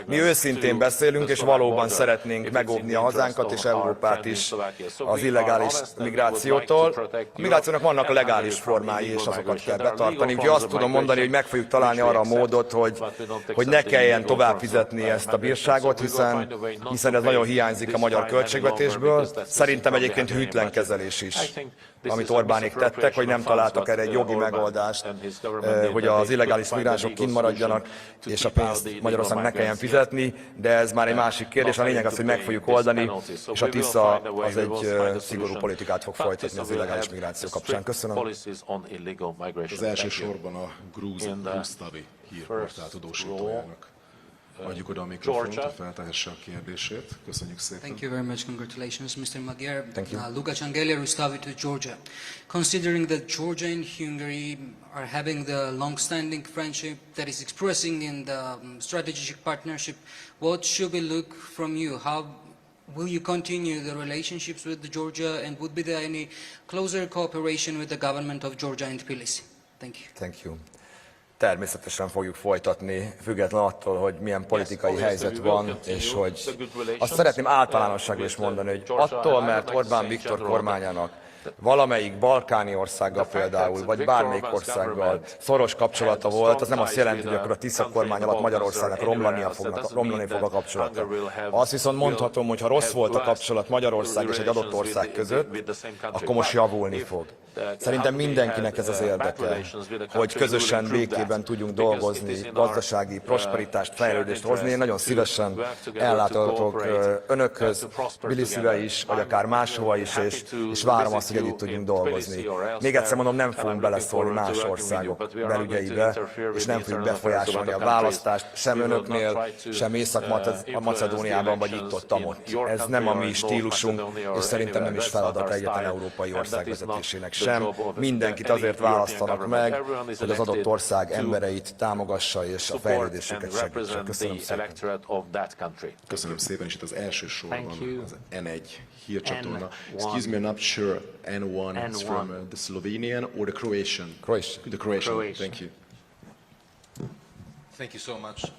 Speaker 5: Mi őszintén beszélünk, és valóban szeretnénk megóvni a hazánkat és Európát is az illegális migrációtól. A migrációnak vannak legális formái, és azokat kell betartani. Úgyhogy azt tudom mondani, hogy meg fogjuk találni arra a módot, hogy ne kelljen tovább fizetni ezt a bírságot, hiszen ez nagyon hiányzik a magyar költségvetésből. Szerintem egyébként hűtlen kezelés is, amit Orbánék tettek, hogy nem találtak erre egy jogi megoldást, hogy az illegális migránsok kint maradjanak, és a pénzt Magyarországnak ne kelljen fizetni, de ez már egy másik kérdés. A lényeg az, hogy meg fogjuk oldani, és a Tisza az egy szigorú politikát fog folytatni az illegális migráció kapcsán. Köszönöm.
Speaker 4: Az elsősorban a grúz Tavi hírportál tudósítójának adjuk oda a mikrofont, hogy feltehesse a kérdését. Köszönjük szépen.
Speaker 18: Thank you very much. Congratulations, Mr. Magyar. Lukács Angelia, Rustavi to Georgia. Considering that Georgia and Hungary are having the long-standing friendship that is expressing in the strategic partnership, what should we look from you? How will you continue the relationships with Georgia, and would be there any closer cooperation with the government of Georgia and Tbilisi? Thank you.
Speaker 5: Thank you. Természetesen fogjuk folytatni, független attól, hogy milyen politikai helyzet van, és hogy azt szeretném általánosságban is mondani, hogy attól, mert Orbán Viktor kormányának valamelyik balkáni országgal például, vagy bármelyik országgal szoros kapcsolata volt, az nem azt jelenti, hogy akkor a Tisza kormány alatt Magyarországnak romlani fog a kapcsolata. Azt viszont mondhatom, hogy ha rossz volt a kapcsolat Magyarország és egy adott ország között, akkor most javulni fog. Szerintem mindenkinek ez az érdeke, hogy közösen békében tudjunk dolgozni, gazdasági prosperitást, fejlődést hozni. Én nagyon szívesen ellátogatok önökhöz, Tbilisibe is, vagy akár máshova is, és várom azt, hogy együtt tudjunk dolgozni. Még egyszer mondom, nem fogunk beleszólni más országok belügyeibe, és nem fogjuk befolyásolni a választást sem önöknél, sem Észak-Macedóniában, vagy itt-ott. Ez nem a mi stílusunk, és szerintem nem is feladat egyetlen európai ország vezetésének sem. Mindenkit azért választanak meg, hogy az adott ország embereit támogassa és a fejlődésüket segítse. Köszönöm szépen.
Speaker 4: Köszönöm szépen, és itt az első sorban az N1 hírcsatorna. Excuse me, I'm not sure N1 is from the Slovenian or the Croatian. The Croatian. Thank you.
Speaker 19: Thank you so much.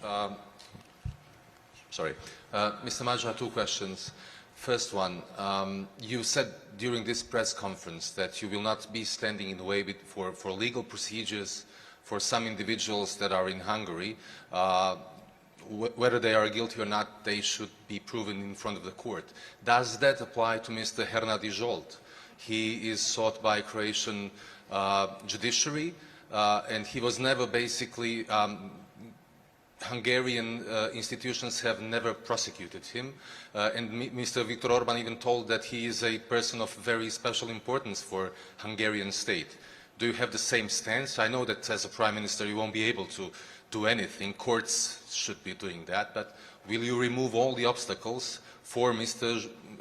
Speaker 19: Mr. Magyar, two questions. First one, you said during this press conference that you will not be standing in the way for legal procedures for some individuals that are in Hungary. Whether they are guilty or not, they should be proven in front of the court. Does that apply to Mr. Hernadi Zsolt? He is sought by Croatian judiciary, and he was never basically Hungarian institutions have never prosecuted him, and Mr. Viktor Orban even told that he is a person of very special importance for Hungarian state. Do you have the same stance? I know that as a prime minister you won't be able to do anything. Courts should be doing that, but will you remove all the obstacles for Mr.